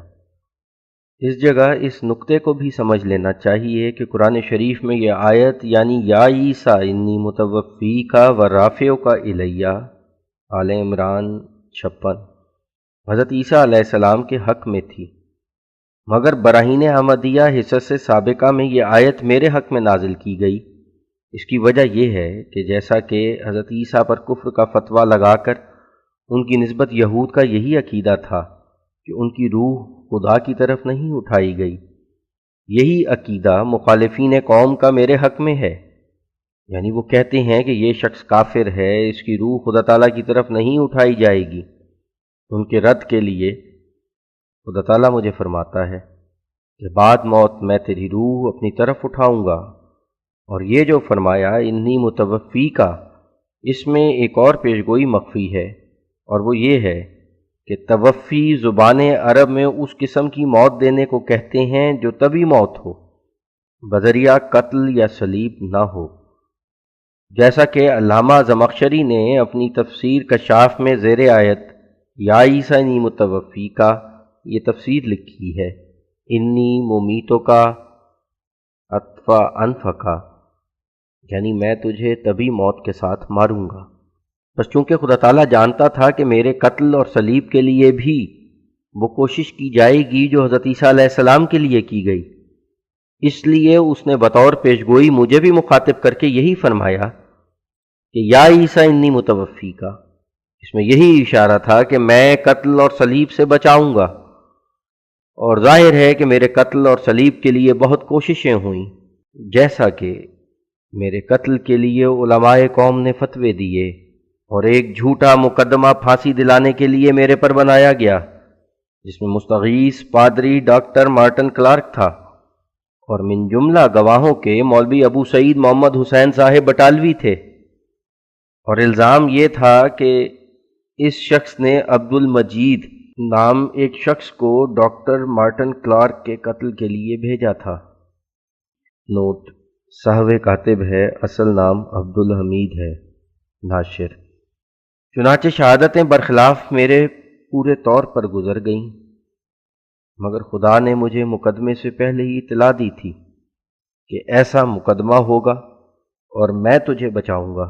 اس جگہ اس نقطے کو بھی سمجھ لینا چاہیے کہ قرآن شریف میں یہ آیت یعنی یا عیسیٰ انی متوفیکا و رافعوکا الیہ آل عمران 56 حضرت عیسیٰ علیہ السلام کے حق میں تھی، مگر براہین احمدیہ حصص سابقہ میں یہ آیت میرے حق میں نازل کی گئی۔ اس کی وجہ یہ ہے کہ جیسا کہ حضرت عیسیٰ پر کفر کا فتویٰ لگا کر ان کی نسبت یہود کا یہی عقیدہ تھا کہ ان کی روح خدا کی طرف نہیں اٹھائی گئی، یہی عقیدہ مخالفین قوم کا میرے حق میں ہے، یعنی وہ کہتے ہیں کہ یہ شخص کافر ہے، اس کی روح خدا تعالیٰ کی طرف نہیں اٹھائی جائے گی۔ ان کے رد کے لیے خدا تعالیٰ مجھے فرماتا ہے کہ بعد موت میں تیری روح اپنی طرف اٹھاؤں گا۔ اور یہ جو فرمایا انی متوفی کا، اس میں ایک اور پیشگوئی مخفی ہے، اور وہ یہ ہے کہ توفی زبان عرب میں اس قسم کی موت دینے کو کہتے ہیں جو طبی موت ہو، بذریعہ قتل یا صلیب نہ ہو، جیسا کہ علامہ زمخشری نے اپنی تفسیر کشاف میں زیر آیت یا عیسیٰ انی متوفی کا یہ تفسیر لکھی ہے، انی ممیتوں کا اطفا انفقا، یعنی میں تجھے طبی موت کے ساتھ ماروں گا۔ بس چونکہ خدا تعالیٰ جانتا تھا کہ میرے قتل اور صلیب کے لیے بھی وہ کوشش کی جائے گی جو حضرت عیسیٰ علیہ السلام کے لیے کی گئی، اس لیے اس نے بطور پیشگوئی مجھے بھی مخاطب کر کے یہی فرمایا کہ یا عیسیٰ انی متوفی کا۔ اس میں یہی اشارہ تھا کہ میں قتل اور صلیب سے بچاؤں گا، اور ظاہر ہے کہ میرے قتل اور صلیب کے لیے بہت کوششیں ہوئیں، جیسا کہ میرے قتل کے لیے علماء قوم نے فتوے دیے، اور ایک جھوٹا مقدمہ پھانسی دلانے کے لیے میرے پر بنایا گیا جس میں مستغیث پادری ڈاکٹر مارٹن کلارک تھا، اور من جملہ گواہوں کے مولوی ابو سعید محمد حسین صاحب بٹالوی تھے، اور الزام یہ تھا کہ اس شخص نے عبد المجید نام ایک شخص کو ڈاکٹر مارٹن کلارک کے قتل کے لیے بھیجا تھا۔ نوٹ: صاحب کاتب ہے، اصل نام عبد الحمید ہے۔ ناشر: چنانچہ شہادتیں برخلاف میرے پورے طور پر گزر گئیں، مگر خدا نے مجھے مقدمے سے پہلے ہی اطلاع دی تھی کہ ایسا مقدمہ ہوگا اور میں تجھے بچاؤں گا،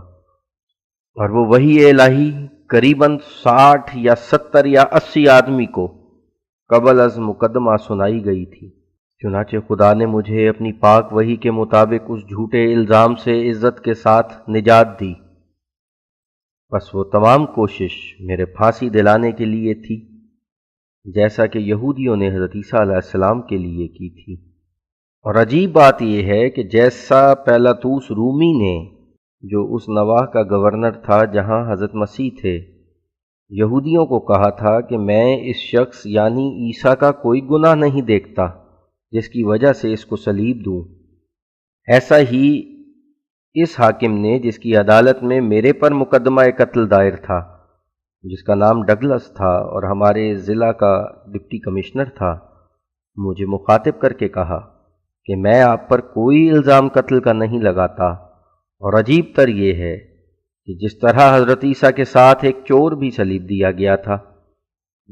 اور وہ وحی الہی قریباً 60 یا 70 یا 80 آدمی کو قبل از مقدمہ سنائی گئی تھی۔ چنانچہ خدا نے مجھے اپنی پاک وحی کے مطابق اس جھوٹے الزام سے عزت کے ساتھ نجات دی۔ بس وہ تمام کوشش میرے پھانسی دلانے کے لیے تھی، جیسا کہ یہودیوں نے حضرت عیسیٰ علیہ السلام کے لیے کی تھی۔ اور عجیب بات یہ ہے کہ جیسا پیلاطوس رومی نے، جو اس نواح کا گورنر تھا جہاں حضرت مسیح تھے، یہودیوں کو کہا تھا کہ میں اس شخص یعنی عیسیٰ کا کوئی گناہ نہیں دیکھتا جس کی وجہ سے اس کو صلیب دوں، ایسا ہی اس حاکم نے جس کی عدالت میں میرے پر مقدمہ قتل دائر تھا، جس کا نام ڈگلس تھا اور ہمارے ضلع کا ڈپٹی کمشنر تھا، مجھے مخاطب کر کے کہا کہ میں آپ پر کوئی الزام قتل کا نہیں لگاتا، اور عجیب تر یہ ہے کہ جس طرح حضرت عیسیٰ کے ساتھ ایک چور بھی صلیب دیا گیا تھا،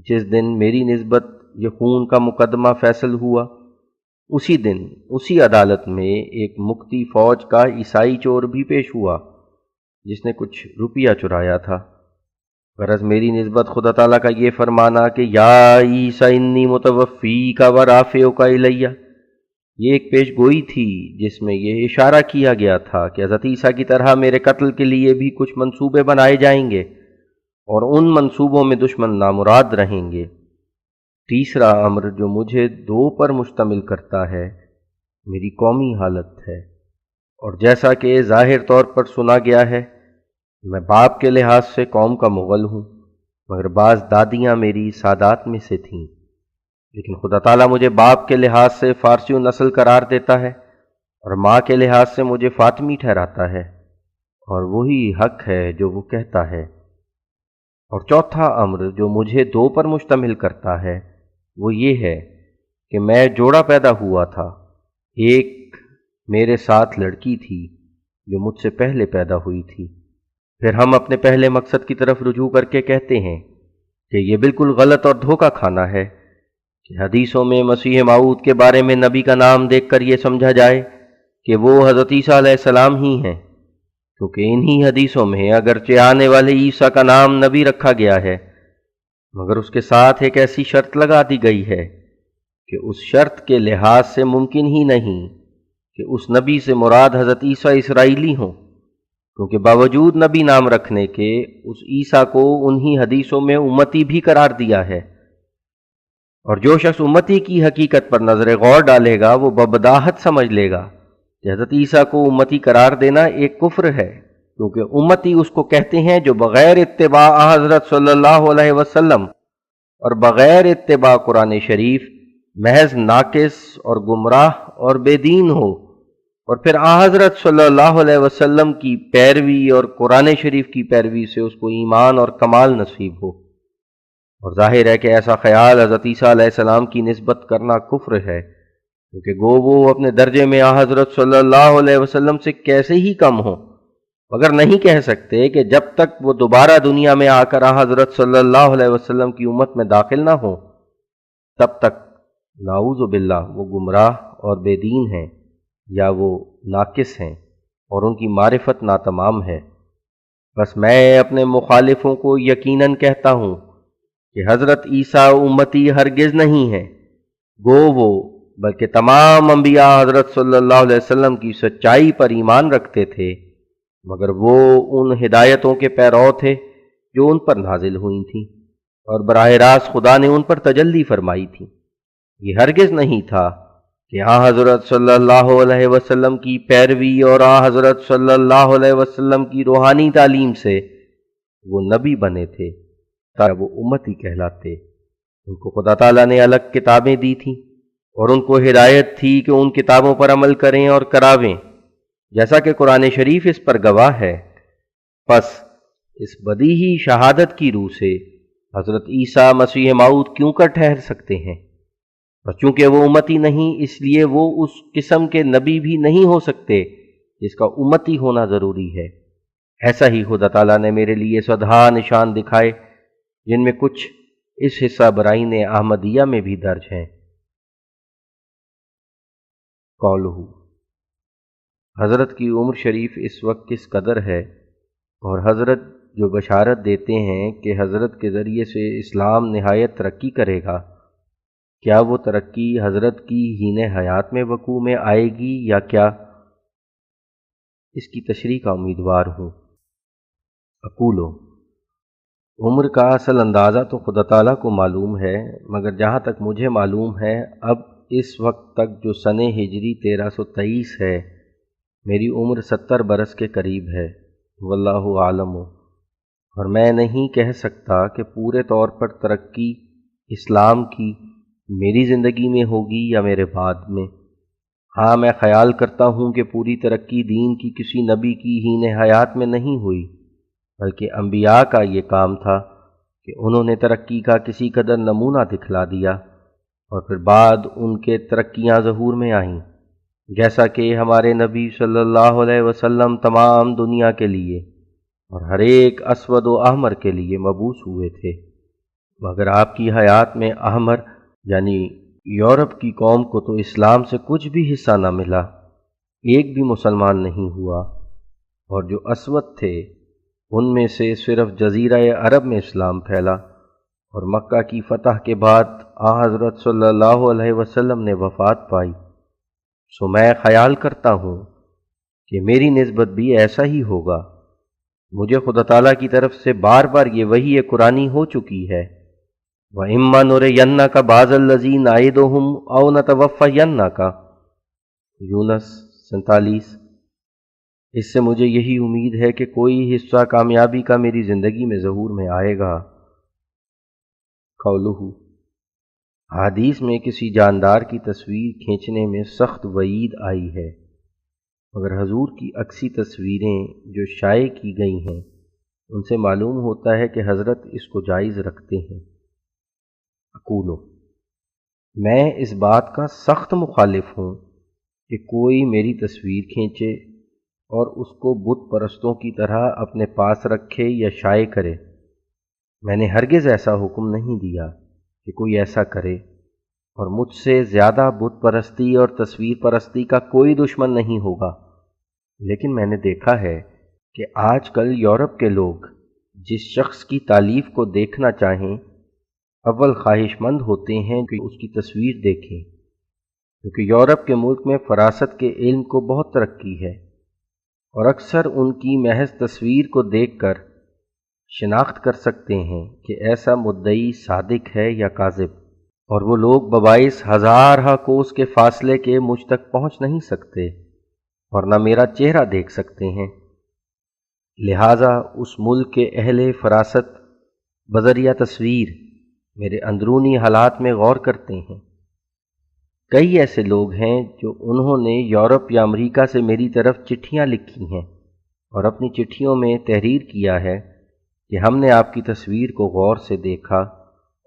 جس دن میری نسبت یہ خون کا مقدمہ فیصل ہوا، اسی دن اسی عدالت میں ایک مکتی فوج کا عیسائی چور بھی پیش ہوا جس نے کچھ روپیہ چرایا تھا۔ غرض میری نسبت خدا تعالیٰ کا یہ فرمانا کہ یا عیسیٰ انی متوفیک و رافعک الیہ، یہ ایک پیش گوئی تھی جس میں یہ اشارہ کیا گیا تھا کہ حضرت عیسیٰ کی طرح میرے قتل کے لیے بھی کچھ منصوبے بنائے جائیں گے، اور ان منصوبوں میں دشمن نامراد رہیں گے۔ تیسرا امر جو مجھے دو پر مشتمل کرتا ہے میری قومی حالت ہے، اور جیسا کہ ظاہر طور پر سنا گیا ہے میں باپ کے لحاظ سے قوم کا مغل ہوں، مگر بعض دادیاں میری سادات میں سے تھیں، لیکن خدا تعالیٰ مجھے باپ کے لحاظ سے فارسی نسل قرار دیتا ہے اور ماں کے لحاظ سے مجھے فاطمی ٹھہراتا ہے، اور وہی حق ہے جو وہ کہتا ہے۔ اور چوتھا امر جو مجھے دو پر مشتمل کرتا ہے وہ یہ ہے کہ میں جوڑا پیدا ہوا تھا، ایک میرے ساتھ لڑکی تھی جو مجھ سے پہلے پیدا ہوئی تھی۔ پھر ہم اپنے پہلے مقصد کی طرف رجوع کر کے کہتے ہیں کہ یہ بالکل غلط اور دھوکہ کھانا ہے کہ حدیثوں میں مسیح موعود کے بارے میں نبی کا نام دیکھ کر یہ سمجھا جائے کہ وہ حضرت عیسیٰ علیہ السلام ہی ہیں، کیونکہ انہی حدیثوں میں اگرچہ آنے والے عیسیٰ کا نام نبی رکھا گیا ہے، مگر اس کے ساتھ ایک ایسی شرط لگا دی گئی ہے کہ اس شرط کے لحاظ سے ممکن ہی نہیں کہ اس نبی سے مراد حضرت عیسیٰ اسرائیلی ہوں، کیونکہ باوجود نبی نام رکھنے کے اس عیسیٰ کو انہی حدیثوں میں امتی بھی قرار دیا ہے، اور جو شخص امتی کی حقیقت پر نظر غور ڈالے گا وہ ببداہت سمجھ لے گا کہ حضرت عیسیٰ کو امتی قرار دینا ایک کفر ہے، کیونکہ امتی اس کو کہتے ہیں جو بغیر اتباع حضرت صلی اللہ علیہ وسلم اور بغیر اتباع قرآن شریف محض ناقص اور گمراہ اور بے دین ہو، اور پھر حضرت صلی اللہ علیہ وسلم کی پیروی اور قرآن شریف کی پیروی سے اس کو ایمان اور کمال نصیب ہو۔ اور ظاہر ہے کہ ایسا خیال حضرت عیسیٰ علیہ السلام کی نسبت کرنا کفر ہے، کیونکہ گو وہ اپنے درجے میں حضرت صلی اللہ علیہ وسلم سے کیسے ہی کم ہوں، مگر نہیں کہہ سکتے کہ جب تک وہ دوبارہ دنیا میں آ کر حضرت صلی اللہ علیہ وسلم کی امت میں داخل نہ ہوں تب تک نعوذ باللہ وہ گمراہ اور بے دین ہیں یا وہ ناقص ہیں اور ان کی معرفت ناتمام ہے۔ بس میں اپنے مخالفوں کو یقیناً کہتا ہوں کہ حضرت عیسیٰ امتی ہرگز نہیں ہے، گو وہ بلکہ تمام انبیاء حضرت صلی اللہ علیہ وسلم کی سچائی پر ایمان رکھتے تھے، مگر وہ ان ہدایتوں کے پیرو تھے جو ان پر نازل ہوئی تھیں اور براہ راست خدا نے ان پر تجلی فرمائی تھی۔ یہ ہرگز نہیں تھا کہ حضرت صلی اللہ علیہ وسلم کی پیروی اور حضرت صلی اللہ علیہ وسلم کی روحانی تعلیم سے وہ نبی بنے تھے تاکہ وہ امتی کہلاتے۔ ان کو خدا تعالیٰ نے الگ کتابیں دی تھیں اور ان کو ہدایت تھی کہ ان کتابوں پر عمل کریں اور کراویں، جیسا کہ قرآن شریف اس پر گواہ ہے۔ پس اس بدیہی شہادت کی روح سے حضرت عیسیٰ مسیح موعود کیوں کر ٹھہر سکتے ہیں؟ اور چونکہ وہ امتی نہیں اس لیے وہ اس قسم کے نبی بھی نہیں ہو سکتے جس کا امتی ہونا ضروری ہے۔ ایسا ہی خدا تعالیٰ نے میرے لیے سدھا نشان دکھائے جن میں کچھ اس حصہ برائین احمدیہ میں بھی درج ہیں۔ قولہ، حضرت کی عمر شریف اس وقت کس قدر ہے، اور حضرت جو بشارت دیتے ہیں کہ حضرت کے ذریعے سے اسلام نہایت ترقی کرے گا، کیا وہ ترقی حضرت کی ہین حیات میں وقوع میں آئے گی یا کیا؟ اس کی تشریح کا امیدوار ہوں۔ اقولو، عمر کا اصل اندازہ تو خدا تعالیٰ کو معلوم ہے، مگر جہاں تک مجھے معلوم ہے اب اس وقت تک جو سن ہجری 1323 ہے میری عمر 70 برس کے قریب ہے، واللہ عالم، اور میں نہیں کہہ سکتا کہ پورے طور پر ترقی اسلام کی میری زندگی میں ہوگی یا میرے بعد میں۔ ہاں میں خیال کرتا ہوں کہ پوری ترقی دین کی کسی نبی کی ہین حیات میں نہیں ہوئی، بلکہ انبیاء کا یہ کام تھا کہ انہوں نے ترقی کا کسی قدر نمونہ دکھلا دیا اور پھر بعد ان کے ترقیاں ظہور میں آئیں، جیسا کہ ہمارے نبی صلی اللہ علیہ وسلم تمام دنیا کے لیے اور ہر ایک اسود و احمر کے لیے مبعوث ہوئے تھے، مگر آپ کی حیات میں احمر یعنی یورپ کی قوم کو تو اسلام سے کچھ بھی حصہ نہ ملا، ایک بھی مسلمان نہیں ہوا، اور جو اسود تھے ان میں سے صرف جزیرہ عرب میں اسلام پھیلا، اور مکہ کی فتح کے بعد حضرت صلی اللہ علیہ وسلم نے وفات پائی۔ سو میں خیال کرتا ہوں کہ میری نسبت بھی ایسا ہی ہوگا۔ مجھے خدا تعالیٰ کی طرف سے بار بار یہ وحی قرآنی ہو چکی ہے وَإِمَّا نُرِيَنَّكَ بَعْضَ الَّذِي نَعِدُهُمْ أَوْ نَتَوَفَّيَنَّكَ، یونس 47۔ اس سے مجھے یہی امید ہے کہ کوئی حصہ کامیابی کا میری زندگی میں ظہور میں آئے گا۔ قولہ، حدیث میں کسی جاندار کی تصویر کھینچنے میں سخت وعید آئی ہے، مگر حضور کی عکسی تصویریں جو شائع کی گئی ہیں ان سے معلوم ہوتا ہے کہ حضرت اس کو جائز رکھتے ہیں۔ اقول، میں اس بات کا سخت مخالف ہوں کہ کوئی میری تصویر کھینچے اور اس کو بت پرستوں کی طرح اپنے پاس رکھے یا شائع کرے۔ میں نے ہرگز ایسا حکم نہیں دیا کہ کوئی ایسا کرے، اور مجھ سے زیادہ بت پرستی اور تصویر پرستی کا کوئی دشمن نہیں ہوگا، لیکن میں نے دیکھا ہے کہ آج کل یورپ کے لوگ جس شخص کی تالیف کو دیکھنا چاہیں اول خواہش مند ہوتے ہیں کہ اس کی تصویر دیکھیں، کیونکہ یورپ کے ملک میں فراست کے علم کو بہت ترقی ہے، اور اکثر ان کی محض تصویر کو دیکھ کر شناخت کر سکتے ہیں کہ ایسا مدعی صادق ہے یا کاذب، اور وہ لوگ بباعث ہزارہ کوس کے فاصلے کے مجھ تک پہنچ نہیں سکتے اور نہ میرا چہرہ دیکھ سکتے ہیں۔ لہٰذا اس ملک کے اہل فراست بذریعہ تصویر میرے اندرونی حالات میں غور کرتے ہیں۔ کئی ایسے لوگ ہیں جو انہوں نے یورپ یا امریکہ سے میری طرف چٹھیاں لکھی ہیں اور اپنی چٹھیوں میں تحریر کیا ہے کہ ہم نے آپ کی تصویر کو غور سے دیکھا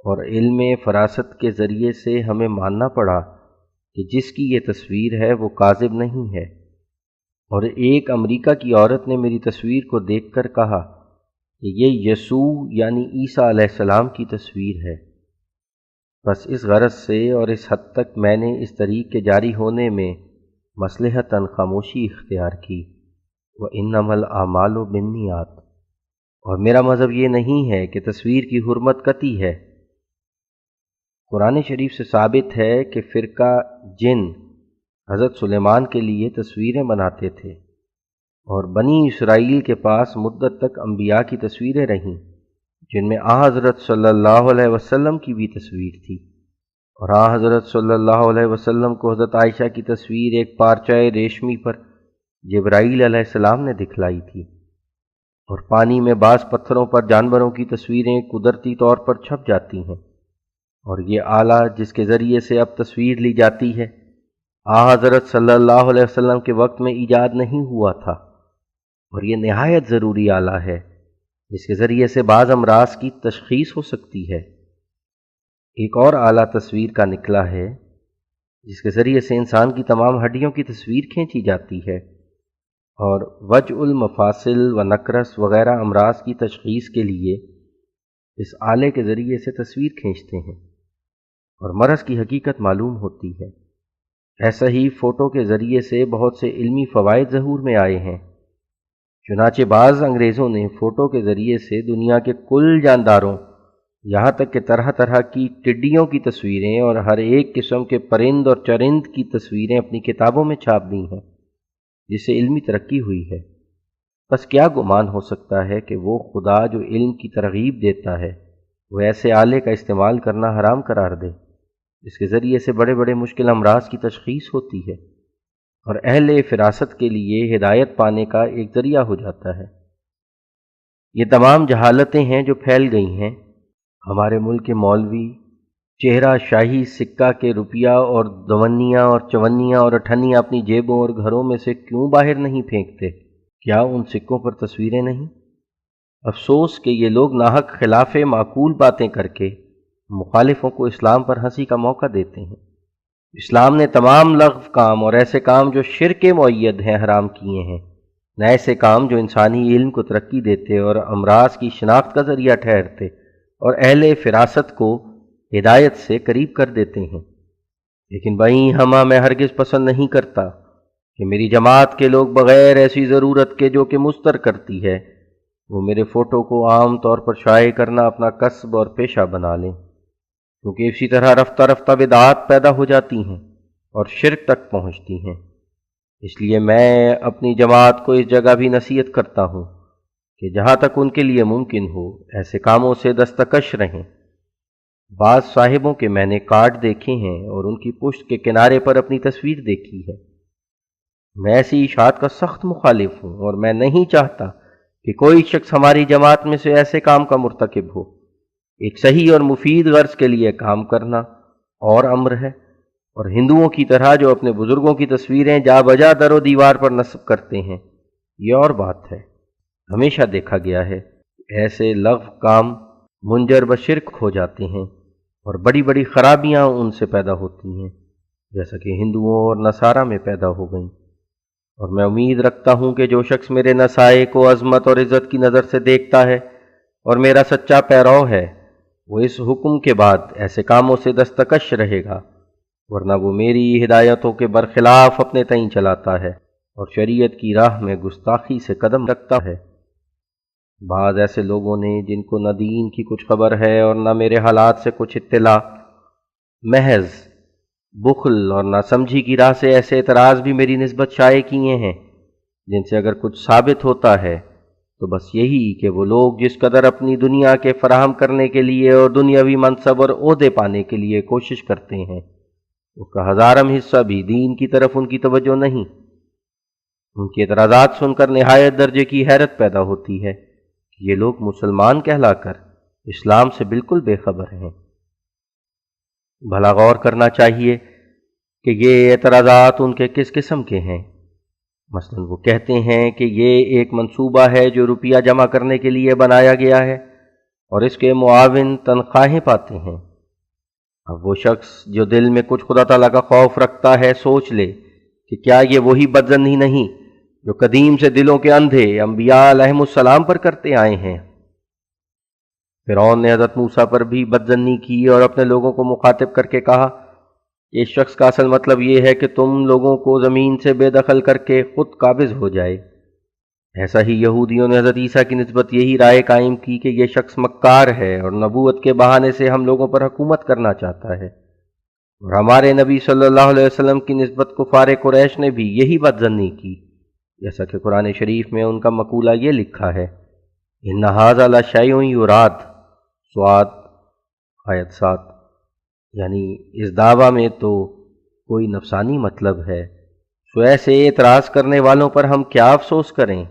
اور علم فراست کے ذریعے سے ہمیں ماننا پڑا کہ جس کی یہ تصویر ہے وہ کاذب نہیں ہے۔ اور ایک امریکہ کی عورت نے میری تصویر کو دیکھ کر کہا کہ یہ یسوع یعنی عیسیٰ علیہ السلام کی تصویر ہے۔ بس اس غرض سے اور اس حد تک میں نے اس طریق کے جاری ہونے میں مصلحتاً خاموشی اختیار کی۔ وَإِنَّمَا الْأَعْمَالُ بِالنِّيَّاتِ، اور میرا مذہب یہ نہیں ہے کہ تصویر کی حرمت قطعی ہے۔ قرآن شریف سے ثابت ہے کہ فرقہ جن حضرت سلیمان کے لیے تصویریں بناتے تھے، اور بنی اسرائیل کے پاس مدت تک انبیاء کی تصویریں رہیں جن میں حضرت صلی اللہ علیہ وسلم کی بھی تصویر تھی، اور حضرت صلی اللہ علیہ وسلم کو حضرت عائشہ کی تصویر ایک پارچہ ریشمی پر جبرائیل علیہ السلام نے دکھلائی تھی، اور پانی میں بعض پتھروں پر جانوروں کی تصویریں قدرتی طور پر چھپ جاتی ہیں، اور یہ آلہ جس کے ذریعے سے اب تصویر لی جاتی ہے حضرت صلی اللہ علیہ وسلم کے وقت میں ایجاد نہیں ہوا تھا، اور یہ نہایت ضروری آلہ ہے جس کے ذریعے سے بعض امراض کی تشخیص ہو سکتی ہے۔ ایک اور آلہ تصویر کا نکلا ہے جس کے ذریعے سے انسان کی تمام ہڈیوں کی تصویر کھینچی جاتی ہے، اور وجع المفاصل و نقرس وغیرہ امراض کی تشخیص کے لیے اس آلے کے ذریعے سے تصویر کھینچتے ہیں اور مرض کی حقیقت معلوم ہوتی ہے۔ ایسا ہی فوٹو کے ذریعے سے بہت سے علمی فوائد ظہور میں آئے ہیں۔ چنانچہ بعض انگریزوں نے فوٹو کے ذریعے سے دنیا کے کل جانداروں یہاں تک کہ طرح طرح کی ٹڈیوں کی تصویریں اور ہر ایک قسم کے پرند اور چرند کی تصویریں اپنی کتابوں میں چھاپ دی ہیں، جس سے علمی ترقی ہوئی ہے۔ بس کیا گمان ہو سکتا ہے کہ وہ خدا جو علم کی ترغیب دیتا ہے وہ ایسے آلے کا استعمال کرنا حرام قرار دے جس کے ذریعے سے بڑے بڑے مشکل امراض کی تشخیص ہوتی ہے اور اہل فراست کے لیے ہدایت پانے کا ایک ذریعہ ہو جاتا ہے۔ یہ تمام جہالتیں ہیں جو پھیل گئی ہیں۔ ہمارے ملک کے مولوی چہرہ شاہی سکہ کے روپیہ اور دونیاں اور چونیاں اور اٹھنیاں اپنی جیبوں اور گھروں میں سے کیوں باہر نہیں پھینکتے؟ کیا ان سکوں پر تصویریں نہیں؟ افسوس کہ یہ لوگ ناحق خلاف معقول باتیں کر کے مخالفوں کو اسلام پر ہنسی کا موقع دیتے ہیں۔ اسلام نے تمام لغو کام اور ایسے کام جو شرک معید ہیں حرام کیے ہیں، نہ ایسے کام جو انسانی علم کو ترقی دیتے اور امراض کی شناخت کا ذریعہ ٹھہرتے اور اہل فراست کو ہدایت سے قریب کر دیتے ہیں۔ لیکن بھائی ہمہ میں ہرگز پسند نہیں کرتا کہ میری جماعت کے لوگ بغیر ایسی ضرورت کے جو کہ مستر کرتی ہے وہ میرے فوٹو کو عام طور پر شائع کرنا اپنا کسب اور پیشہ بنا لیں، کیونکہ اسی طرح رفتہ رفتہ بدعات پیدا ہو جاتی ہیں اور شرک تک پہنچتی ہیں۔ اس لیے میں اپنی جماعت کو اس جگہ بھی نصیحت کرتا ہوں کہ جہاں تک ان کے لیے ممکن ہو ایسے کاموں سے دستکش رہیں۔ بعض صاحبوں کے میں نے کارڈ دیکھے ہیں اور ان کی پشت کے کنارے پر اپنی تصویر دیکھی ہے۔ میں ایسی اشاعت کا سخت مخالف ہوں اور میں نہیں چاہتا کہ کوئی شخص ہماری جماعت میں سے ایسے کام کا مرتکب ہو۔ ایک صحیح اور مفید غرض کے لیے کام کرنا اور امر ہے، اور ہندوؤں کی طرح جو اپنے بزرگوں کی تصویریں جا بجا در و دیوار پر نصب کرتے ہیں، یہ اور بات ہے۔ ہمیشہ دیکھا گیا ہے ایسے لغو کام منجر بشرک ہو جاتے ہیں اور بڑی بڑی خرابیاں ان سے پیدا ہوتی ہیں، جیسا کہ ہندوؤں اور نصارہ میں پیدا ہو گئیں۔ اور میں امید رکھتا ہوں کہ جو شخص میرے نسائے کو عظمت اور عزت کی نظر سے دیکھتا ہے اور میرا سچا پیرو ہے، وہ اس حکم کے بعد ایسے کاموں سے دستکش رہے گا، ورنہ وہ میری ہدایتوں کے برخلاف اپنے تئیں چلاتا ہے اور شریعت کی راہ میں گستاخی سے قدم رکھتا ہے۔ بعض ایسے لوگوں نے جن کو نہ دین کی کچھ خبر ہے اور نہ میرے حالات سے کچھ اطلاع، محض بخل اور ناسمجھی کی راہ سے ایسے اعتراض بھی میری نسبت شائع کیے ہیں، جن سے اگر کچھ ثابت ہوتا ہے تو بس یہی کہ وہ لوگ جس قدر اپنی دنیا کے فراہم کرنے کے لیے اور دنیاوی منصب اور عہدے پانے کے لیے کوشش کرتے ہیں، اس کا ہزارم حصہ بھی دین کی طرف ان کی توجہ نہیں۔ ان کے اعتراضات سن کر نہایت درجے کی حیرت پیدا ہوتی ہے کہ یہ لوگ مسلمان کہلا کر اسلام سے بالکل بے خبر ہیں۔ بھلا غور کرنا چاہیے کہ یہ اعتراضات ان کے کس قسم کے ہیں۔ مثلا وہ کہتے ہیں کہ یہ ایک منصوبہ ہے جو روپیہ جمع کرنے کے لیے بنایا گیا ہے اور اس کے معاون تنخواہیں پاتے ہیں۔ اب وہ شخص جو دل میں کچھ خدا تعالیٰ کا خوف رکھتا ہے سوچ لے کہ کیا یہ وہی بدظنی نہیں جو قدیم سے دلوں کے اندھے انبیاء علیہم السلام پر کرتے آئے ہیں۔ فرعون نے حضرت موسیٰ پر بھی بدظنی کی اور اپنے لوگوں کو مخاطب کر کے کہا، اس شخص کا اصل مطلب یہ ہے کہ تم لوگوں کو زمین سے بے دخل کر کے خود قابض ہو جائے۔ ایسا ہی یہودیوں نے حضرت عیسیٰ کی نسبت یہی رائے قائم کی کہ یہ شخص مکار ہے اور نبوت کے بہانے سے ہم لوگوں پر حکومت کرنا چاہتا ہے، اور ہمارے نبی صلی اللہ علیہ وسلم کی نسبت کفار قریش نے بھی یہی بدظنی کی، جیسا کہ قرآن شریف میں ان کا مقولہ یہ لکھا ہے، ان ھذا لشیء یراد، سواد آیت 7، یعنی اس دعویٰ میں تو کوئی نفسانی مطلب ہے، سو ایسے اعتراض کرنے والوں پر ہم کیا افسوس کریں؟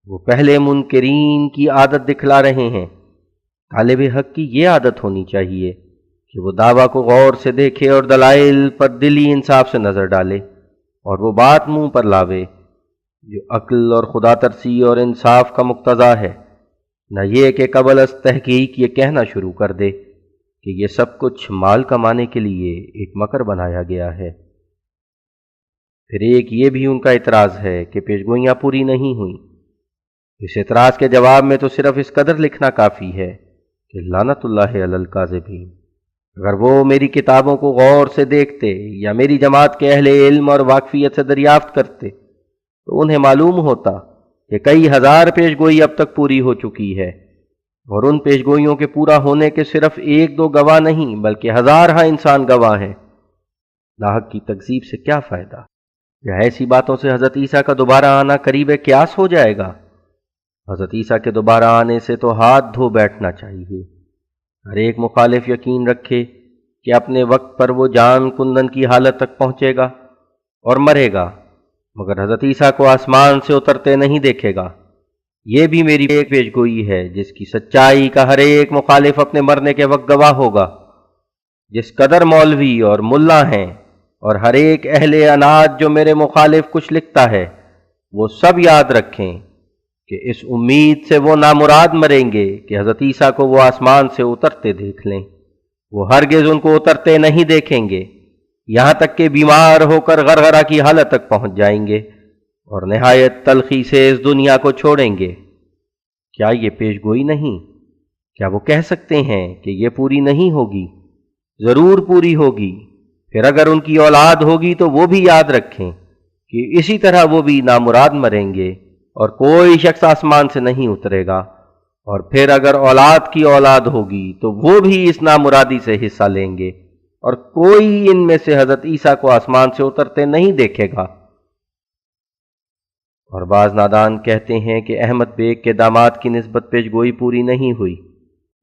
وہ پہلے منکرین کی عادت دکھلا رہے ہیں۔ طالب حق کی یہ عادت ہونی چاہیے کہ وہ دعویٰ کو غور سے دیکھے اور دلائل پر دلی انصاف سے نظر ڈالے اور وہ بات منہ پر لاوے جو عقل اور خدا ترسی اور انصاف کا مقتضا ہے، نہ یہ کہ قبل از تحقیق یہ کہنا شروع کر دے کہ یہ سب کچھ مال کمانے کے لیے ایک مکر بنایا گیا ہے۔ پھر ایک یہ بھی ان کا اعتراض ہے کہ پیشگوئیاں پوری نہیں ہوئیں۔ اس اعتراض کے جواب میں تو صرف اس قدر لکھنا کافی ہے کہ لعنت اللہ علی الکاذبین۔ اگر وہ میری کتابوں کو غور سے دیکھتے یا میری جماعت کے اہل علم اور واقفیت سے دریافت کرتے تو انہیں معلوم ہوتا کہ کئی ہزار پیشگوئی اب تک پوری ہو چکی ہے، اور ان پیشگوئیوں کے پورا ہونے کے صرف ایک دو گواہ نہیں بلکہ ہزارہ انسان گواہ ہیں۔ لاحق کی تکذیب سے کیا فائدہ؟ یا ایسی باتوں سے حضرت عیسیٰ کا دوبارہ آنا قریب قیاس ہو جائے گا؟ حضرت عیسیٰ کے دوبارہ آنے سے تو ہاتھ دھو بیٹھنا چاہیے۔ ہر ایک مخالف یقین رکھے کہ اپنے وقت پر وہ جان کندن کی حالت تک پہنچے گا اور مرے گا، مگر حضرت عیسیٰ کو آسمان سے اترتے نہیں دیکھے گا۔ یہ بھی میری ایک پیشگوئی ہے جس کی سچائی کا ہر ایک مخالف اپنے مرنے کے وقت گواہ ہوگا۔ جس قدر مولوی اور ملا ہیں اور ہر ایک اہل اناج جو میرے مخالف کچھ لکھتا ہے، وہ سب یاد رکھیں کہ اس امید سے وہ نامراد مریں گے کہ حضرت عیسیٰ کو وہ آسمان سے اترتے دیکھ لیں۔ وہ ہرگز ان کو اترتے نہیں دیکھیں گے، یہاں تک کہ بیمار ہو کر غرغرہ کی حالت تک پہنچ جائیں گے اور نہایت تلخی سے اس دنیا کو چھوڑیں گے۔ کیا یہ پیشگوئی نہیں؟ کیا وہ کہہ سکتے ہیں کہ یہ پوری نہیں ہوگی؟ ضرور پوری ہوگی۔ پھر اگر ان کی اولاد ہوگی تو وہ بھی یاد رکھیں کہ اسی طرح وہ بھی نامراد مریں گے اور کوئی شخص آسمان سے نہیں اترے گا، اور پھر اگر اولاد کی اولاد ہوگی تو وہ بھی اس نامرادی سے حصہ لیں گے، اور کوئی ان میں سے حضرت عیسیٰ کو آسمان سے اترتے نہیں دیکھے گا۔ اور بعض نادان کہتے ہیں کہ احمد بیگ کے داماد کی نسبت پیشگوئی پوری نہیں ہوئی۔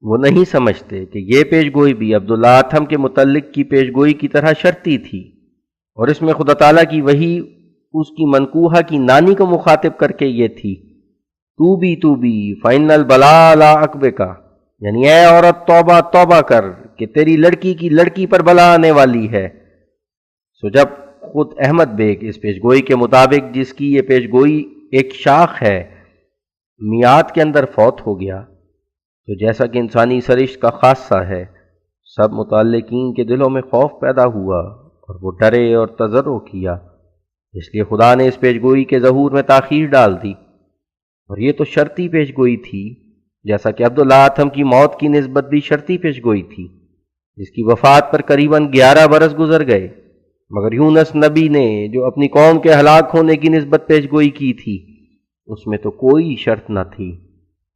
وہ نہیں سمجھتے کہ یہ پیش گوئی بھی عبداللہ اتھم کے متعلق کی پیش گوئی کی طرح شرطی تھی، اور اس میں خدا تعالیٰ کی وحی اس کی منکوحہ کی نانی کو مخاطب کر کے یہ تھی، تو بھی فَإِنَّ الْبَلَاءَ لَا عَقْبِكَ، یعنی اے عورت توبہ توبہ کر کہ تیری لڑکی کی لڑکی پر بلا آنے والی ہے۔ سو جب خود احمد بیگ اس پیش گوئی کے مطابق، جس کی یہ پیش گوئی ایک شاخ ہے، میعاد کے اندر فوت ہو گیا، تو جیسا کہ انسانی سرشت کا خاصہ ہے، سب متعلقین کے دلوں میں خوف پیدا ہوا اور وہ ڈرے اور تضرع کیا، اس لیے خدا نے اس پیش گوئی کے ظہور میں تاخیر ڈال دی۔ اور یہ تو شرطی پیش گوئی تھی، جیسا کہ عبداللہ اتھم کی موت کی نسبت بھی شرطی پیش گوئی تھی، جس کی وفات پر قریباً 11 برس گزر گئے، مگر یونس نبی نے جو اپنی قوم کے ہلاک ہونے کی نسبت پیش گوئی کی تھی، اس میں تو کوئی شرط نہ تھی،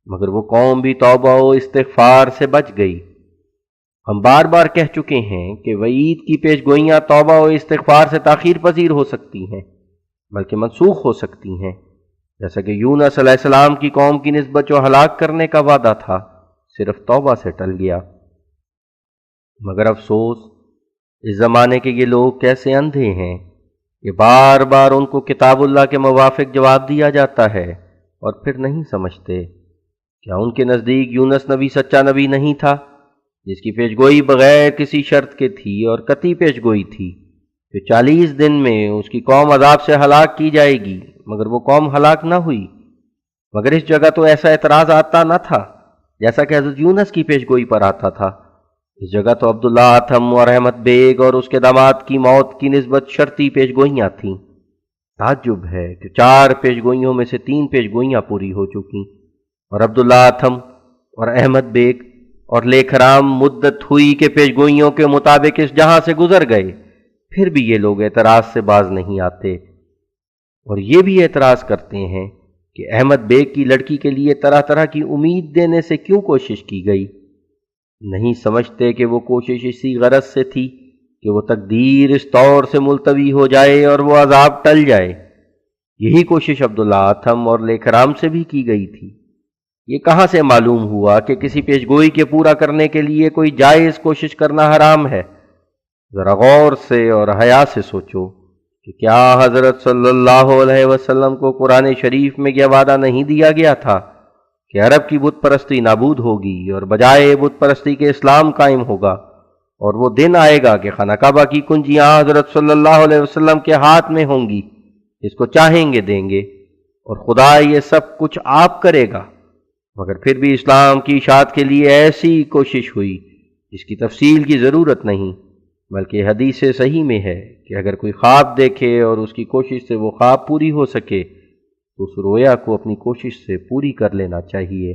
مگر وہ قوم بھی توبہ و استغفار سے بچ گئی۔ ہم بار بار کہہ چکے ہیں کہ وعید کی پیش گوئیاں توبہ و استغفار سے تاخیر پذیر ہو سکتی ہیں، بلکہ منسوخ ہو سکتی ہیں، جیسا کہ یونس علیہ السلام کی قوم کی نسبت جو ہلاک کرنے کا وعدہ تھا صرف توبہ سے ٹل گیا۔ مگر افسوس اس زمانے کے یہ لوگ کیسے اندھے ہیں کہ بار بار ان کو کتاب اللہ کے موافق جواب دیا جاتا ہے اور پھر نہیں سمجھتے۔ کیا ان کے نزدیک یونس نبی سچا نبی نہیں تھا، جس کی پیش گوئی بغیر کسی شرط کے تھی اور قطعی پیش گوئی تھی کہ 40 دن میں اس کی قوم عذاب سے ہلاک کی جائے گی، مگر وہ قوم ہلاک نہ ہوئی؟ مگر اس جگہ تو ایسا اعتراض آتا نہ تھا جیسا کہ حضرت یونس کی پیش گوئی پر آتا تھا۔ اس جگہ تو عبداللہ اتھم اور احمد بیگ اور اس کے داماد کی موت کی نسبت شرطی پیش گوئیاں تھیں۔ تعجب ہے کہ 4 پیش گوئیوں میں سے 3 پیش گوئیاں پوری ہو چکیں، اور عبداللہ اتھم اور احمد بیگ اور لیکھرام مدت ہوئی کہ پیش گوئیوں کے مطابق اس جہاں سے گزر گئے، پھر بھی یہ لوگ اعتراض سے باز نہیں آتے، اور یہ بھی اعتراض کرتے ہیں کہ احمد بیگ کی لڑکی کے لیے طرح طرح کی امید دینے سے کیوں کوشش کی گئی؟ نہیں سمجھتے کہ وہ کوشش اسی غرض سے تھی کہ وہ تقدیر اس طور سے ملتوی ہو جائے اور وہ عذاب ٹل جائے۔ یہی کوشش عبداللہ اتھم اور لیکھرام سے بھی کی گئی تھی۔ یہ کہاں سے معلوم ہوا کہ کسی پیش گوئی کے پورا کرنے کے لیے کوئی جائز کوشش کرنا حرام ہے؟ ذرا غور سے اور حیا سے سوچو کہ کیا حضرت صلی اللہ علیہ وسلم کو قرآن شریف میں یہ وعدہ نہیں دیا گیا تھا کہ عرب کی بت پرستی نابود ہوگی اور بجائے بت پرستی کے اسلام قائم ہوگا، اور وہ دن آئے گا کہ خانہ کعبہ کی کنجیاں حضرت صلی اللہ علیہ وسلم کے ہاتھ میں ہوں گی، جس کو چاہیں گے دیں گے، اور خدا یہ سب کچھ آپ کرے گا۔ مگر پھر بھی اسلام کی اشاعت کے لیے ایسی کوشش ہوئی جس کی تفصیل کی ضرورت نہیں، بلکہ حدیث صحیح میں ہے کہ اگر کوئی خواب دیکھے اور اس کی کوشش سے وہ خواب پوری ہو سکے تو اس رویا کو اپنی کوشش سے پوری کر لینا چاہیے۔